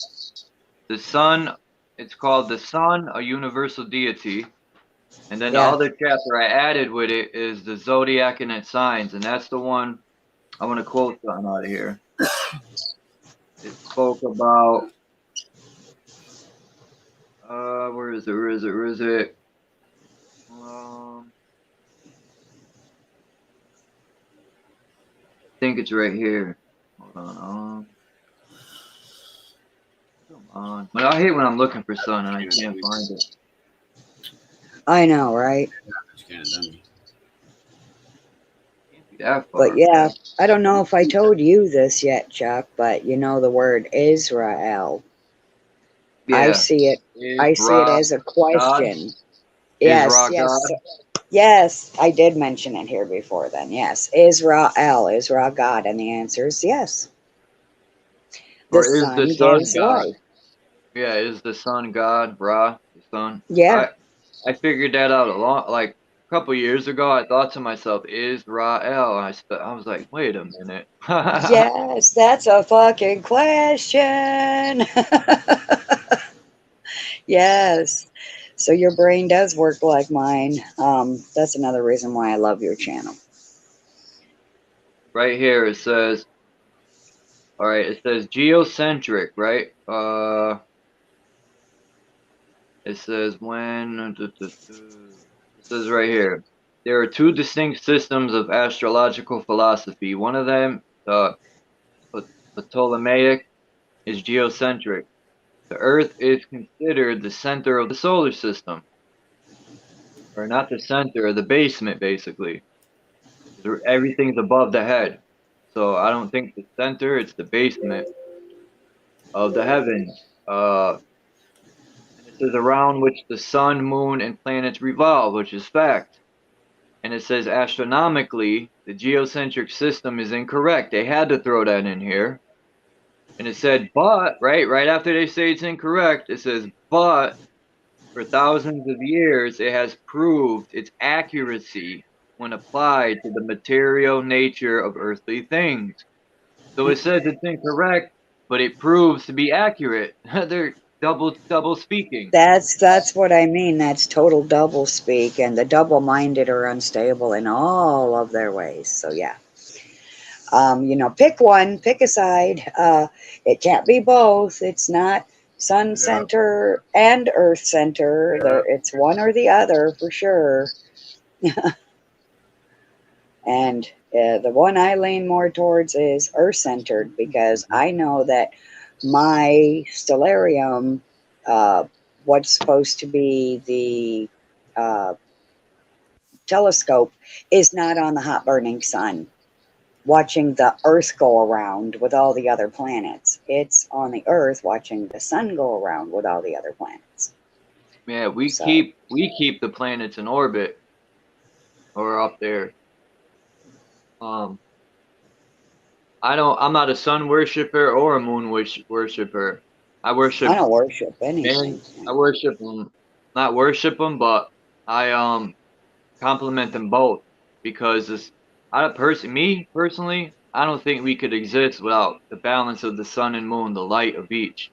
The sun. It's called the sun, a universal deity. And then the Yeah. other chapter I added with it is the Zodiac and its signs, and that's the one I want to quote something out of here. It spoke about where is it? I think it's right here. Hold on. Come on. But I hate when I'm looking for something and I can't find it. I know, right? That's kind of dummy. Can't be that far. But yeah, I don't know if I told you this yet, Chuck, but you know the word Israel. Yeah. I see it as a question. Yes, God. yes, I did mention it here before then. Yes, Israel, God, and the answer is yes. The Or is the sun sun gives God? life. Yeah, is the sun God, Ra, the sun? Yeah. I figured that out a couple years ago. I thought to myself, Israel. I was like, wait a minute. Yes, that's a fucking question. Yes. So your brain does work like mine. That's another reason why I love your channel. Right here it says, All right, it says geocentric, right? It says it says right here. There are two distinct systems of astrological philosophy. One of them, the Ptolemaic, is geocentric. The Earth is considered the center of the solar system, or not the center, the basement, basically. Everything's above the head. So I don't think the center, it's the basement of the heavens. And it says around which the sun, moon, and planets revolve, which is fact. And it says astronomically, the geocentric system is incorrect. They had to throw that in here. And it said, but, right after they say it's incorrect, it says, but for thousands of years, it has proved its accuracy when applied to the material nature of earthly things. So it says it's incorrect, but it proves to be accurate. They're double speaking. That's what I mean. That's total double speak, and the double-minded are unstable in all of their ways. So yeah. Pick one, pick a side. It can't be both. It's not sun Yeah. center and earth center. Yeah. It's one or the other for sure. And the one I lean more towards is earth centered, because I know that my stellarium, what's supposed to be the telescope, is not on the hot burning sun, watching the Earth go around with all the other planets. It's on the Earth watching the sun go around with all the other planets. Yeah, we So, keep the planets in orbit or up there. I'm not a sun worshiper or a moon worshiper. I worship I don't worship anything. I worship them, not worship them, but I compliment them both, because me personally, I don't think we could exist without the balance of the sun and moon, the light of each.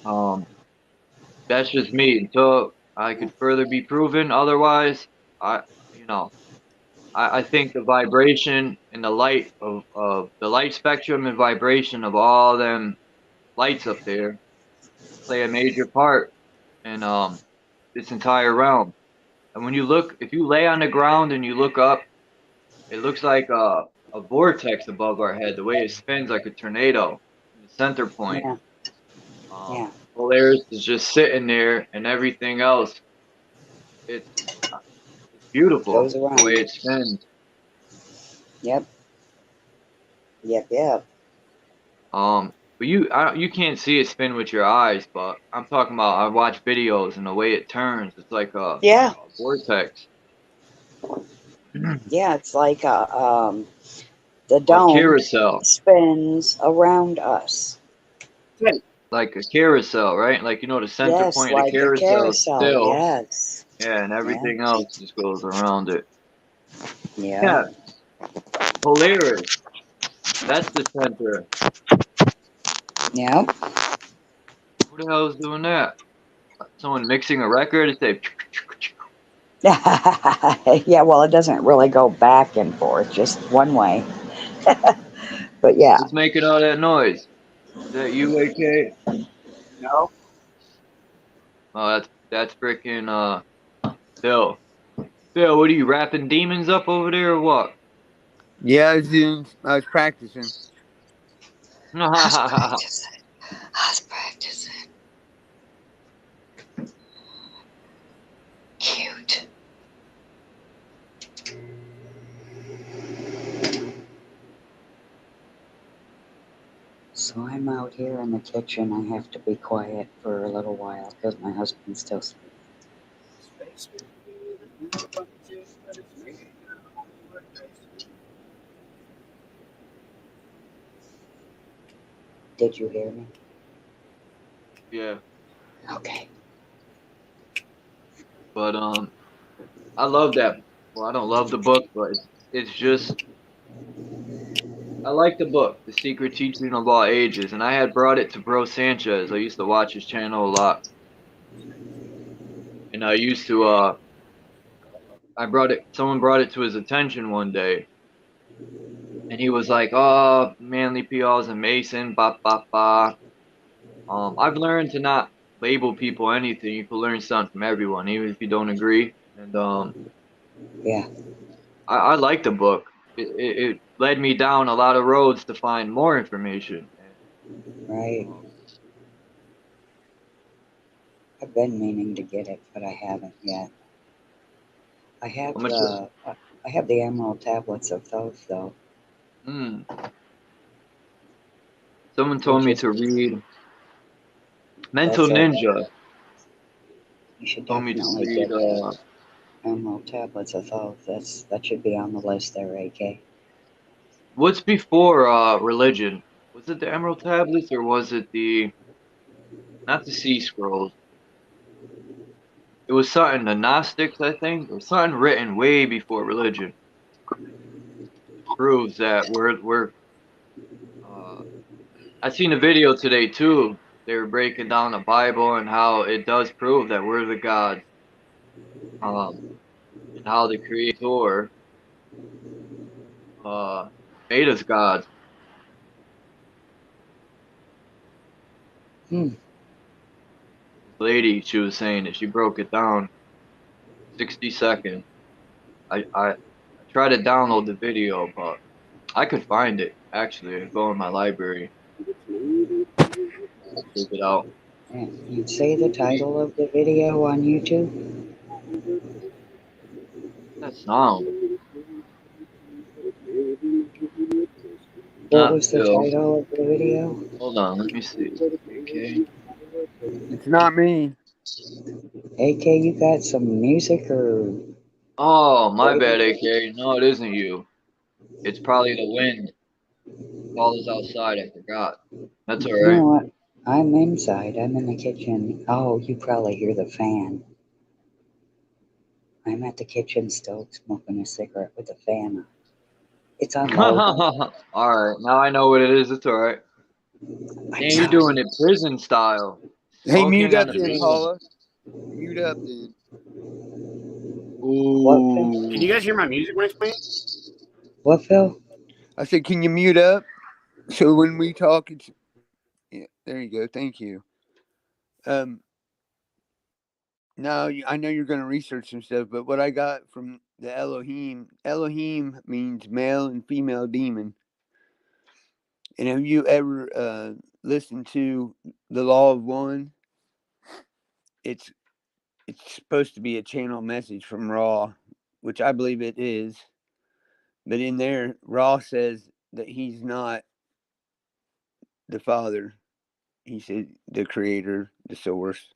That's just me. Until I could further be proven otherwise, I you know I think the vibration and the light of the light spectrum and vibration of all them lights up there play a major part in this entire realm. And if you lay on the ground and you look up, it looks like a vortex above our head, the way it spins like a tornado in the center point. Yeah, yeah. Polaris is just sitting there, and everything else, it's beautiful Goes around. the way it spins. Yep. Yep. But you can't see it spin with your eyes, but I'm talking about, I watch videos and the way it turns, it's like a vortex. Yeah, it's like the Or dome carousel. spins around us. Like a carousel, right? Like, the center Yes, point of the like a carousel is carousel. still. Yes. Yeah, and everything Yeah. else just goes around it. Yeah. Yeah. Polaris. That's the center. Yep. Who the hell is doing that? Someone mixing a record? It's a Yeah, well, it doesn't really go back and forth, just one way. But yeah. Who's making all that noise? Is that you, AK? No. Oh, that's freaking Bill. Bill, what are you, rapping demons up over there or what? Yeah, I was practicing. I was practicing. Cute. So I'm out here in the kitchen. I have to be quiet for a little while because my husband's still sleeping. Did you hear me? Yeah. Okay. But I love that. Well, I don't love the book, but it's just, I like the book, The Secret Teaching of All Ages, and I had brought it to Bro Sanchez. I used to watch his channel a lot, and I used to someone brought it to his attention one day, and he was like, "Oh, Manly P.E.A.C.E is a Mason." Ba ba ba. I've learned to not label people anything. You can learn something from everyone, even if you don't agree. And Yeah. I like the book. It led me down a lot of roads to find more information. Right. I've been meaning to get it, but I haven't yet. I have I'm gonna, the emerald tablets of Thoth though, mm, someone told which me is to read Mental that's it. Ninja. You should Told me to definitely read get the emerald tablets of Thoth. That should be on the list there, AK. what's before religion? Was it the Emerald Tablets or was it the not the Sea Scrolls? It was something the Gnostics, I think. It was something written way before religion. Proves that we're. Uh, I seen a video today too. They were breaking down the Bible and how it does prove that we're the gods. Um, and how the Creator uh made us gods. Hmm. This lady, she was saying that she broke it down 60 seconds. I tried to download the video, but I could find it actually. Go in my library, check it out. And say the title of the video on YouTube. That sound, What not was the Phil. title of the video? Hold on, let me see. Okay. It's not me. AK, you got some music or Oh, my radio? bad, AK. No, it isn't you. It's probably the wind. Call is outside. I forgot. That's all right. No, I'm inside. I'm in the kitchen. Oh, you probably hear the fan. I'm at the kitchen stove smoking a cigarette with the fan on. It's on low though. All right, now I know what it is. It's all right. I'm And you're sorry. doing it prison style, Hey, mute smoking on up the then, video. Paula. Mute up then. What, Phil? Can Ooh. you guys hear my music when it's playing? What, Phil? I said, can you mute up? So when we talk, it's yeah. There you go. Thank you. Now I know you're going to research some stuff, but what I got from the Elohim means male and female demon. And have you ever listened to the Law of One? It's supposed to be a channel message from Ra, which I believe it is. But in there, Ra says that he's not the father. He said the creator, the source,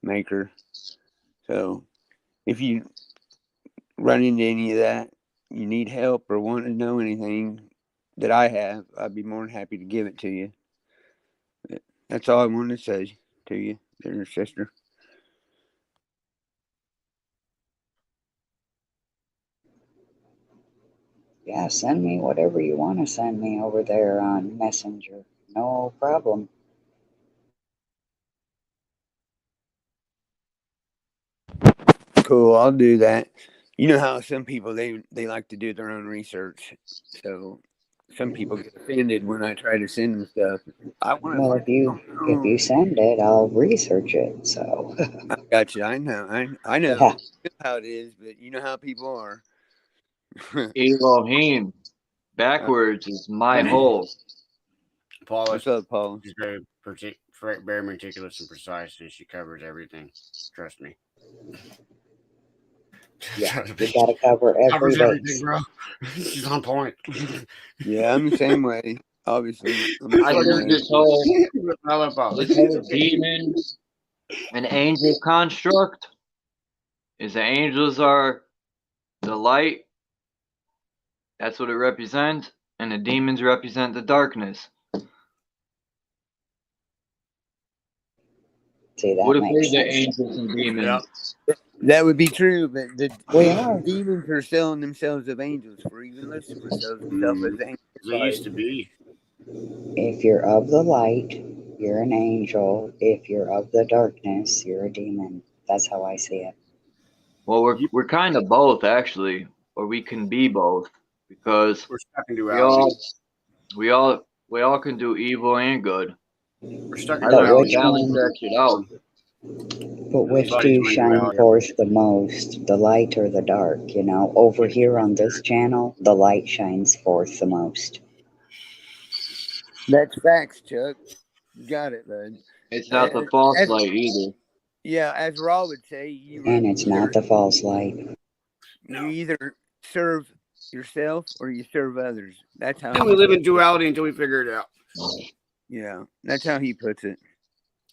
maker. So if you run into any of that, you need help or want to know anything that I have, I'd be more than happy to give it to you. That's all I wanted to say to you, there, sister. Yeah, send me whatever you want to send me over there on Messenger. No problem. Cool, I'll do that. You know how some people they like to do their own research, so some people get offended when I try to send them stuff. I want to Well, find if you send it, I'll research it. So I got you. I know. I know yeah, how it is, but you know how people are. Elohim. Backwards is my whole. Paula, What's up, Paul? she's very meticulous and precise, and she covers everything. Trust me. yeah, you got to cover every Covers everything, base. bro. She's on point. Yeah, I'm the same way. Obviously, I'm the I same think way. I love Paula. this whole demon and angel construct is the angels are the light. That's what it represents, and the demons represent the darkness. See, that What if makes we're the sense. angels and Yep. demons? That would be true, but the We are. demons are selling themselves of angels, for even Lucifer sells himself as angels. They used to be. If you're of the light, you're an angel. If you're of the darkness, you're a demon. That's how I see it. Well, we're kind of both actually, or we can be both. because We're stuck in we duality. all can do evil and good. We're stuck in I But learned to duality. which balance one? that shit out. But which do you Everybody's doing shine duality. forth the most, the light or the dark? You know, over here on this channel, the light shines forth the most. That's facts, Chuck. You got it, bud. It's not the false As, light either. yeah, as Raw would say, you And it's not the false light. you either serve yourself or you serve others. That's how And we live in duality until we figure it out. Yeah, that's how he puts it.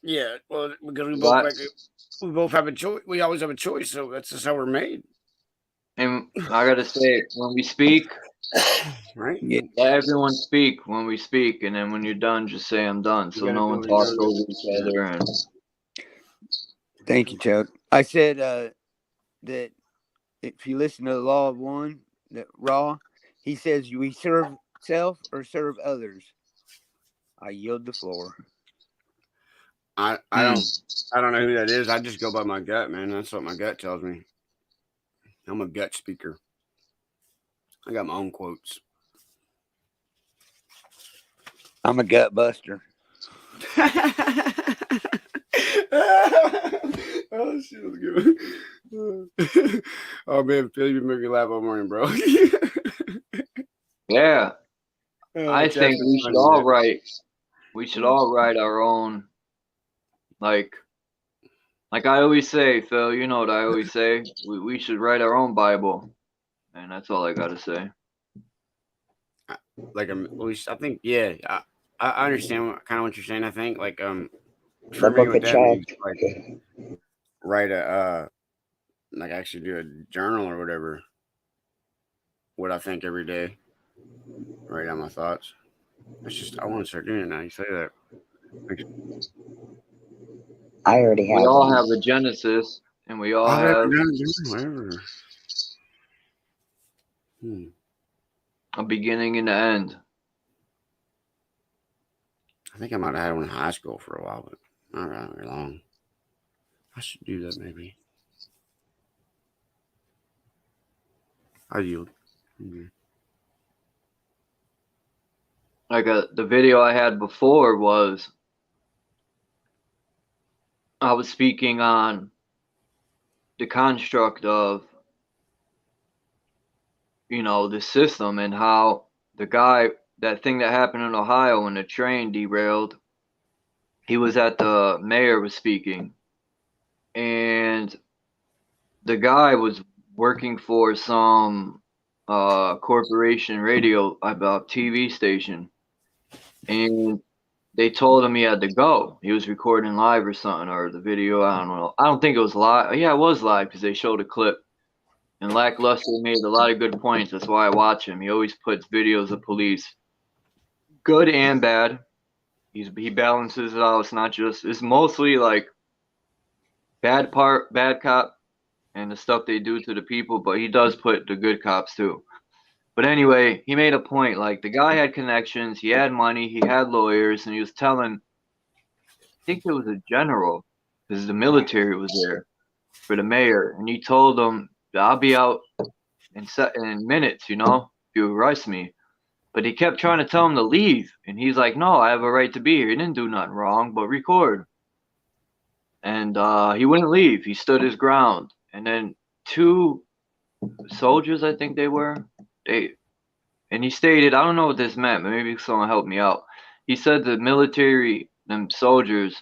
Yeah, well, because What? we both have a choice. We always have a choice, so that's just how we're made, And I gotta say, when we speak, right? Yeah. let everyone speak when we speak, and then when you're done, just say I'm done, so gotta no do one what you talks gotta do. over each other. And Thank you, Chuck. I said that if you listen to the Law of One, that Raw, he says we serve self or serve others. I yield the floor. I don't know who that is. I just go by my gut, man. That's what my gut tells me. I'm a gut speaker. I got my own quotes. I'm a gut buster. Oh shit, was good. Oh man, Phil, you make me laugh all morning, bro. yeah, I It's think actually we funny, should all man. write. We should all write our own, like I always say, Phil. You know what I always say. We should write our own Bible, and that's all I gotta say. Like I think, yeah, I understand kind of what you're saying. I think like The for me book with of that means Chuck. like write a like actually do a journal or whatever. What I think every day. Write down my thoughts. It's just I want to start doing it now. You say that. I already We have all one. have a Genesis, and we all I've never have done it. Whatever. a beginning and an end. I think I might have had one in high school for a while, but not very long. I should do that maybe. I yield. Mm-hmm. Like the video I had before was I was speaking on the construct of, you know, the system and how that thing that happened in Ohio when the train derailed, he was at the mayor was speaking, and the guy was working for some corporation radio about TV station, and they told him he had to go. He was recording live or something, or the video. I don't know. I don't think it was live. Yeah, it was live because they showed a clip. And Lackluster made a lot of good points. That's why I watch him. He always puts videos of police, good and bad. He balances it out. It's not just. It's mostly like bad cop, and the stuff they do to the people. But he does put the good cops too. But anyway, he made a point. Like the guy had connections. He had money. He had lawyers, and he was telling. I think it was a general, because the military was there for the mayor, and he told them, "I'll be out in minutes, you know, if you arrest me." But he kept trying to tell him to leave, and he's like, "No, I have a right to be here. He didn't do nothing wrong, but record." And he wouldn't leave. He stood his ground. And then two soldiers, I think they were, and he stated, I don't know what this meant, but maybe someone help me out. He said the military, them soldiers,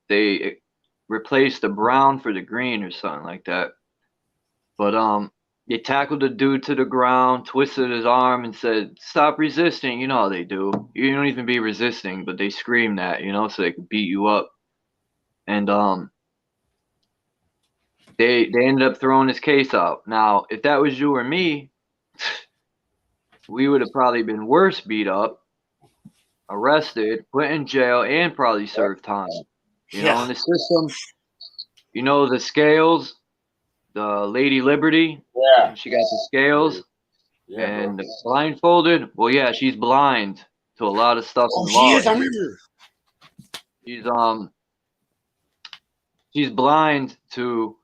they replaced the brown for the green or something like that. But they tackled the dude to the ground, twisted his arm, and said, "Stop resisting." You know how they do. You don't even be resisting, but they scream that, you know, so they could beat you up. And they ended up throwing his case out. Now, if that was you or me, we would have probably been worse beat up, arrested, put in jail, and probably served time. You know, in the system, you know, the scales, the Lady Liberty, Yeah. she got the scales. Yeah, And bro. blindfolded, well, yeah, she's blind to a lot of stuff Oh, in she law. is. I remember. She's blind to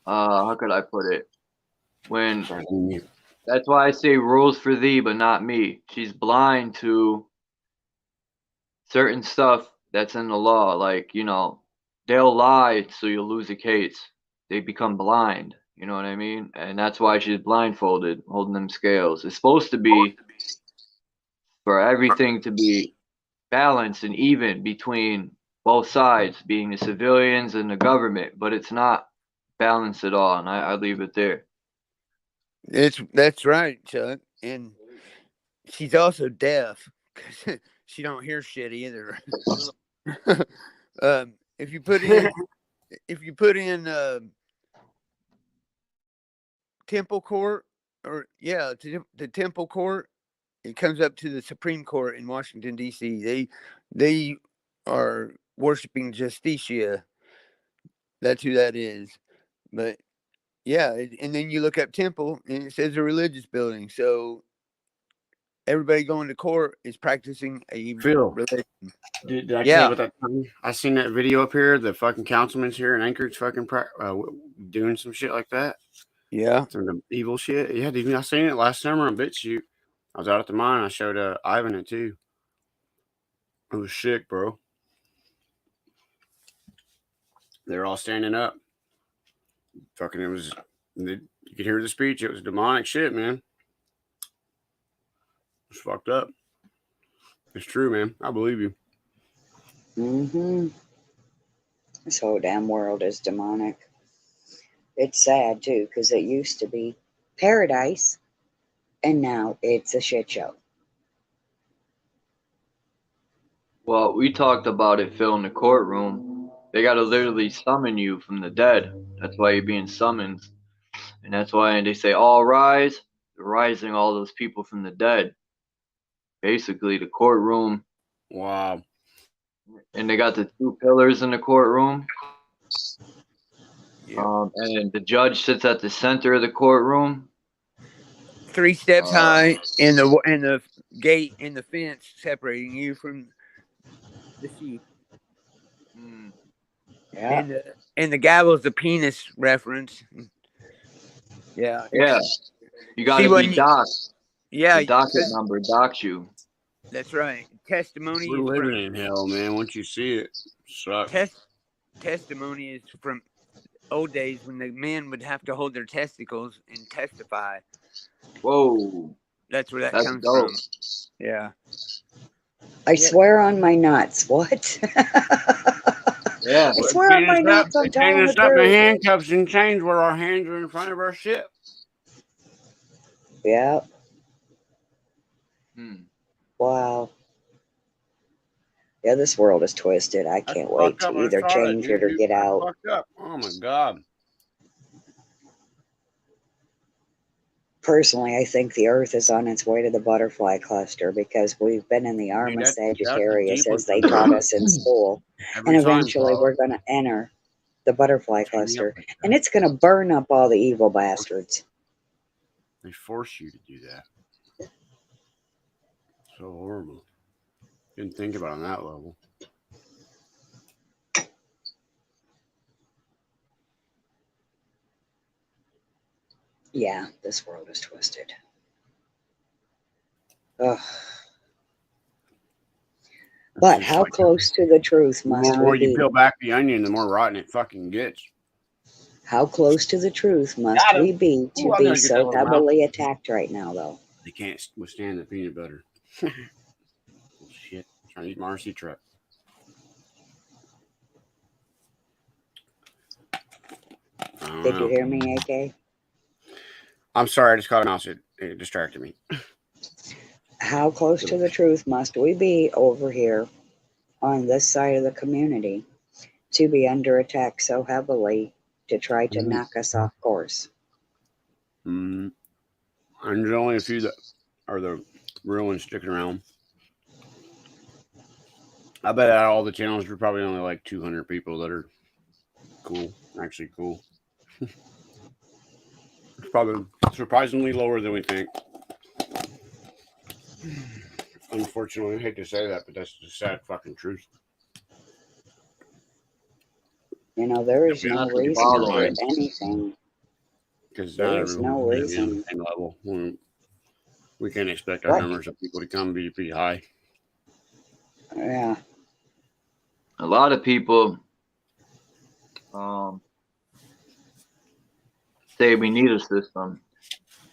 how could I put it? When That's why I say rules for thee, but not me. She's blind to certain stuff that's in the law. Like, they'll lie so you'll lose a case. They become blind. You know what I mean? And that's why she's blindfolded, holding them scales. It's supposed to be for everything to be balanced and even between both sides, being the civilians and the government, but it's not balanced at all, and I leave it there. That's right, Chuck. And she's also deaf because she don't hear shit either. If you put in temple court, or the temple court, it comes up to the Supreme Court in Washington D.C. They are worshiping Justicia. That's who that is. But yeah, and then you look up temple and it says a religious building. So everybody going to court is practicing a Phil, religion. did I tell you about that time? I seen that video up here. The fucking councilman's here in Anchorage, fucking doing some shit like that. Yeah, Some evil shit. Yeah, dude, I seen it last summer on BitChute. I was out at the mine. I showed Ivan it too. It was sick, bro. They're all standing up. Fucking, you could hear the speech. It was demonic shit, man. It's fucked up. It's true, man. I believe you. Mm-hmm. This whole damn world is demonic. It's sad, too, because it used to be paradise, and now it's a shit show. Well, we talked about it, Phil, in the courtroom. They got to literally summon you from the dead. That's why you're being summoned. And that's why they say, all rise. They're rising all those people from the dead. Basically, the courtroom. Wow. And they got the 2 pillars in the courtroom. yeah. And the judge sits at the center of the courtroom. 3 steps high, and the gate and the fence separating you from the sheep. Yeah. And the gavel's the penis reference. Yeah. Yeah. You got to be doxed. Yeah. The docket number docks you. That's right. Testimony. We're living in hell, man. Once you see it, sucks. Testimony is from old days when the men would have to hold their testicles and testify. Whoa. That's where that comes from. Yeah. I swear on my nuts. What? Yeah. I swear on my nuts I'm telling the truth. The handcuffs and chains where our hands are in front of our ship. Yeah. Hmm. Wow. Yeah, this world is twisted. I can't wait to either change it or get out. Fucked up. Oh my God. Personally, I think the Earth is on its way to the butterfly cluster because we've been in the Arma Sagittarius as they taught us in school. And eventually we're going to enter the butterfly cluster. And it's going to burn up all the evil bastards. They force you to do that. So horrible. Didn't think about it on that level. Yeah, this world is twisted. Ugh. But how close to the truth must we be? The more you peel back the onion, the more rotten it fucking gets. How close to the truth must we be to be so heavily attacked right now, though? They can't withstand the peanut butter. Shit. I'm trying to eat my RC truck. Did you hear me, AK? I'm sorry, I just caught a mouse. It distracted me. How close to the truth must we be over here on this side of the community to be under attack so heavily to try to knock us off course? And there's only a few that are the real ones sticking around. I bet out of all the channels, there's probably only like 200 people that are cool, actually cool. It's probably surprisingly lower than we think. Unfortunately, I hate to say that, but that's the sad fucking truth. You know, there is no reason to hurt anything. because not There is everyone's no going to be on the reason. same level. We can't expect our Right. numbers of people to come be high. Yeah. A lot of people say we need a system.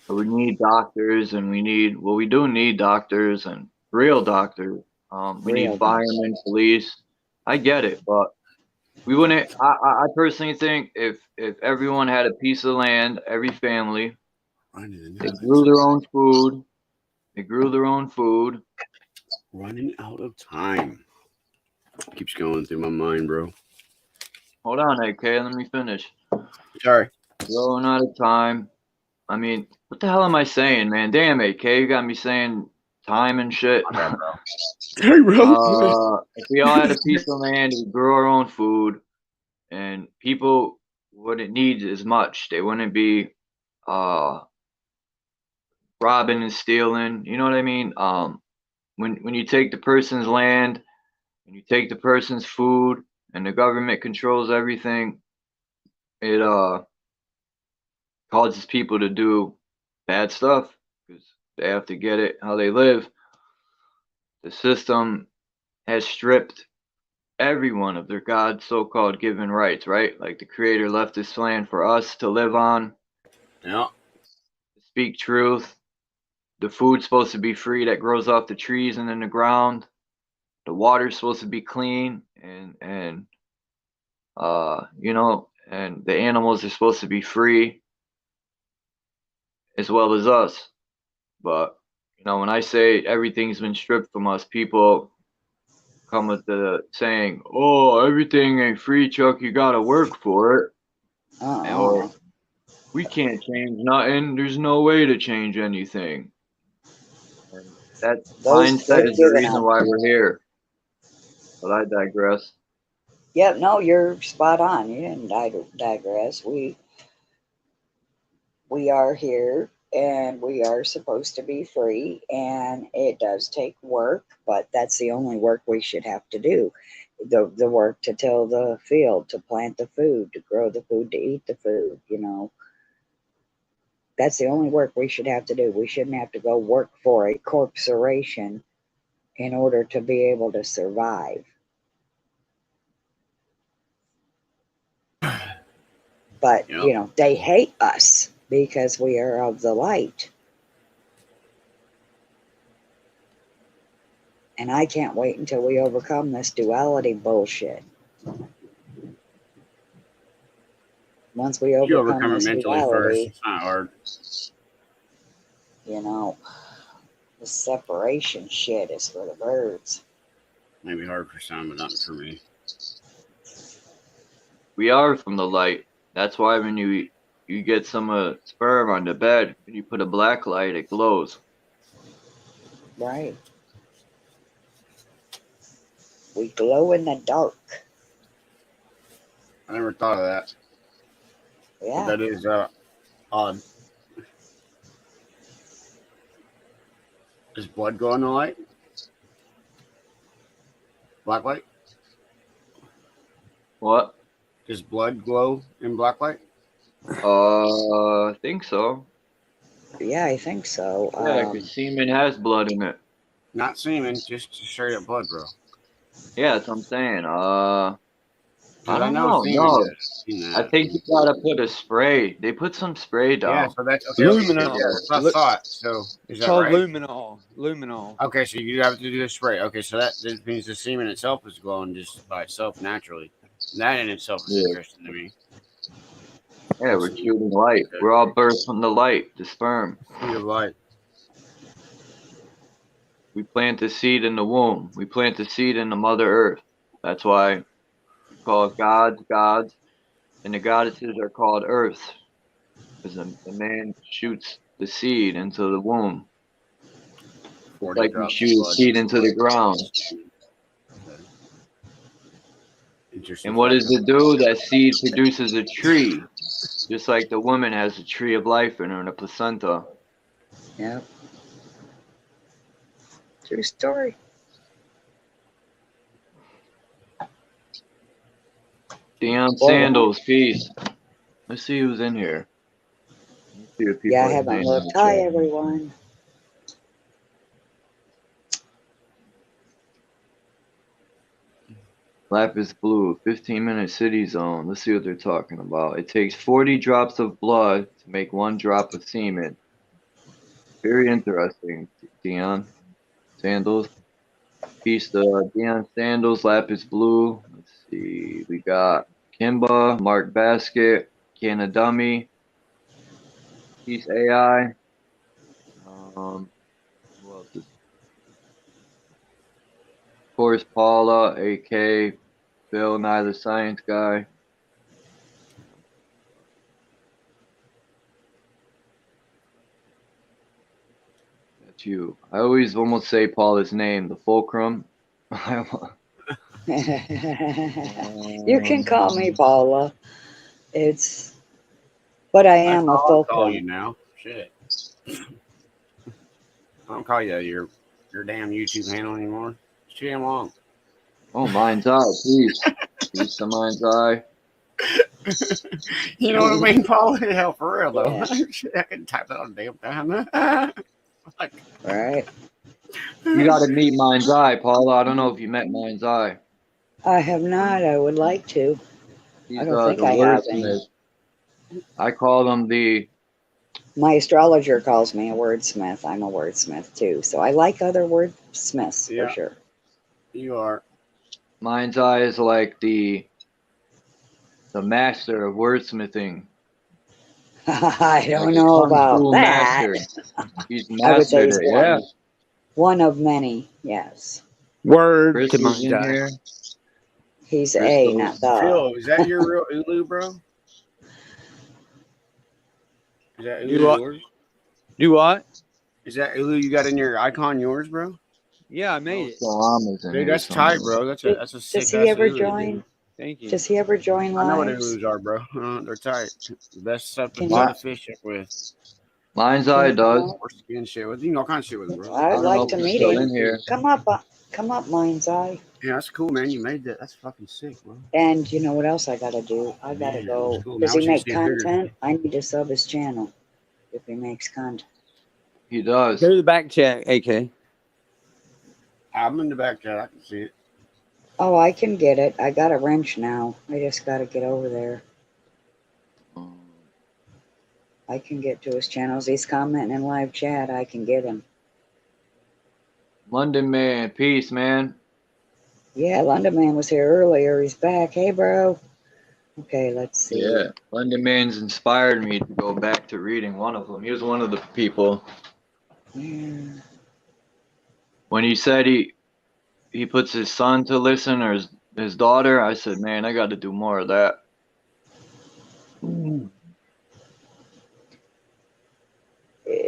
We need doctors, and we do need doctors and real doctors. We need Real doctor. firemen, police. I get it, but we wouldn't. I personally think if everyone had a piece of land, every family, they grew their own food. They grew their own food. Running out of time. Keeps going through my mind, bro. Hold on, AK. Let me finish. Sorry. Running out of time. I mean, what the hell am I saying, man? Damn, AK, you got me saying time and shit. My bad, bro. Hey, bro. If we all had a piece of land, we grew our own food, and people wouldn't need as much. They wouldn't be robbing and stealing. You know what I mean? When you take the person's land and you take the person's food, and the government controls everything, it causes people to do bad stuff because they have to get it how they live. The system has stripped everyone of their God so-called given rights, right? Like the creator left this land for us to live on, Yeah. to speak truth. The food's supposed to be free that grows off the trees and in the ground. The water's supposed to be clean and you know, and the animals are supposed to be free as well as us. But you know, when I say everything's been stripped from us, people come with the saying, "Oh, everything ain't free, Chuck. You gotta work for it." Uh-uh. Or we can't change nothing. There's no way to change anything. And that mindset They've is the given reason up. why we're here. But I digress. Yep, no, you're spot on. You didn't digress. We are here and we are supposed to be free, and it does take work, but that's the only work we should have to do. The work to till the field, to plant the food, to grow the food, to eat the food, you know. That's the only work we should have to do. We shouldn't have to go work for a corporation in order to be able to survive. But, Yep. you know, they hate us because we are of the light. And I can't wait until we overcome this duality bullshit. Once we You overcome overcome it this mentally first. duality, It's not hard. you know, the separation shit is for the birds. Maybe hard for some, but not for me. We are from the light. That's why when you get some sperm on the bed, and you put a black light, it glows. Right. We glow in the dark. I never thought of that. But Yeah. that is odd. Does blood glow in the light? Black light? What? Does blood glow in black light? I think so. Yeah, I think so. Yeah, because semen has blood in it. Not semen, just straight up blood, bro. Yeah, that's what I'm saying. I I don't know know. semen No, does. Seen I that. think you gotta put a spray. They put some spray Yeah, down. so that's okay. Yeah, Luminol. that's what I thought. So is It's that called right? luminol. Luminol. Okay, so you have to do the spray. Okay, so that means the semen itself is glowing just by itself naturally. That in itself is interesting to me. Yeah, we're shooting light. We're all birthed from the light, the sperm. Speed of light. We plant the seed in the womb. We plant the seed in the Mother Earth. That's why we call gods, and the goddesses are called Earth, because the man shoots the seed into the womb. It's 40 like you drops of shoot a blood. seed into the ground. Okay. Interesting. And what fact. does it do? That seed produces a tree, just like the woman has a tree of life in her and a placenta. Yep. True story. Deion Sandals, peace. Let's see who's in here. See if Yeah, I people have haven't names in looked. the Hi, chat. everyone. Lapis Blue, 15-minute city zone. Let's see what they're talking about. It takes 40 drops of blood to make 1 drop of semen. Very interesting, Dion. Sandals. Peace to Dion Sandals, Lapis Blue. Let's see. We got Kimba, Mark Basket, Canna Dummy, Peace AI. Who else is? Of course, Paula, AK, Bill Nye the Science Guy. That's you. I always almost say Paula's name, the Fulcrum. You can call me Paula. But I That's am a all I'll call you fulcrum. now. Shit. I don't call you your damn YouTube handle anymore. It's too damn long. Oh, Mind's Eye, please. Peace to Mind's Eye. You know what I mean, Paul? Hell, for real though. Yeah. Shit, I can type that on damn time. Like, Right? You gotta meet Mind's Eye, Paula. I don't know if you met Mind's Eye. I have not. I would like to. He's I don't think the I have any. wordsmith. I call him the. My astrologer calls me a wordsmith. I'm a wordsmith too. So I like other wordsmiths Yeah. for sure. you are. Mind's Eye is like the master of wordsmithing. I Like don't a know kung about fu that. master. He's I would say mastered he's it. Yeah. one of many. Yes. Word to Crystal's Mind's in Eye. here. He's a, Crystal. not the. Phil, is that your real Ulu, bro? Is that Ulu Do what? yours? Do what? Is that Ulu you got in your icon yours, bro? Yeah, I made it. Salama's in Dude, here that's tight, somewhere. bro. That's a sick Does he ass ever Ulu, join? dude. Thank you. Does he ever join I know what lives? Ulus are, bro. They're tight. The best stuff to Can throw you- the fish up with. Mind's Can Eye you does. come up? Or skin shit with. You know all kinds of shit with it, bro. I I'd don't know like if to he's meet still him. in here. Come up, Mind's Eye. Yeah, that's cool, man. You made that. That's fucking sick, bro. And you know what else I gotta do? I gotta Man, that go. was cool, man. Does I he wish you could make see it bigger. content? I need to sub his channel if he makes content. He does. Go to the back chat, AK. I'm in the back chat. I can see it. Oh, I can get it. I got a wrench now. I just gotta get over there. I can get to his channels. He's commenting in live chat. I can get him. London Man, peace, man. Yeah, London Man was here earlier. He's back. Hey, bro. Okay, let's see. Yeah, London Man's inspired me to go back to reading one of them. He was one of the people. Yeah. When he said he puts his son to listen or his daughter, I said, man, I got to do more of that.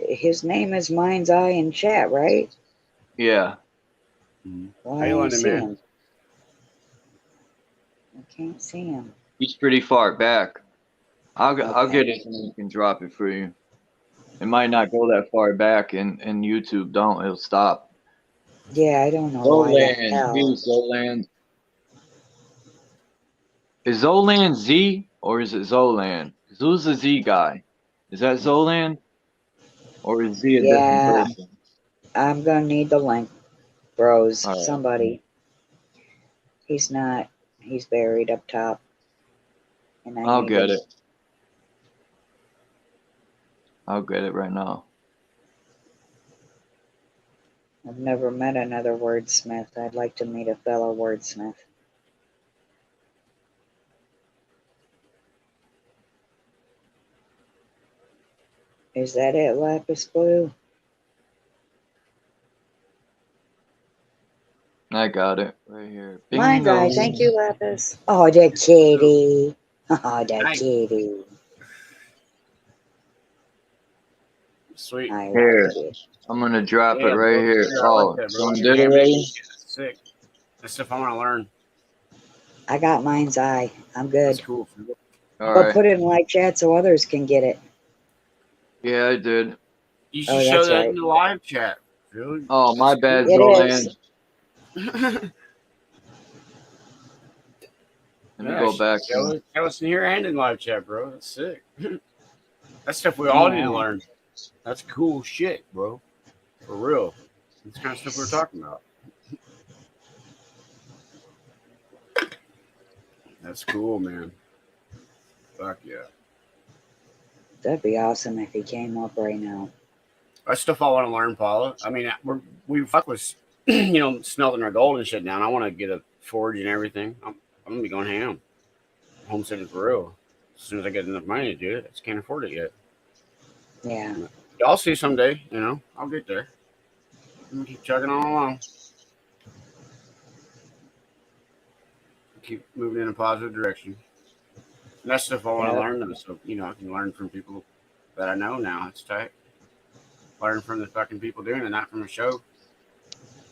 His name is Mind's Eye in chat, right? Yeah. Why Hey, don't I London see Man. him? I can't see him. He's pretty far back. I'll Okay. get it and you can drop it for you. It might not go that far back, and YouTube don't. It'll stop. Yeah, I don't know why the Zoland, hell. please, Zoland. Is Zoland Z or is it Zoland? 'Cause who's the Z guy? Is that Zoland? Or is Z a different Yeah, person? I'm gonna need the link, bros. All right. Somebody. He's not. He's buried up top. And I'll need get his- it. I'll get it right now. I've never met another wordsmith. I'd like to meet a fellow wordsmith. Is that it, Lapis Blue? I got it right here. Mind's Eye. Bingo. Thank you, Lapis. Oh, the kitty. Oh, the Hey. kitty. Sweet. I Here. like it. I'm gonna drop it Yeah, right bro. here. Yeah, I Oh, like that, bro. someone That's did it damn already? shit. That's sick. That's stuff I want to learn. I got Mind's Eye. I'm That's good. cool. All But right. put it in live chat so others can get it. Yeah, I did. You should Oh, show that's that right. in the live chat. Really? Oh, my bad, It Zoland. is. Let me go back. Show us in here and in live chat, bro. That's sick. That's stuff we all need to learn. That's cool shit, bro. For real. That's the kind of stuff we're talking about. That's cool, man. Fuck yeah. That'd be awesome if he came up right now. That's stuff I want to learn, Paula. I mean, we fuck with, smelting our gold and shit down. I want to get a forge and everything. I'm gonna be going ham. Homesteading for real. As soon as I get enough money to do it, I just can't afford it yet. Yeah. I'll see someday. I'll get there. I'm gonna keep chugging on along. Keep moving in a positive direction. And that's stuff I want to learn, though. So I can learn from people that I know now. It's tight. Learn from the fucking people doing it, not from a show.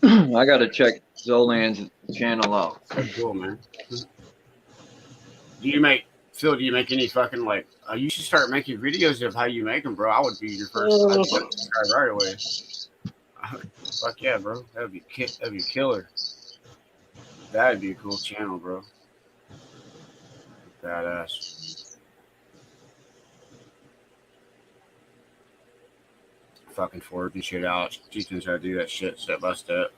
I gotta check Zolan's channel out. That's cool, man. Do you make any fucking you should start making videos of how you make them, bro. I would be your first. I'd subscribe right away. Fuck yeah, bro. That'd be killer. That'd be a cool channel, bro. Badass. Fucking forging shit out, teaching us how to do that shit step by step.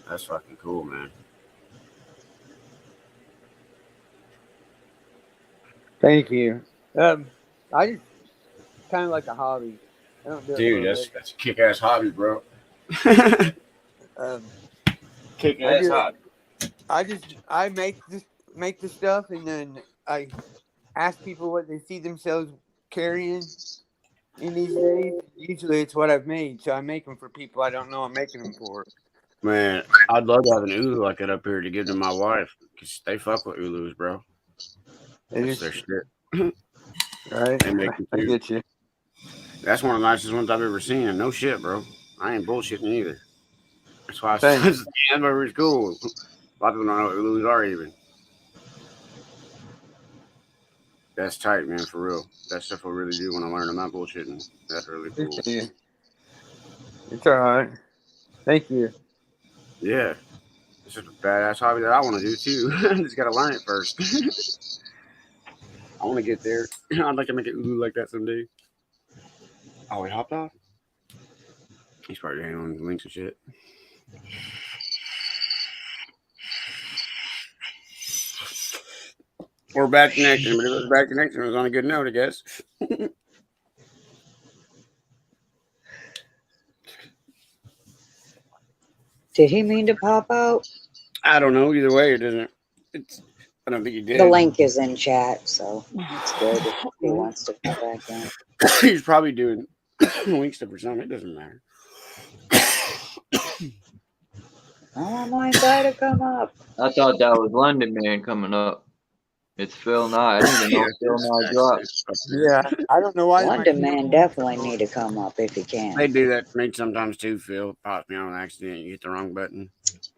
That's fucking cool, man. Thank you. I just kind of like a hobby. I don't do it Dude, for a that's a kick-ass hobby, bro. living. Kick-ass hobby. I make the stuff, and then I ask people what they see themselves carrying in these days. Usually it's what I've made, so I make them for people I don't know I'm making them for. Man, I'd love to have an ulu like that up here to give to my wife, because they fuck with ulus, bro. That's their shit. Right? They make them I too. get you. That's one of the nicest ones I've ever seen. And no shit, bro. I ain't bullshitting either. That's why I Thanks. said it's cool. A lot of people don't know what ulus are even. That's tight, man, for real. That stuff I really do when I learn. I'm not bullshitting. That's really cool. It's all right. Thank you. Yeah. This is a badass hobby that I want to do too. I just got to learn it first. I want to get there. I'd like to make an ulu like that someday. Oh, he hopped off? He's probably handling links and shit. Or bad connection, but if it was bad connection, it was on a good note, I guess. Did he mean to pop out? I don't know. Either way, it doesn't. I don't think he did. The link is in chat, so it's good if he wants to come back in. He's probably doing link stuff or something. It doesn't matter. I want my guy to come up. I thought that was London Man coming up. It's Phil Nye. I didn't even know Phil Nye dropped. Yeah, I don't know why. London Man definitely need to come up if he can. They do that to me sometimes too, Phil. Pops me on accident. You hit the wrong button.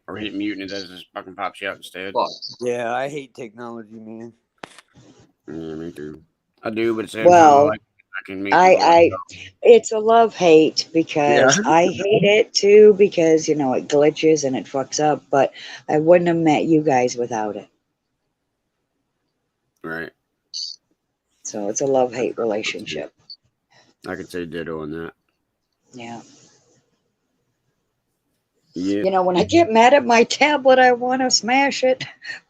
Or hit mute and it does just fucking pops you out instead. Fuck. Yeah, I hate technology, man. Yeah, me too. I do, but it's Well, I can meet it's a love-hate because I hate it too because, it glitches and it fucks up, but I wouldn't have met you guys without it. Right. So it's a love-hate relationship. I could say ditto on that. Yeah. Yeah. When I get mad at my tablet, I want to smash it.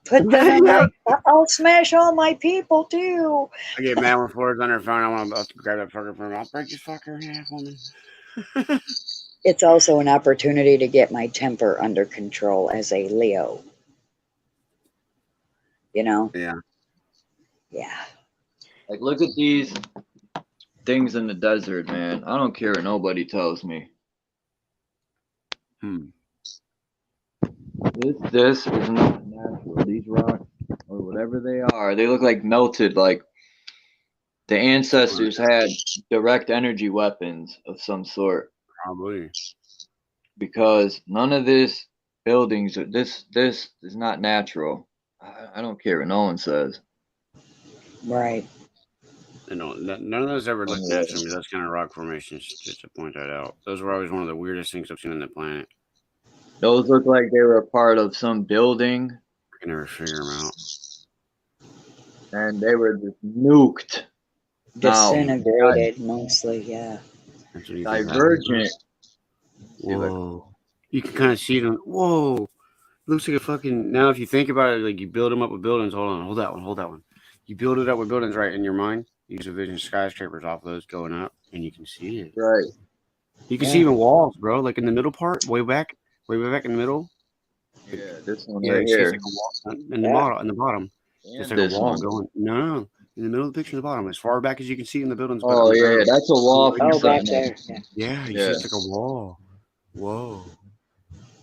But then I'm like, I'll smash all my people too. I get mad when Floyd's on her phone. I want to grab that fucker from her. I'll break this fucker in half, woman. It's also an opportunity to get my temper under control as a Leo. Yeah. Yeah. Like, look at these things in the desert, man. I don't care what nobody tells me. This is not natural. These rocks, or whatever they are, they look like melted. Like the ancestors had direct energy weapons of some sort. Probably. Because none of this buildings, this is not natural. I don't care what no one says. Right. None of those ever looked natural to me. Those kind of rock formations, just to point that out. Those were always one of the weirdest things I've seen on the planet. Those look like they were a part of some building. I can never figure them out. And they were just nuked. Now, Disintegrated mostly, yeah. That's what you think happened. Divergent. Whoa. You can kind of see them. Whoa. Looks like a fucking. Now, if you think about it, like you build them up with buildings. Hold on. Hold that one. Hold that one. You build it up with buildings right in your mind. You can envision skyscrapers off those going up, and you can see it. Right. You can Yeah. see even walls, bro. Like in the middle part, way back in the middle. Yeah, this one Yeah, right you see it's here. like a wall in the Yeah. bottom. In the bottom, it's And like a this wall one. going. No, in the middle of the picture, in the bottom, as far back as you can see in the buildings, but Oh, on the yeah, ground. that's a wall from Oh, back something. there. Yeah. Yeah, you Yeah. see it's like a wall. Whoa.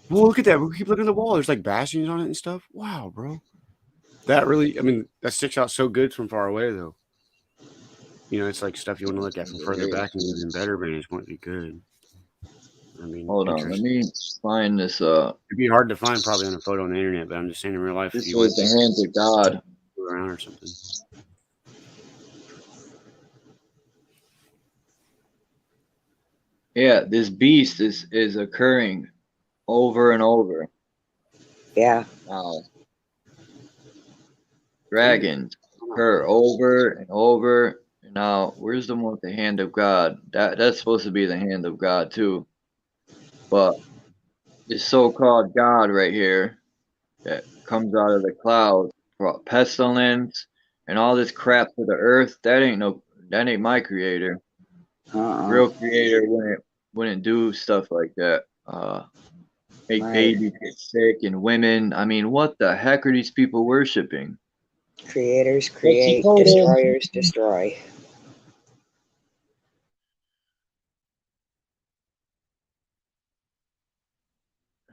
Well, look at that. We keep looking at the wall. There's like bastions on it and stuff. Wow, bro. That really, I mean, that sticks out so good from far away, though. You know, it's like stuff you want to look at from further back and even better vantage point would be good. I mean, Hold on, let interesting. me find this. It'd be hard to find probably on a photo on the internet, but I'm just saying in real life, if This you was went the hands of God. around or something. Yeah, this beast is occurring over and over. Yeah. Dragons occur over and over. Now, where's the one with the hand of God? That's supposed to be the hand of God too. But this so-called God right here that comes out of the clouds, brought pestilence and all this crap to the earth. That ain't my creator. Real creator wouldn't do stuff like that. Make Right. babies get sick and women. I mean, what the heck are these people worshiping? Creators create, destroyers destroy.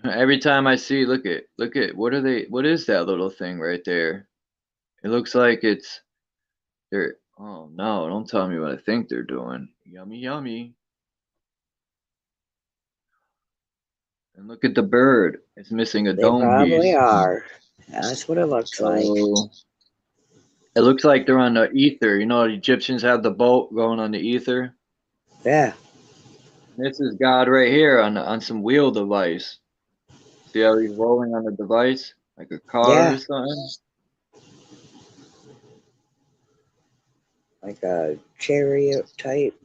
Every time I see, look at what is that little thing right there? It looks like they're oh no, don't tell me what I think they're doing. Yummy yummy. And look at the bird. It's missing a They dome probably piece. are. That's what it looks like. So it looks like they're on the ether. You know, the Egyptians have the boat going on the ether. Yeah. This is God right here on some wheel device. See how he's rolling on the device like a car Yeah. or something? Like a chariot type.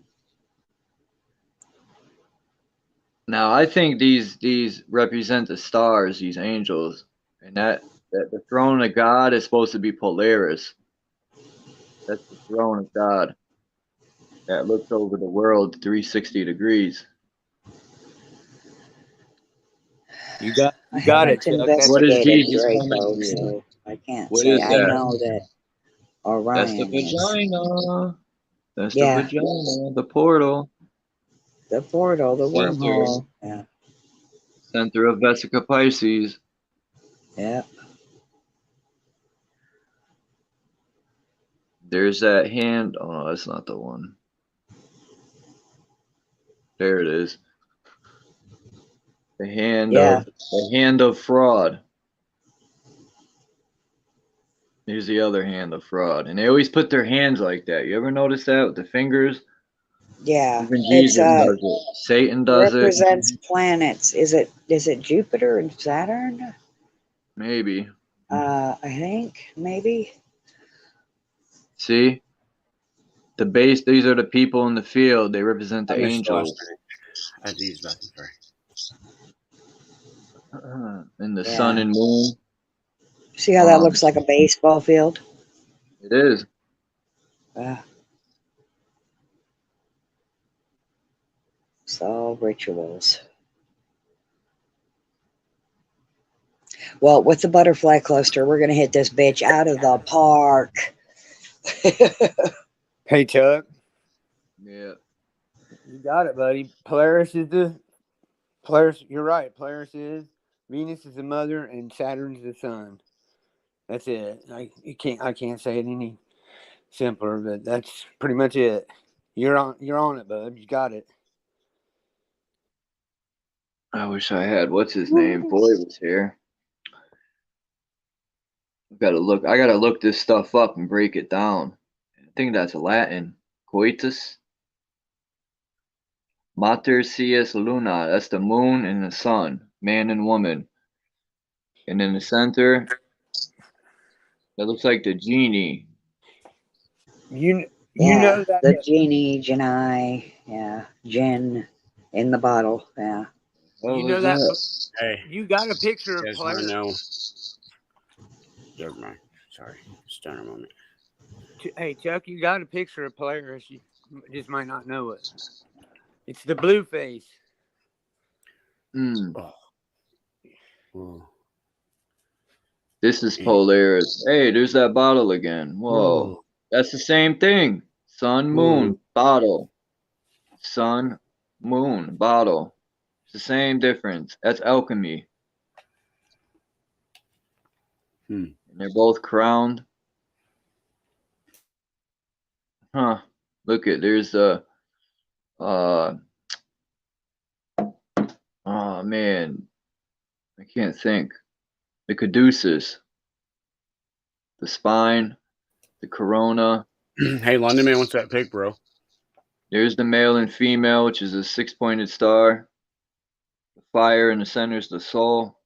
Now I think these represent the stars, these angels, and that the throne of God is supposed to be Polaris. That's the throne of God that looks over the world 360 degrees. You got I it, haven't Chuck. What is investigated Jesus Draco, coming to? so I can't What say. is I that? know that That's the Orion is. vagina. That's the Yeah. vagina, the portal, The portal, the Center. wormhole. Yeah. center of Vesica Pisces. Yeah. There's that hand. Oh, no, that's not the one. There it is. The hand of fraud. Here's the other hand of fraud. And they always put their hands like that. You ever notice that with the fingers? Yeah. Even It's Jesus does it. Satan does represents planets. Is it Jupiter and Saturn? Maybe. I think maybe. See? The base, these are the people in the field. They represent the angels. I had to use that. Sorry. And the Yeah. sun and moon. See how that looks like a baseball field? It is. It's all rituals. Well, with the butterfly cluster, we're gonna hit this bitch out of the park. Hey, Chuck. Yeah. You got it, buddy. Polaris. You're right. Polaris is Venus is the mother and Saturn's the son. That's it. I can't say it any simpler, but that's pretty much it. You're on it, bud. You got it. I wish I had. What's his name? Boy was here. I gotta look this stuff up and break it down. I think that's Latin. Coitus. Mater Cius Luna. That's the moon and the sun. Man and woman. And in the center, that looks like the genie. You You Yeah, know that the genie, Genii, yeah, gin in the bottle, yeah. What you was know that that? Hey, you got a picture you of guys want to player. know? Never mind. Sorry. Just down a moment. Hey Chuck, you got a picture of player. She just might not know it. It's the blue face. Hmm. Oh. Ooh. This is Polaris. Hey, there's that bottle again. Whoa. Ooh. That's the same thing. Sun, moon, Ooh. bottle. Sun, moon, bottle. It's the same difference. That's alchemy. Hmm. And they're both crowned. Huh. Look at there's the uh oh man. I can't think. The caduceus, the spine, the corona. Hey, London man, what's that pic, bro? There's the male and female, which is a six-pointed star. The fire in the center is the soul.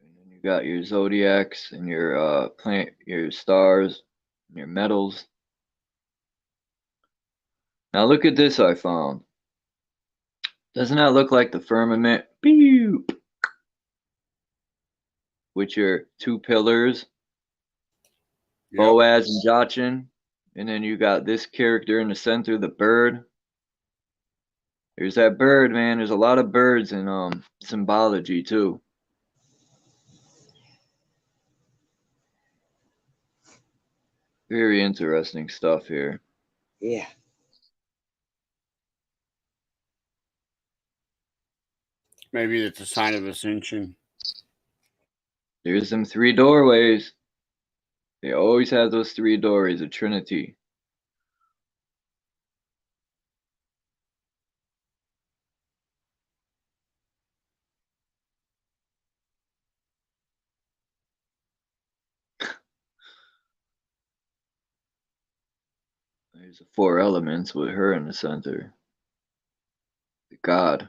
And then you got your zodiacs and your planet, your stars, and your metals. Now look at this I found. Doesn't that look like the firmament? Pew! With your two pillars, Yep. Boaz and Jachin. And then you got this character in the center, the bird. There's that bird, man. There's a lot of birds in symbology too. Very interesting stuff here. Yeah. Maybe it's a sign of ascension. There's them three doorways. They always have those three doorways, a trinity. There's the four elements with her in the center. The God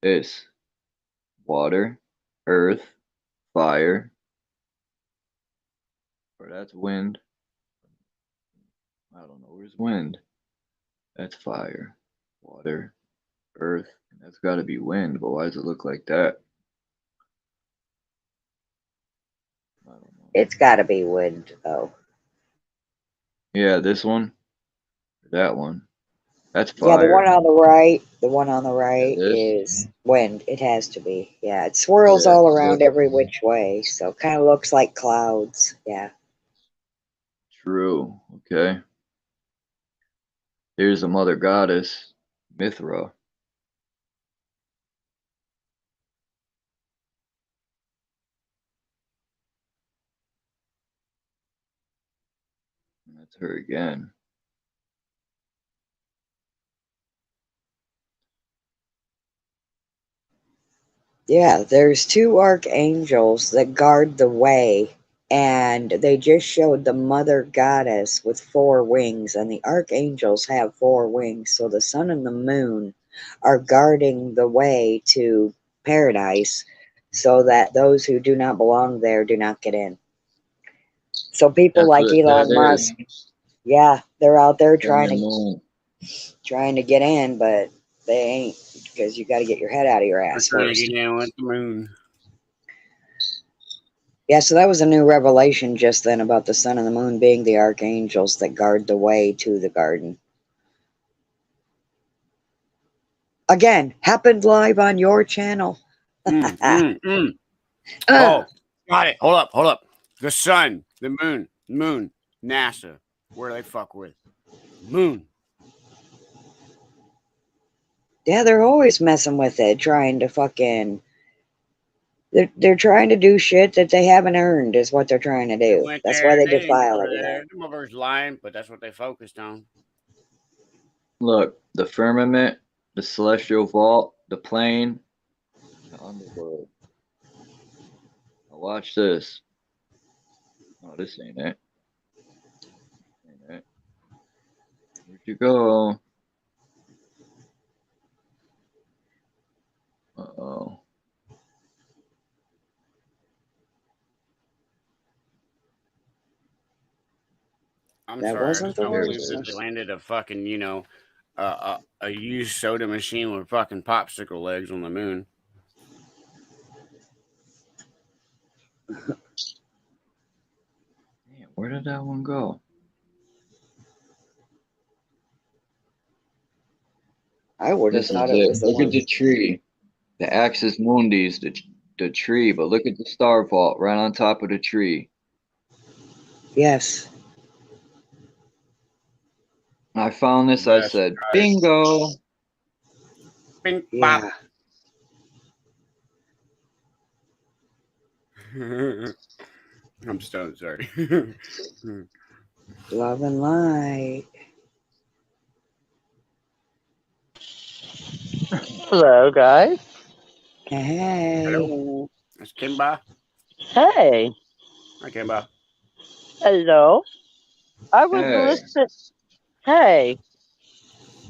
is water, earth, fire, or that's wind. I don't know, where's wind? That's fire, water, earth, and that's got to be wind, but why does it look like that? I don't know. It's got to be wood, though. Yeah, this one, that one, that's Yeah, the one fire. on the right, the one on the Yeah, right this, is wind. It has to be. Yeah, it swirls yeah, all look, around every which way, so kind of looks like clouds. Yeah. true. Okay, here's the mother goddess, Mithra. And that's her again. Yeah, there's two archangels that guard the way, and they just showed the mother goddess with four wings, and the archangels have four wings. So the sun and the moon are guarding the way to paradise so that those who do not belong there do not get in. So people That's like what Elon that is. Musk, yeah, they're out there Sun and moon. trying to get in, but they ain't, because you got to get your head out of your We're ass trying to first. get in with the moon. Yeah, so that was a new revelation just then about the sun and the moon being the archangels that guard the way to the garden. Again, happened live on your channel. Mm. Oh, got it. Hold up. The sun, the moon, NASA. Where do they fuck with? Moon. Yeah, they're always messing with it, trying to fucking. They're trying to do shit that they haven't earned, is what they're trying to They do. went That's why there. they They didn't defile go everything. there. The motherfuckers lying, but that's what they focused on. Look, the firmament, the celestial vault, the plane, the underworld. Now watch this. Oh, this ain't it. Ain't it. Where'd you go? Uh-oh. I'm That sorry. I wasn't just the don't word. believe that they landed a fucking, a used soda machine with fucking popsicle legs on the moon. Damn, where did that one go? I would have This thought is it it. was the Look at one. the tree. The axis mundi is the tree, but look at the star vault right on top of the tree. Yes. I found this. I That's said, right. bingo. Bing, Yeah. bop. I'm stoned, sorry. Love and light. Hello, guys. Hey. Hello. That's Kimba. Hey. Hi, Kimba. Hello. I was Hey. listening. Hey.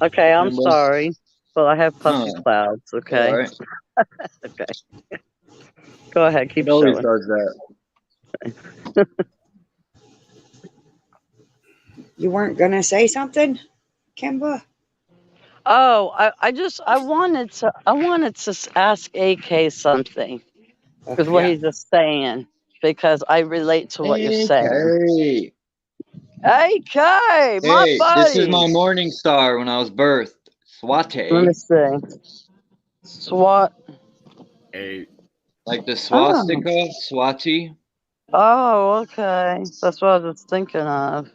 Okay, I'm Kimba. sorry. Well, I have puffy Huh. clouds, All okay? right. Okay. Go ahead, It keep always showing. does that. You weren't gonna say something, Kimba? Oh, I wanted to ask AK something because what Okay. he's just saying because I relate to what you're saying. Hey. AK, my Hey, this is buddy. my morning star when I was birthed. Let me Swate. see. SWAT. Hey, Like the Oh. swastika, Swati. Oh, okay. That's what I was thinking of.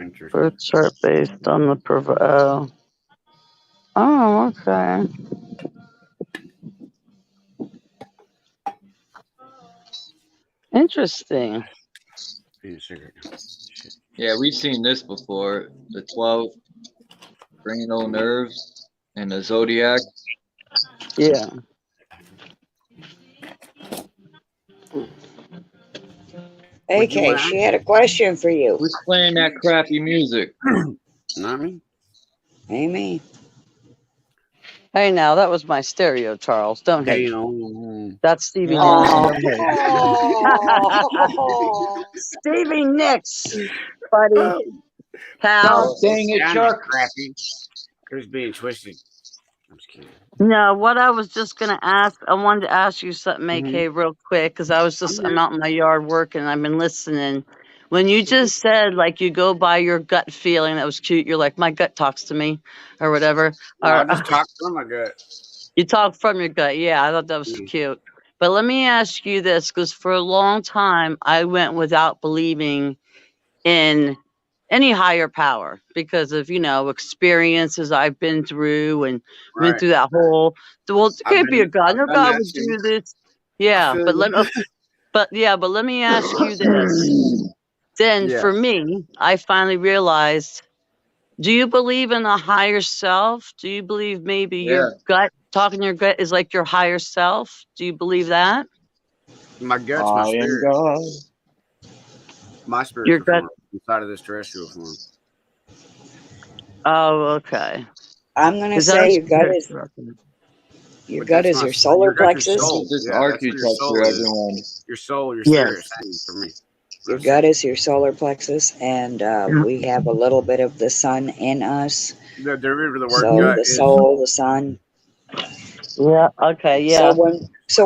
interesting. Birth chart based on the Oh, okay. Interesting. Need a cigarette now. Shit. Yeah, we've seen this before. The 12 cranial nerves and the Zodiac. Yeah. What'd you want AK, to she had a question for you. Who's playing that crappy music? ask? Not me. Amy. Hey, now that was my stereo, Charles. Don't hate. Damn. That's Stevie Nicks. Ah. Don't hate. Oh. Stevie Nicks, buddy, Oh, pal. Gosh dang it, sounded Chuck. crappy. It was being twisted. I'm just kidding. No, what I was just gonna ask, I wanted to ask you something, Mm-hmm. AK, real quick, because I'm out in my yard working. I've been listening. When you just said like you go by your gut feeling, that was cute. You're like, my gut talks to me, or whatever. No, I Or just talked from my gut. you talk from your gut. Yeah, I thought that was Mm. cute. But let me ask you this, because for a long time I went without believing in any higher power because of experiences I've been through and went Right. through that whole. Well, it can't be a God. I've No done God that would too. do this. I Yeah, feel but you. let me ask you this. Then Yeah. for me, I finally realized. Do you believe in a higher self? Do you believe maybe Yeah. your gut, talking to your gut, is like your higher self? Do you believe that? My gut's my I am spirit. God. My Your spiritual gut. form inside of this terrestrial form. Oh, okay. I'm gonna Because I say was your But gut that's is my your solar your gut's your plexus. Look soul. at this Yeah, that's what your soul architecture, is. everyone. Your soul, your Yes. spirit is saying for me. Your gut is your solar plexus, and we have a little bit of the sun in us. The derivative of the word So gut the is soul, the sun. Yeah. Okay. So Yeah. we're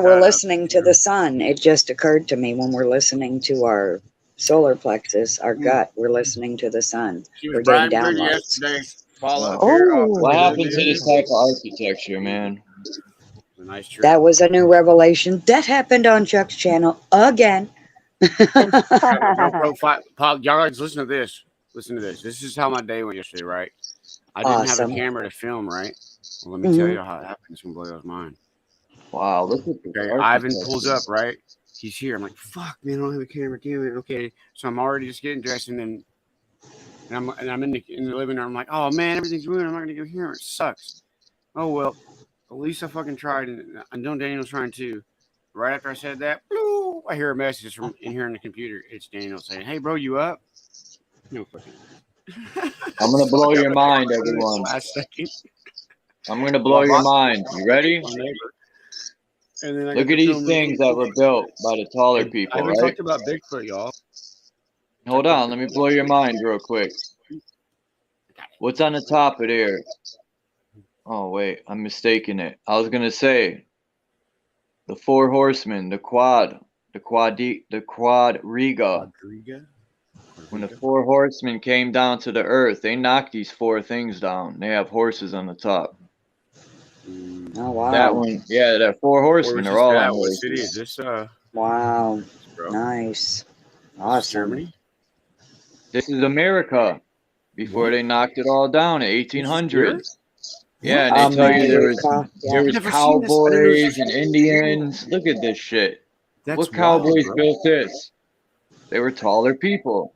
gut up. listening to the sun. It just occurred to me when we're listening to our solar plexus, our gut, we're listening to the sun. She was We're getting bribing pretty downloads. yesterday. Follow up Oh. here. Oh, What Oh. happened to this type of architecture, man? a nice trip. That was a new revelation that happened on Chuck's channel again. No profile. Y'all guys, listen to this. Listen to this. This is how my day went yesterday, right? I didn't have Awesome. a camera to film, right? Well, let me tell you how it happened. It's gonna blow your mind. Wow, look at this Okay, Ivan pulls up, right? He's here. I'm like, fuck, man, I don't have a camera. Damn it. Okay, so I'm already just getting dressed, and I'm in the living room. I'm like, oh man, everything's ruined. I'm not gonna go here. It sucks. Oh well, at least I fucking tried, and I know Daniel's trying too. Right after I said that, bloop, I hear a message from in here in the computer. It's Daniel saying, "Hey, bro, you up?" No fucking. I'm gonna blow your mind, everyone. Last second. I'm gonna blow your mind. You ready? And then I Look got at to these film things that were built by the taller I people, even right? talked about Bigfoot, y'all. Hold on, let me blow your mind real quick. What's on the top of there? Oh wait, I'm mistaking it. I was gonna say the four horsemen, the quadriga. Rodrigo? When the four horsemen came down to the earth, they knocked these four things down. They have horses on the top. Oh, wow. That one, yeah, that four Where horsemen was are this all at? on What city is horses. this? Wow. Bro? Nice. Is this Awesome. Germany? This is America before What? they knocked it all down in This is here? 1800. Yeah, and they What? tell you America. there Yeah. was I've never seen this. I didn't know this cowboys was and here. Indians. Look at this shit. That's What wild, cowboys bro. built this? They were taller people.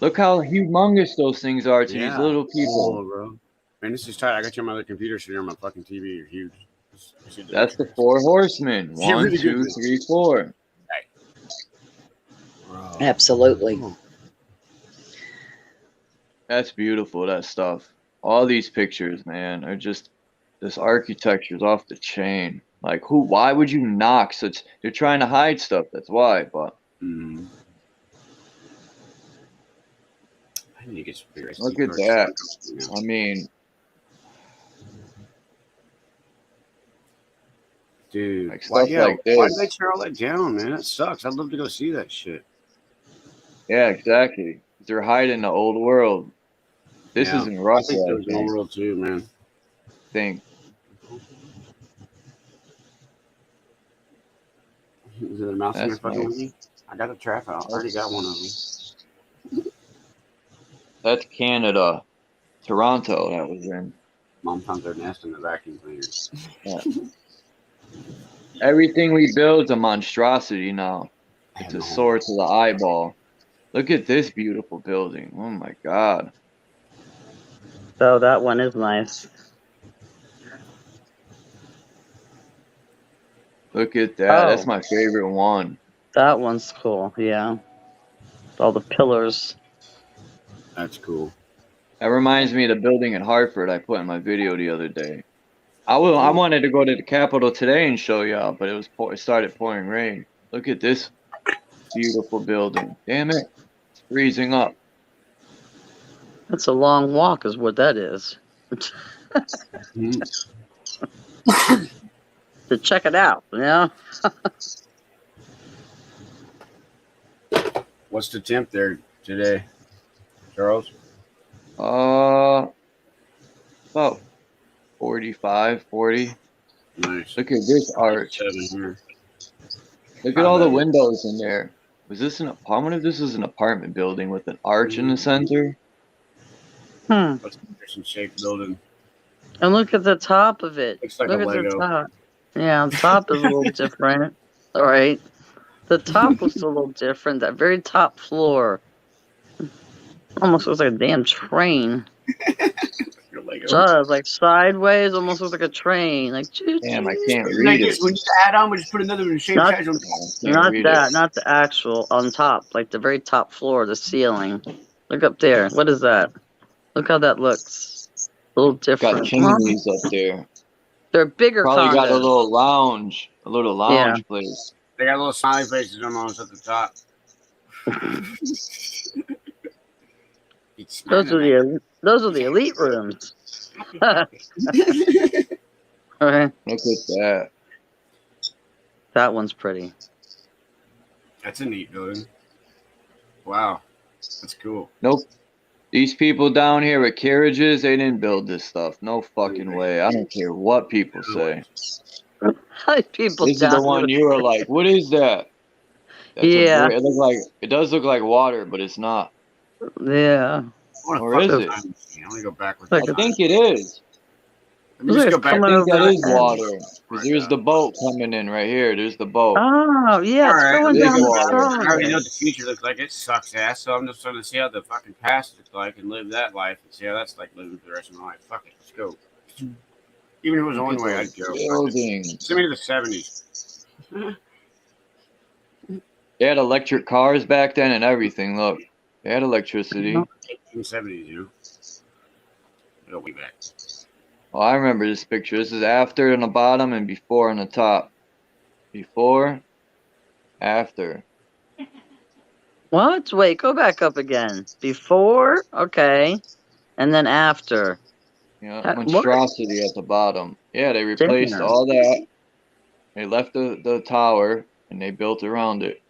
Look how humongous those things are to these Yeah. little Cool, people. bro. Man, this is tight. I got you on my other computer sitting on my fucking TV. You're huge. That's the four horsemen. You're 1, really good, 2, man. 3, 4. Bro. Absolutely. Oh, That's beautiful, that stuff. All these pictures, man, are just, this architecture's off the chain. Like, why would you knock such, they're trying to hide stuff, that's why, but mm. I need to get some bigger SD look at cards. that. I mean, Dude, like why, stuff like why did they this. tear all that down, man? That sucks. I'd love to go see that shit. Yeah, exactly. They're hiding the old world. This Yeah. is in I Russia, think there I was an old world too, man. think. Is there a mouse in there That's fucking with nice. me? I got a trap out. I already got one of them. That's Canada. Toronto, that was in. Mom found their nest in the vacuum cleaner. Yeah. Everything we build is a monstrosity now. It's a sword to the eyeball. Look at this beautiful building. Oh my god. So that one is nice. Look at that. That's Oh, my favorite one. that one's cool. Yeah, all the pillars. That's cool. That reminds me of the building in Hartford I put in my video the other day. I wanted to go to the Capitol today and show y'all, but it started pouring rain. Look at this beautiful building. Damn it. It's freezing up. That's a long walk, is what that is. To check it out, yeah. What's the temp there today, Charles? About 45, 40. Nice. Look at this arch. 7 here. Look at all the windows in there. Was this I wonder if this is an apartment building with an arch in the center? That's an interesting shaped building. And look at the top of it. Looks like Look a at Lego. the top. Yeah, the top is a little different. All right. The top looks a little different. That very top floor almost looks like a damn train. Your Lego. It does, like sideways, almost looks like a train. Like, Damn, I can't Like read it. this, when you add on, we just put another one in shape Not- size on. not read that, it. not the actual on top, like the very top floor, the ceiling. Look up there. What is that? Look how that looks. A little different. Got chimneys up there. They're bigger Probably got a condos. little lounge place. They got little smiley faces almost at the top. Those are the elite rooms. All right. Look at that. That one's pretty. That's a neat building. Wow, that's cool. Nope. These people down here with carriages, they didn't build this stuff. No fucking way. I don't care what people say. People This is the down one with- you were like, what is that? That's Yeah. it does look like water, but it's not. Yeah. Or is it? I want to go backwards. I think it is. Let me just go I back. think over that the is edge. water. Because there's the boat coming in right here. There's the boat. Oh, yeah, it's Alright, going it is down the water. I already know side. what the future looks like. It sucks ass. So I'm just trying to see how the fucking past looks like and live that life and see how that's like living for the rest of my life. Fuck it, let's go. Even if it was one way, I'd go. Buildings. Send me to the 70s. They had electric cars back then and everything. Look, they had electricity. 70s, you know. Go way back. Oh, I remember this picture. This is after on the bottom and before on the top. Before, after. What? Wait, go back up again. Before? Okay. And then after. Yeah, What? monstrosity at the bottom. Yeah, they replaced Damn. all that. They left the tower and they built around it.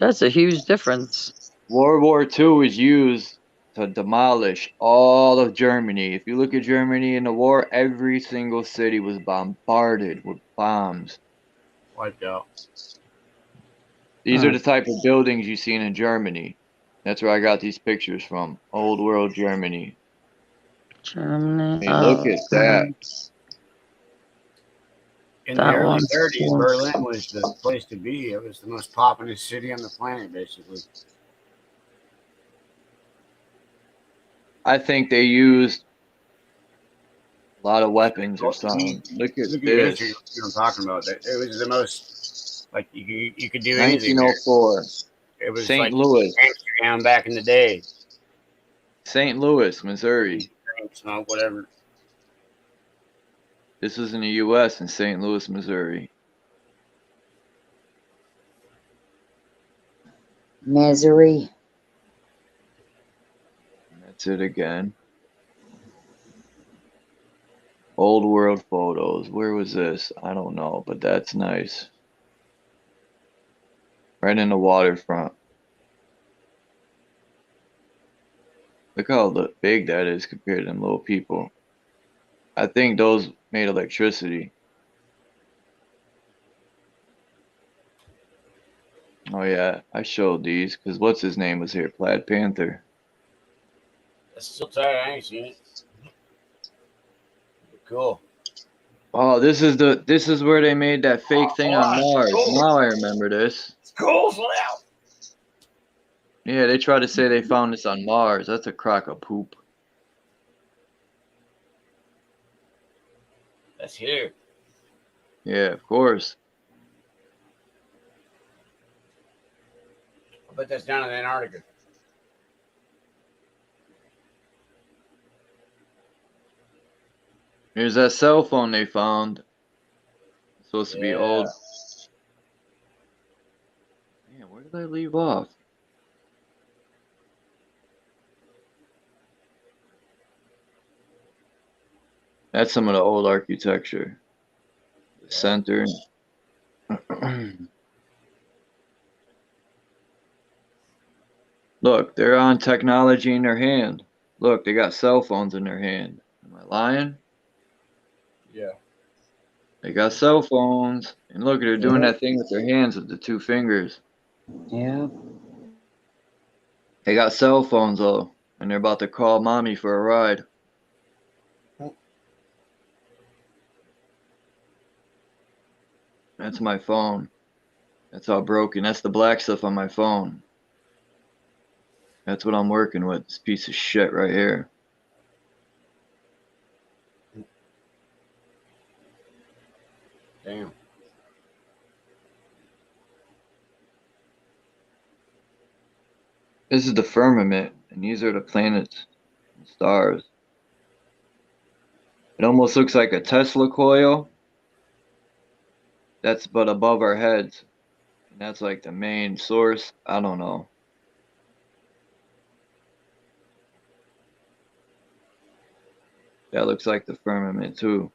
That's a huge difference. World War II was used to demolish all of Germany. If you look at Germany in the war, every single city was bombarded with bombs. Wiped out. These are the type of buildings you see in Germany. That's where I got these pictures from. Old world Germany. Germany. Hey, look at that. In the That early one's 30s, cool. Berlin was the place to be. It was the most populous city on the planet, basically. I think they used a lot of weapons or something. Look at Look at your history. this. You know what I'm talking about. It was the most, like, you could do anything there. 1904. It was St. like Louis. Amsterdam back in the day. St. Louis, Missouri. Drink, smoke, whatever. This was in the U.S. in St. Louis, Missouri. Misery. And that's it again. Old world photos. Where was this? I don't know, but that's nice. Right in the waterfront. Look how big that is compared to them little people. I think those made electricity. Oh yeah, I showed these because what's his name was here? Plaid Panther. That's still tight. I ain't seen it. Cool. Oh, this is where they made that fake thing on Mars. Now I remember this. It's cool. Slow down. Yeah, they try to say they found this on Mars. That's a crock of poop. That's here. Yeah, of course. I bet that's down in Antarctica. Here's that cell phone they found. It's supposed to be old. Man, where did I leave off? That's some of the old architecture. The center. Look, they're on technology in their hand. Look, they got cell phones in their hand. Am I lying? Yeah. They got cell phones. And look, they're doing Yeah. that thing with their hands with the two fingers. Yeah. They got cell phones though, and they're about to call mommy for a ride. That's my phone. That's all broken. That's the black stuff on my phone. That's what I'm working with. This piece of shit right here. Damn. This is the firmament, and these are the planets and stars. It almost looks like a Tesla coil. That's but above our heads. And that's like the main source. I don't know. That looks like the firmament too.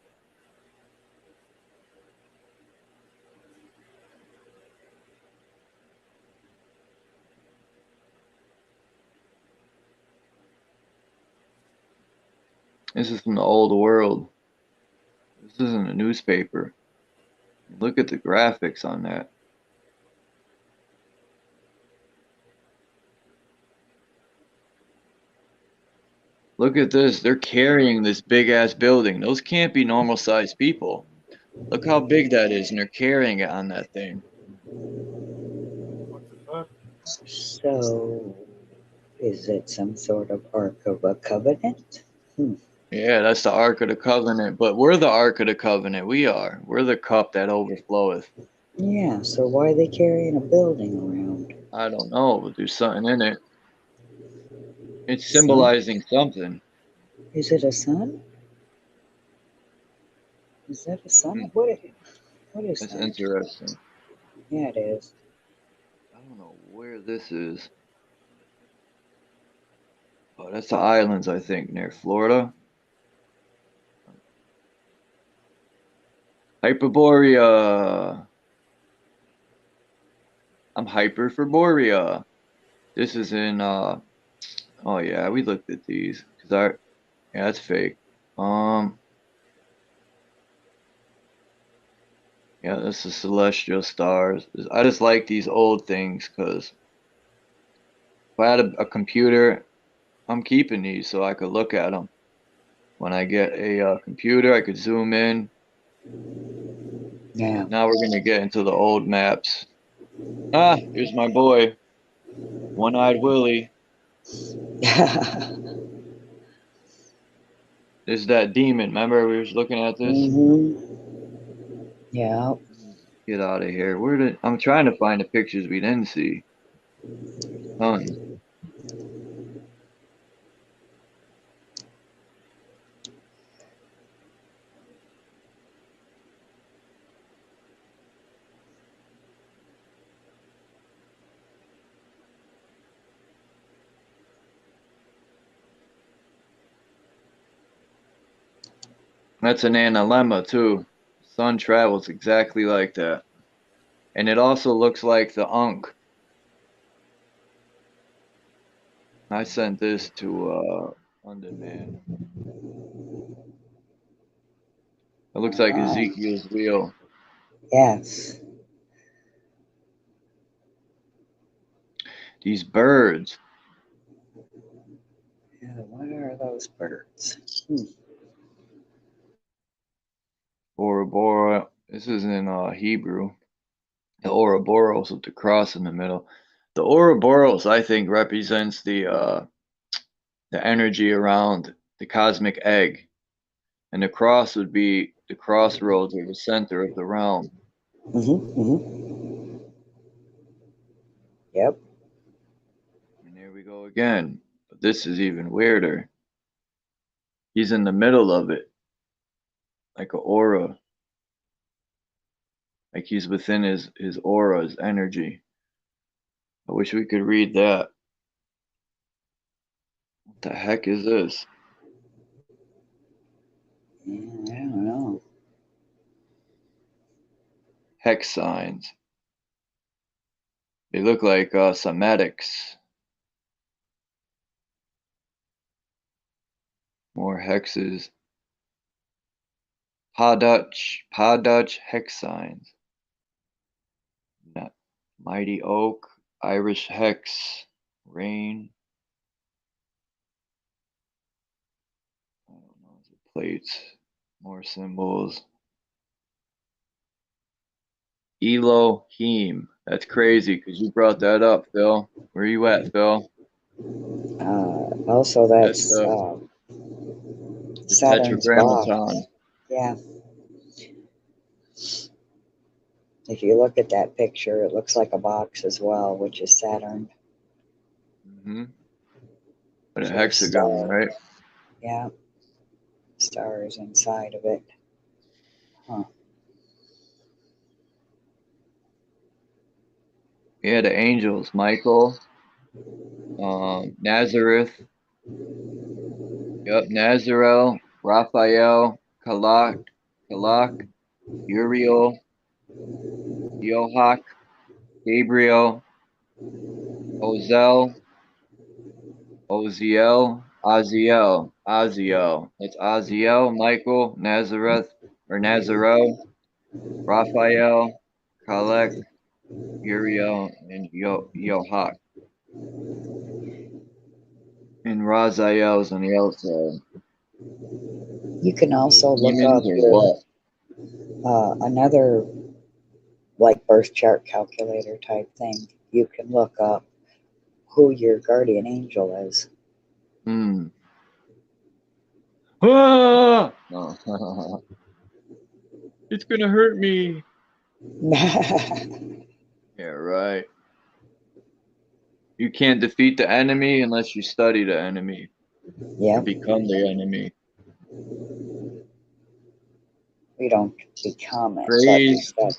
This is from the old world. This isn't a newspaper. Look at the graphics on that. Look at this. They're carrying this big ass building. Those can't be normal sized people. Look how big that is, and they're carrying it on that thing. What the fuck? So, is it some sort of Ark of a Covenant? Yeah, that's the Ark of the Covenant. But we're the Ark of the Covenant. We are. We're the cup that overfloweth. Yeah, so why are they carrying a building around? I don't know, but there's something in it. It's Sun? symbolizing something. Is it a sun? Is that a sun? What is That's that? interesting. Yeah, it is. I don't know where this is. Oh, that's the islands, I think, near Florida. Hyperborea. I'm hyper for Borea. This is in oh yeah, we looked at these because yeah, that's fake. Yeah, this is celestial stars. I just like these old things because if I had a computer, I'm keeping these so I could look at them. When I get a computer, I could zoom in. Yeah. Now we're gonna get into the old maps. Ah, here's my boy, One-Eyed Willie. This is that demon. Remember we was looking at this? Yeah. Get out of here. I'm trying to find the pictures we didn't see. Tons. That's an analemma too. Sun travels exactly like that. And it also looks like the Ankh. I sent this to London Man. It looks like Ezekiel's wheel. Yes. These birds. Yeah, what are those birds? Bora. This is in Hebrew. The Ouroboros with the cross in the middle. The Ouroboros, I think, represents the energy around the cosmic egg, and the cross would be the crossroads or the center of the realm. Yep. And here we go again. But this is even weirder. He's in the middle of it, like an aura. Like he's within his aura, his energy. I wish we could read that. What the heck is this? Yeah, I don't know. Hex signs. They look like somatics. More hexes. Pa Dutch hex signs. Mighty oak, Irish hex, rain. I don't know, plates, more symbols. Elohim. That's crazy because you brought that up, Phil. Where you at, Phil? Also, That's that's the Saturn's box. tetragrammaton. Yeah. If you look at that picture, it looks like a box as well, which is Saturn. But a So hexagon, star, right? yeah, stars inside of it. Huh. Yeah, the angels, Michael, Nazareth, yep, Nazarel, Raphael, Kalak, Uriel, Yohak, Gabriel, Ozel, Oziel, Aziel. That's Aziel, Michael, Nazareth, or Nazarel, Raphael, Kalek, Uriel, and Yohak. And Raziel's on the outside. You can also look Demons up or what? another like birth chart calculator type thing. You can look up who your guardian angel is. Ah! No. It's gonna hurt me. Yeah, right. You can't defeat the enemy unless you study the enemy or Yep. become the enemy. We don't become it, but we Praise study.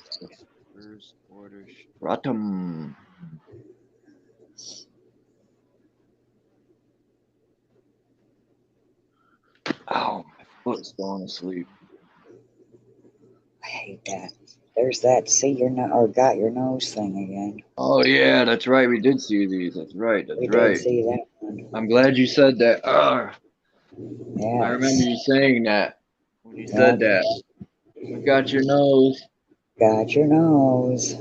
first order stratum. foot's going to sleep. I hate that. There's that see your or got your nose thing again. Oh yeah, that's right. We did see these. That's right. That's We did right. see that one. I'm glad you said that. I remember Yes. you saying that when you said Yep. that. We got your nose. Got your nose.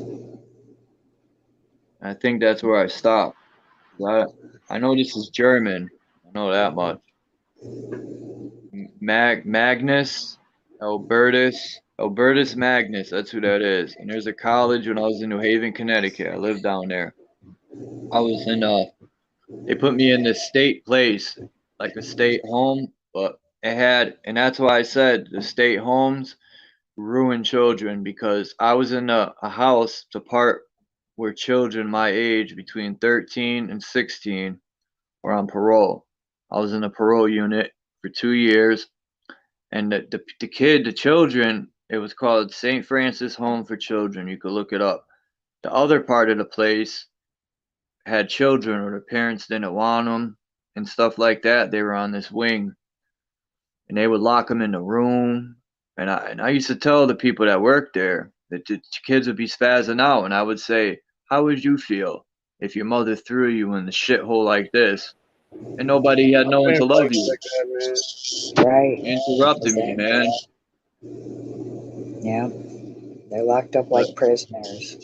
I think that's where I stopped. I know this is German. I know that much. Magnus, Albertus Magnus. That's who that is. And there's a college when I was in New Haven, Connecticut. I lived down there. I was in They put me in this state place, like a state home, but it had, and that's why I said the state homes ruin children because I was in a house to part where children my age between 13 and 16 were on parole. I was in a parole unit for 2 years, and the children, it was called St. Francis Home for Children. You could look it up. The other part of the place had children or their parents didn't want them and stuff like that. They were on this wing, and they would lock them in the room. And I used to tell the people that worked there that the kids would be spazzing out, and I would say, "How would you feel if your mother threw you in the shithole like this, and nobody had I've no one been to in love places you?" like that, Right. You interrupted me, man. Yeah. They're locked up But like prisoners.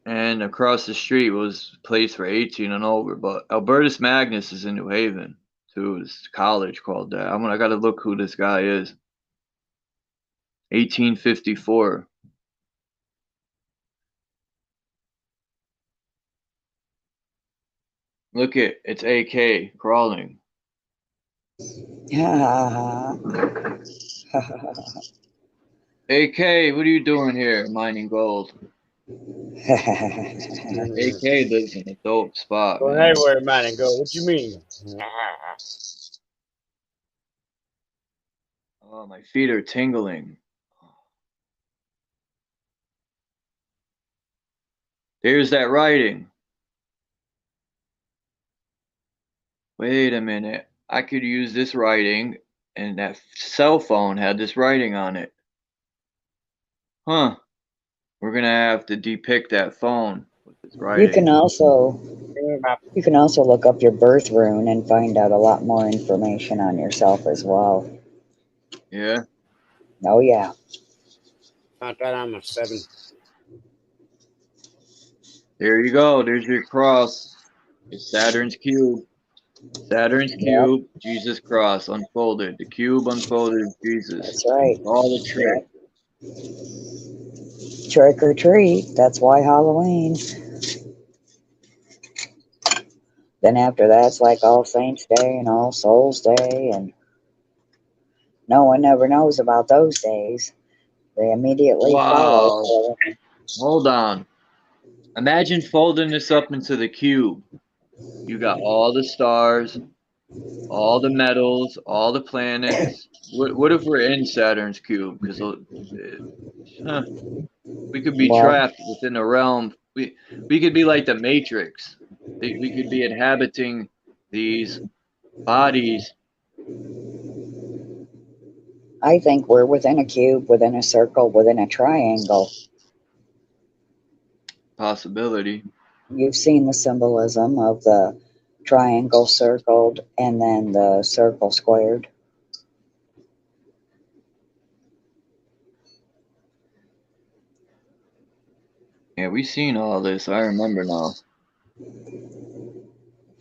and across the street was a place for 18 and over. But Albertus Magnus is in New Haven too. It's a college called that. I got to look who this guy is. 1854. Look it's AK crawling. AK, what are you doing here mining gold? man. AK lives in a dope spot, Going man. everywhere, man, and go. What you mean? Oh, my feet are tingling. There's that writing. Wait a minute. I could use this writing, and that cell phone had this writing on it. Huh. We're gonna have to depict that phone with this you can writing. also you can also look up your birth rune and find out a lot more information on yourself as well. Yeah. Oh yeah. Not that I'm a 7. There you go. There's your cross. It's Saturn's cube. Saturn's Yep. cube, Jesus cross unfolded. The cube unfolded Jesus. That's right. All the trick. Yep. Trick or treat. That's why Halloween. Then after that's like All Saints Day and All Souls Day, and no one ever knows about those days. They immediately Wow. follow. Hold on. Imagine folding this up into the cube. You got all the stars, all the metals, all the planets. What if we're in Saturn's cube? Because we could be Well, trapped within a realm. We could be like the Matrix. We could be inhabiting these bodies. I think we're within a cube, within a circle, within a triangle. Possibility. You've seen the symbolism of the triangle circled and then the circle squared. Yeah, we seen all this. I remember now.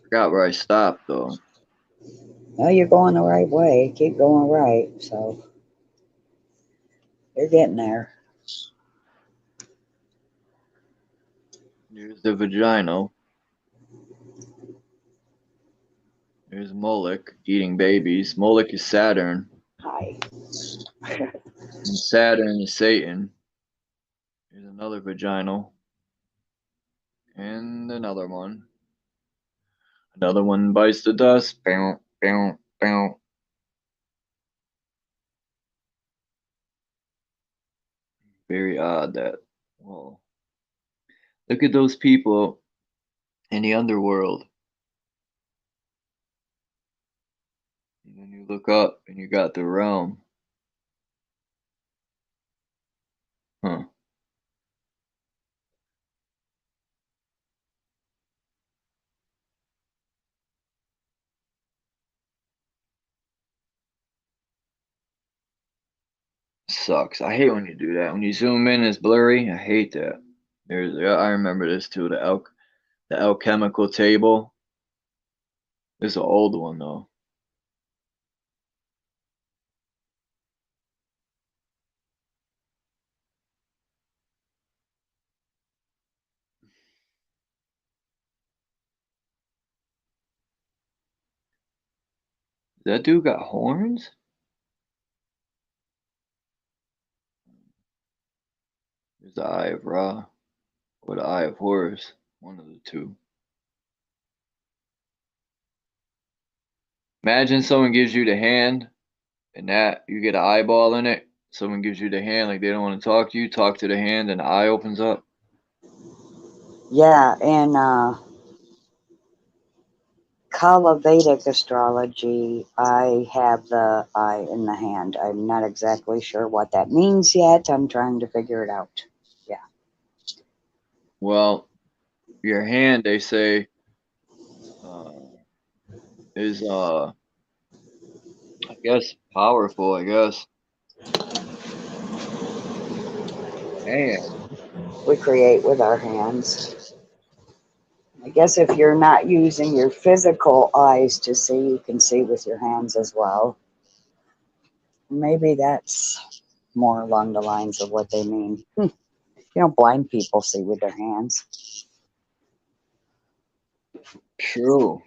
Forgot where I stopped though. Well, you're going the right way. Keep going right. So you're getting there. There's the vagina. There's Moloch eating babies. Moloch is Saturn. Hi. And Saturn is Satan. Here's another vaginal. And another one. Another one bites the dust. Bow, bow, bow. Very odd that. Whoa. Look at those people in the underworld. And then you You look up and you got the realm. Huh. Sucks. I hate when you do that. When you zoom in, it's blurry. I hate that. I remember this too. The alchemical table. This is an old one though. That dude got horns? There's the Eye of Ra or the Eye of Horus. One of the two. Imagine someone gives you the hand and that you get an eyeball in it. Someone gives you the hand like they don't want to talk to the hand and the eye opens up. Yeah, and Kala Vedic astrology, I have the eye in the hand. I'm not exactly sure what that means yet. I'm trying to figure it out. Yeah. Well, your hand, they say, is I guess powerful, I guess. Man, We create with our hands. I guess if you're not using your physical eyes to see, you can see with your hands as well. Maybe that's more along the lines of what they mean. You know, blind people see with their hands. true.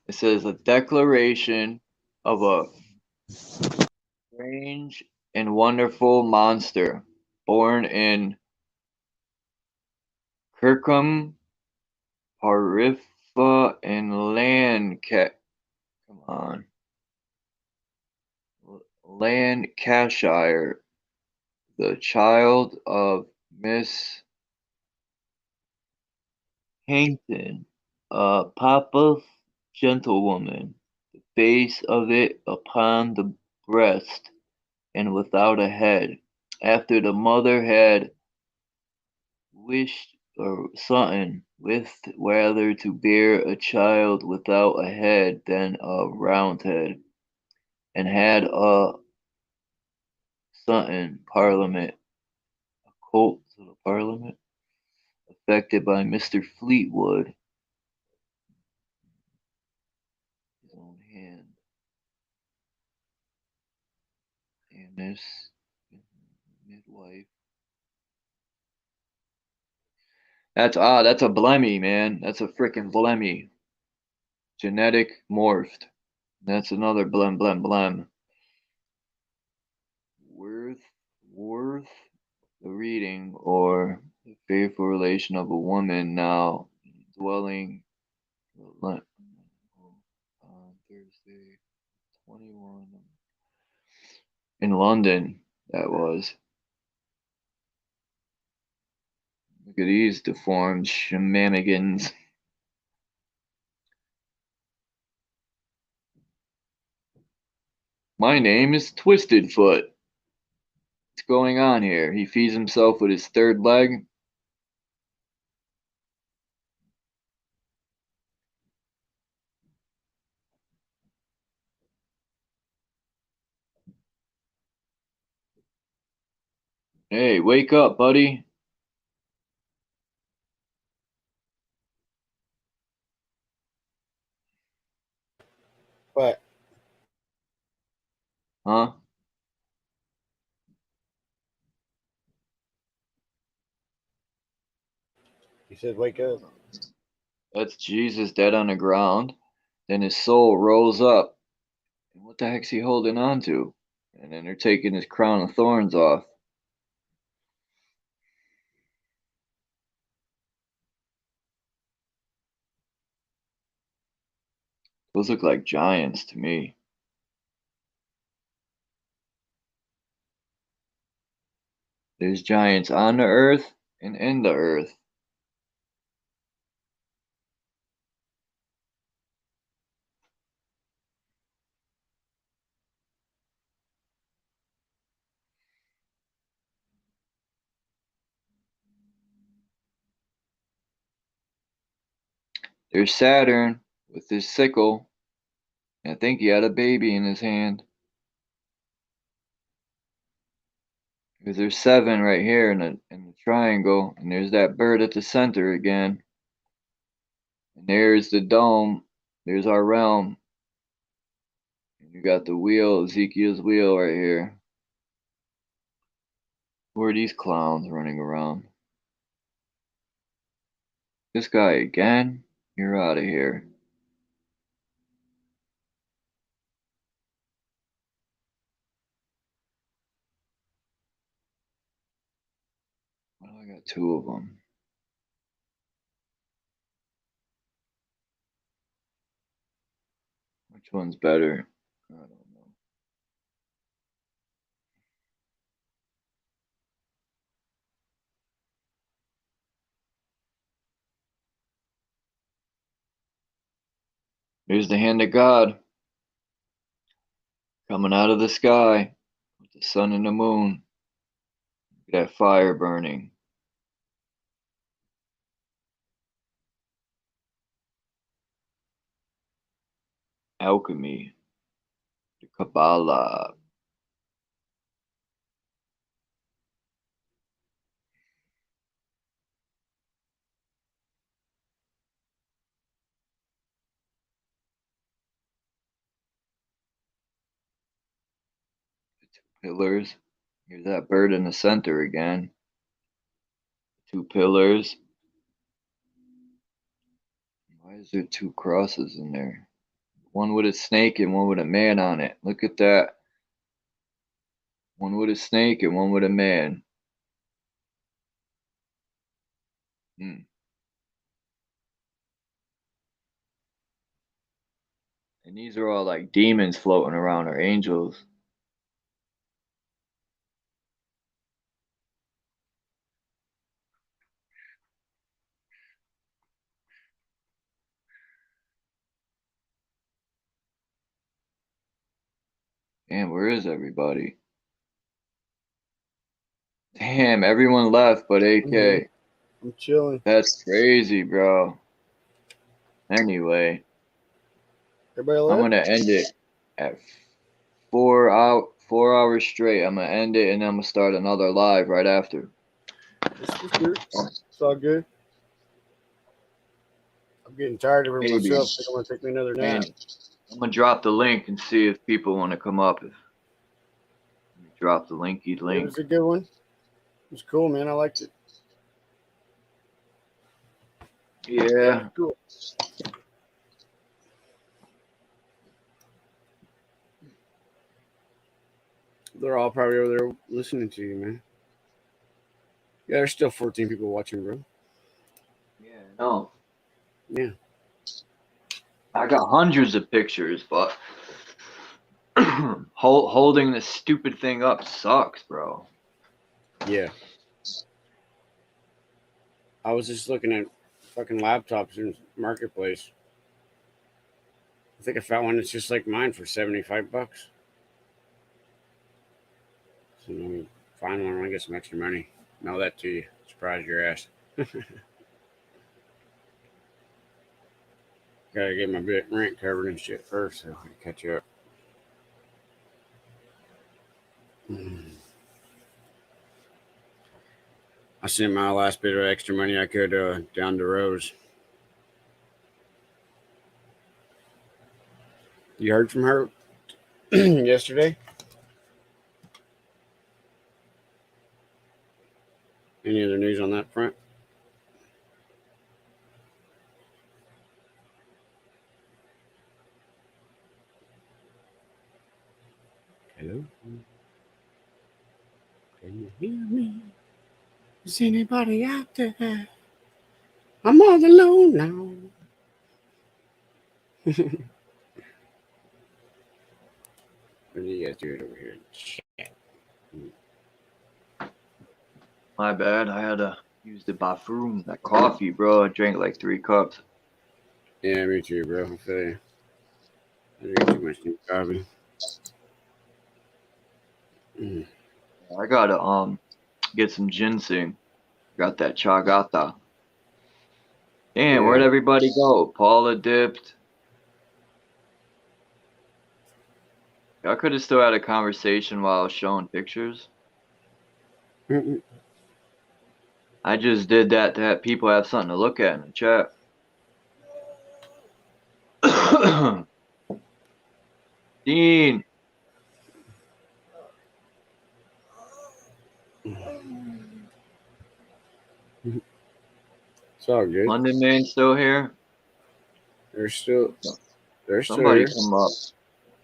It says a declaration of a strange and wonderful monster born in Kirkham, Pariffa, and come on, Lancashire, the child of Miss Hankton, a Papa's gentlewoman, the face of it upon the breast, and without a head. After the mother had wished or something, with rather to bear a child without a head than a round head, and had a something parliament, a cult to the parliament, affected by Mr. Fleetwood, his own hand, and this midwife. That's a blemmy, man. That's a freaking blemmy. Genetic morphed. That's another blem. Worth the reading or the faithful relation of a woman now dwelling on Thursday 21 in London. That was. Look at these deformed shenanigans. My name is Twisted Foot. What's going on here? He feeds himself with his third leg. Hey, wake up, buddy. What? Huh? He said, wake up. That's Jesus dead on the ground. Then his soul rolls up. And what the heck's he holding on to? And then they're taking his crown of thorns off. Those look like giants to me. There's giants on the earth and in the earth. There's Saturn with his sickle. I think he had a baby in his hand. Because there's 7 right here in the triangle, and there's that bird at the center again. And there's the dome. There's our realm. And you got the wheel, Ezekiel's wheel right here. Who are these clowns running around? This guy again? You're out of here. Well, I got 2 of them. Which one's better? I don't know. There's the hand of God coming out of the sky with the sun and the moon. Look at that fire burning. Alchemy, the Kabbalah. The 2 pillars. Here's that bird in the center again. 2 pillars. Why is there 2 crosses in there? One with a snake and one with a man on it. Look at that. One with a snake and one with a man. And these are all like demons floating around, or angels. Damn, where is everybody? Damn, everyone left but AK. I'm chilling. That's crazy, bro. Anyway, Everybody I'm left? gonna end it at 4 hours straight. I'm gonna end it and I'm gonna start another live right after. It's good. It's all good. I'm getting tired of it Maybe. myself. I think I'm gonna take me another nap. I'm gonna drop the link and see if people want to come up. Let me drop the linky It link. was a good one. It was cool, man. I liked it. Yeah. Cool. They're all probably over there listening to you, man. Yeah, there's still 14 people watching, bro. Yeah, no. Yeah. I got hundreds of pictures, but holding this stupid thing up sucks, bro. Yeah. I was just looking at fucking laptops in Marketplace. I think I found one that's just like mine for $75. So let me find one when I get some extra money. Mail that to you. Surprise your ass. Gotta get my rent covered and shit first, so I can catch up. I sent my last bit of extra money I could down to Rose. You heard from her yesterday? Any other news on that front? Hello? Can you hear me? Is anybody out there? I'm all alone now. What do you guys doing over here? Shit. My bad. I had to use the bathroom. That coffee, bro. I drank like 3 cups. Yeah, me too, bro. I feel you. I drink too much coffee. I gotta get some ginseng. Got that chagata Damn, Yeah. where'd everybody go? Paula dipped. I could have still had a conversation while I was showing pictures. I just did that to have people have something to look at in the chat. Dean, It's all good. London Man still here? They're still Somebody here. come up.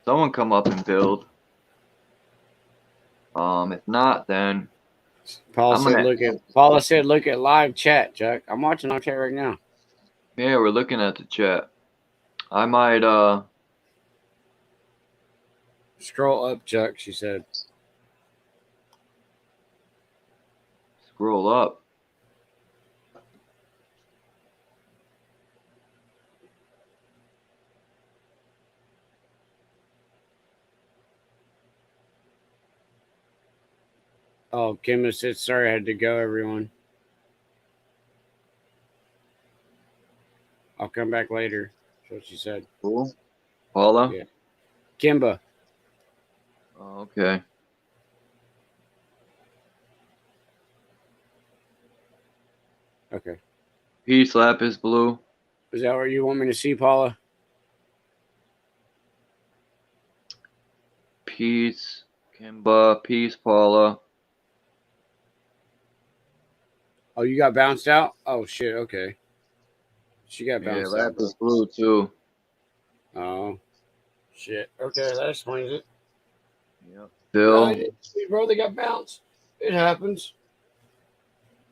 Someone come up and build. If not, then Paula I'm said, gonna. look at live chat, Chuck. I'm watching live chat right now. Yeah, we're looking at the chat. I might Scroll up, Chuck. She said. scroll up. Oh, Kim said, sorry, I had to go, everyone. I'll come back later. That's what she said. Cool. Paula? Yeah. Kimba. Oh, okay. Okay. Peace, Lapis Blue. Is that where you want me to see, Paula? Peace, Kimba. Peace, Paula. Oh, you got bounced out? Oh, shit. Okay. She got Yeah, bounced out, bro. Lapis Blue, too. Oh, shit. Okay, that explains it. Yep. Yeah, I Bill. did see, bro. They got bounced. It happens.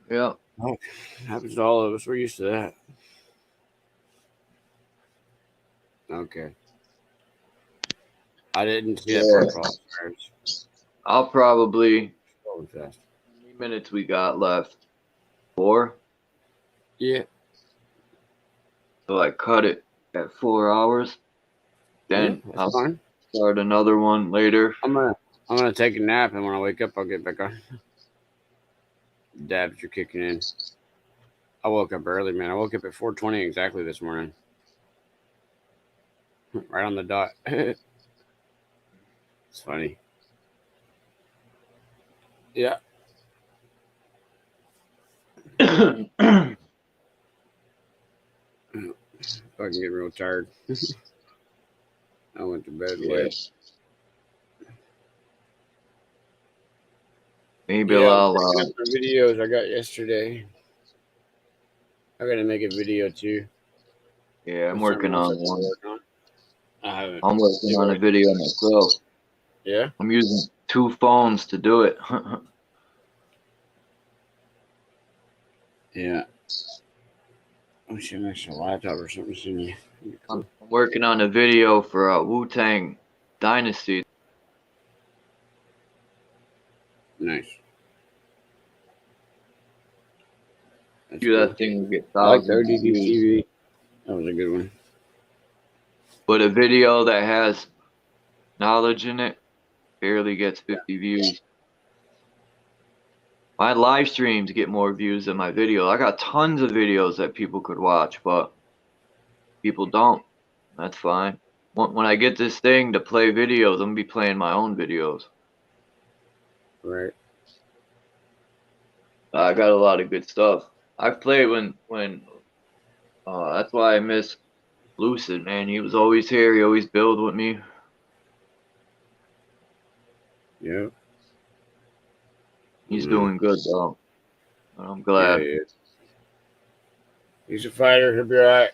Yep. Oh, it happens to all of us. We're used to that. Okay. I didn't see that part, Paula. I'll probably. Going fast. How many minutes we got left? 4? Yeah. So I cut it at 4 hours. Then Yeah, that's I'll fine. start another one later. I'm gonna take a nap, and when I wake up, I'll get back on. Dabs, you're kicking in. I woke up early, man. I woke up at 4:20 exactly this morning. Right on the dot. It's funny. Yeah. Fucking getting real tired. I went to bed late. Maybe Yeah, I'll. the videos I got yesterday. I gotta make a video too. Yeah, I'm There's working something else on I can one. work on. I haven't. I'm working on a video myself. Yeah. I'm using 2 phones to do it. Yeah. I should make a laptop or something soon. I'm working on a video for Wu-Tang Dynasty. Nice. That's Do that cool. thing will get I like thousands the of views. ODD TV. That was a good one. But a video that has knowledge in it barely gets 50 views. My live streams get more views than my video. I got tons of videos that people could watch, but people don't. That's fine. When I get this thing to play videos, I'm gonna be playing my own videos. Right. I got a lot of good stuff. I've played when that's why I miss Lucid, man. He was always here. He always build with me. Yeah. He's doing good though. I'm glad. Yeah, yeah. He's a fighter. He'll be alright.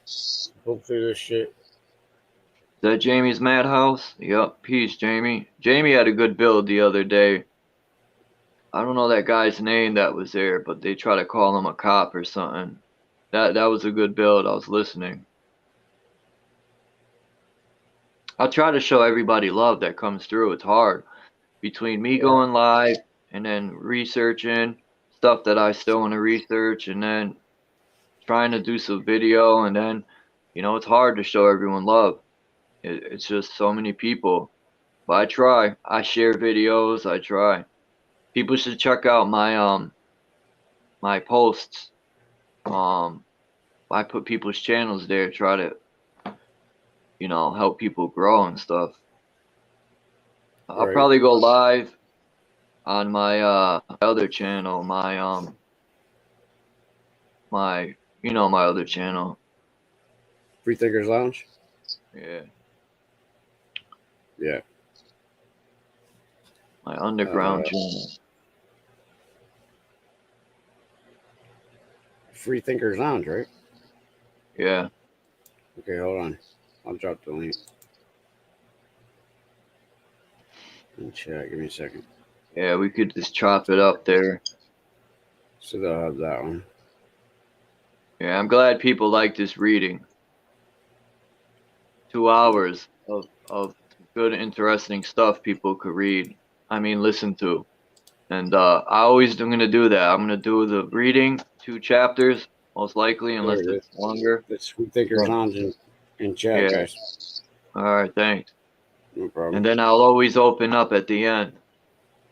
Hopefully this shit. Is that Jamie's Madhouse? Yup. Peace, Jamie. Jamie had a good build the other day. I don't know that guy's name that was there, but they try to call him a cop or something. That was a good build. I was listening. I'll try to show everybody love that comes through. It's hard. Between me going live and then researching stuff that I still want to research and then trying to do some video and then, it's hard to show everyone love. It's just so many people. But I try. I share videos. I try. People should check out my my posts. I put people's channels there, try to, you know, help people grow and stuff. I'll Right. probably go live on my other channel, my you know my other channel. Free Thinkers Lounge. Yeah, Yeah. my underground channel. Free Thinkers Lounge, right? Yeah. Okay, hold on. I'll drop the link. In chat. Give me a second. Yeah, we could just chop it up there. So they'll have that one. Yeah, I'm glad people like this reading. 2 hours of good, interesting stuff people could read. I mean, listen to. And I always am going to do that. I'm going to do the reading, 2 chapters, most likely, unless There it it's longer. That's Free Thinkers Yeah. Lounge in chat, Yeah. guys. All right, thanks. No problem. And then I'll always open up at the end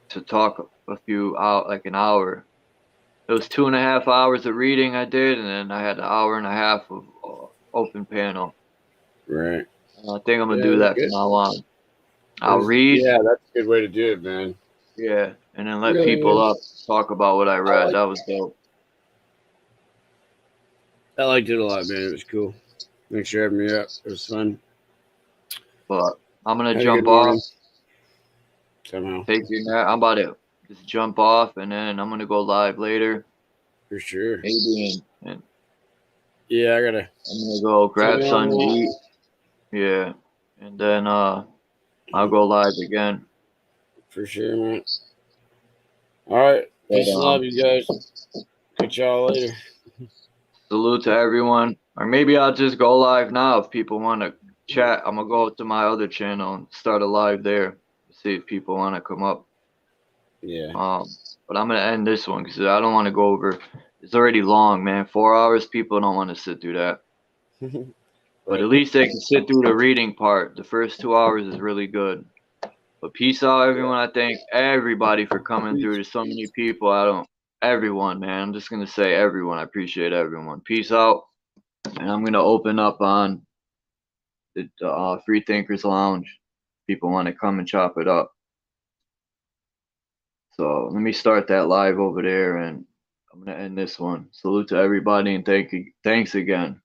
to talk a few out like an hour. It was 2.5 hours of reading I did, and then I had an hour and a half of open panel. Right. I think I'm gonna Yeah, do that good. from now on. I'll read, Yeah, that's a good way to do it, man. yeah, and then let Really people is. up talk about what I read. like- That was dope. I liked it a lot, man. It was cool. Thanks for having me up. It was fun. But I'm gonna Had a jump good morning. off. Somehow. Take your nap. I'm about to just jump off, and then I'm gonna go live later. For sure. Maybe, and Yeah, I gotta. I'm gonna go grab Tell me something to on eat. Yeah, and then I'll go live again. For sure, man. All right. Peace and love, you guys. Catch y'all later. Salute to everyone. Or maybe I'll just go live now if people want to chat. I'm gonna go to my other channel and start a live there. See if people want to come up. Yeah. But I'm gonna end this one because I don't want to go over. It's already long, man. 4 hours. People don't want to sit through that. But at least they can sit through the reading part. The first 2 hours is really good. But peace out, everyone. I thank everybody for coming through. There's so many people. Everyone, man. I'm just gonna say everyone. I appreciate everyone. Peace out. And I'm gonna open up on the Free Thinkers Lounge. People want to come and chop it up. So let me start that live over there, and I'm gonna end this one. Salute to everybody, and thanks again.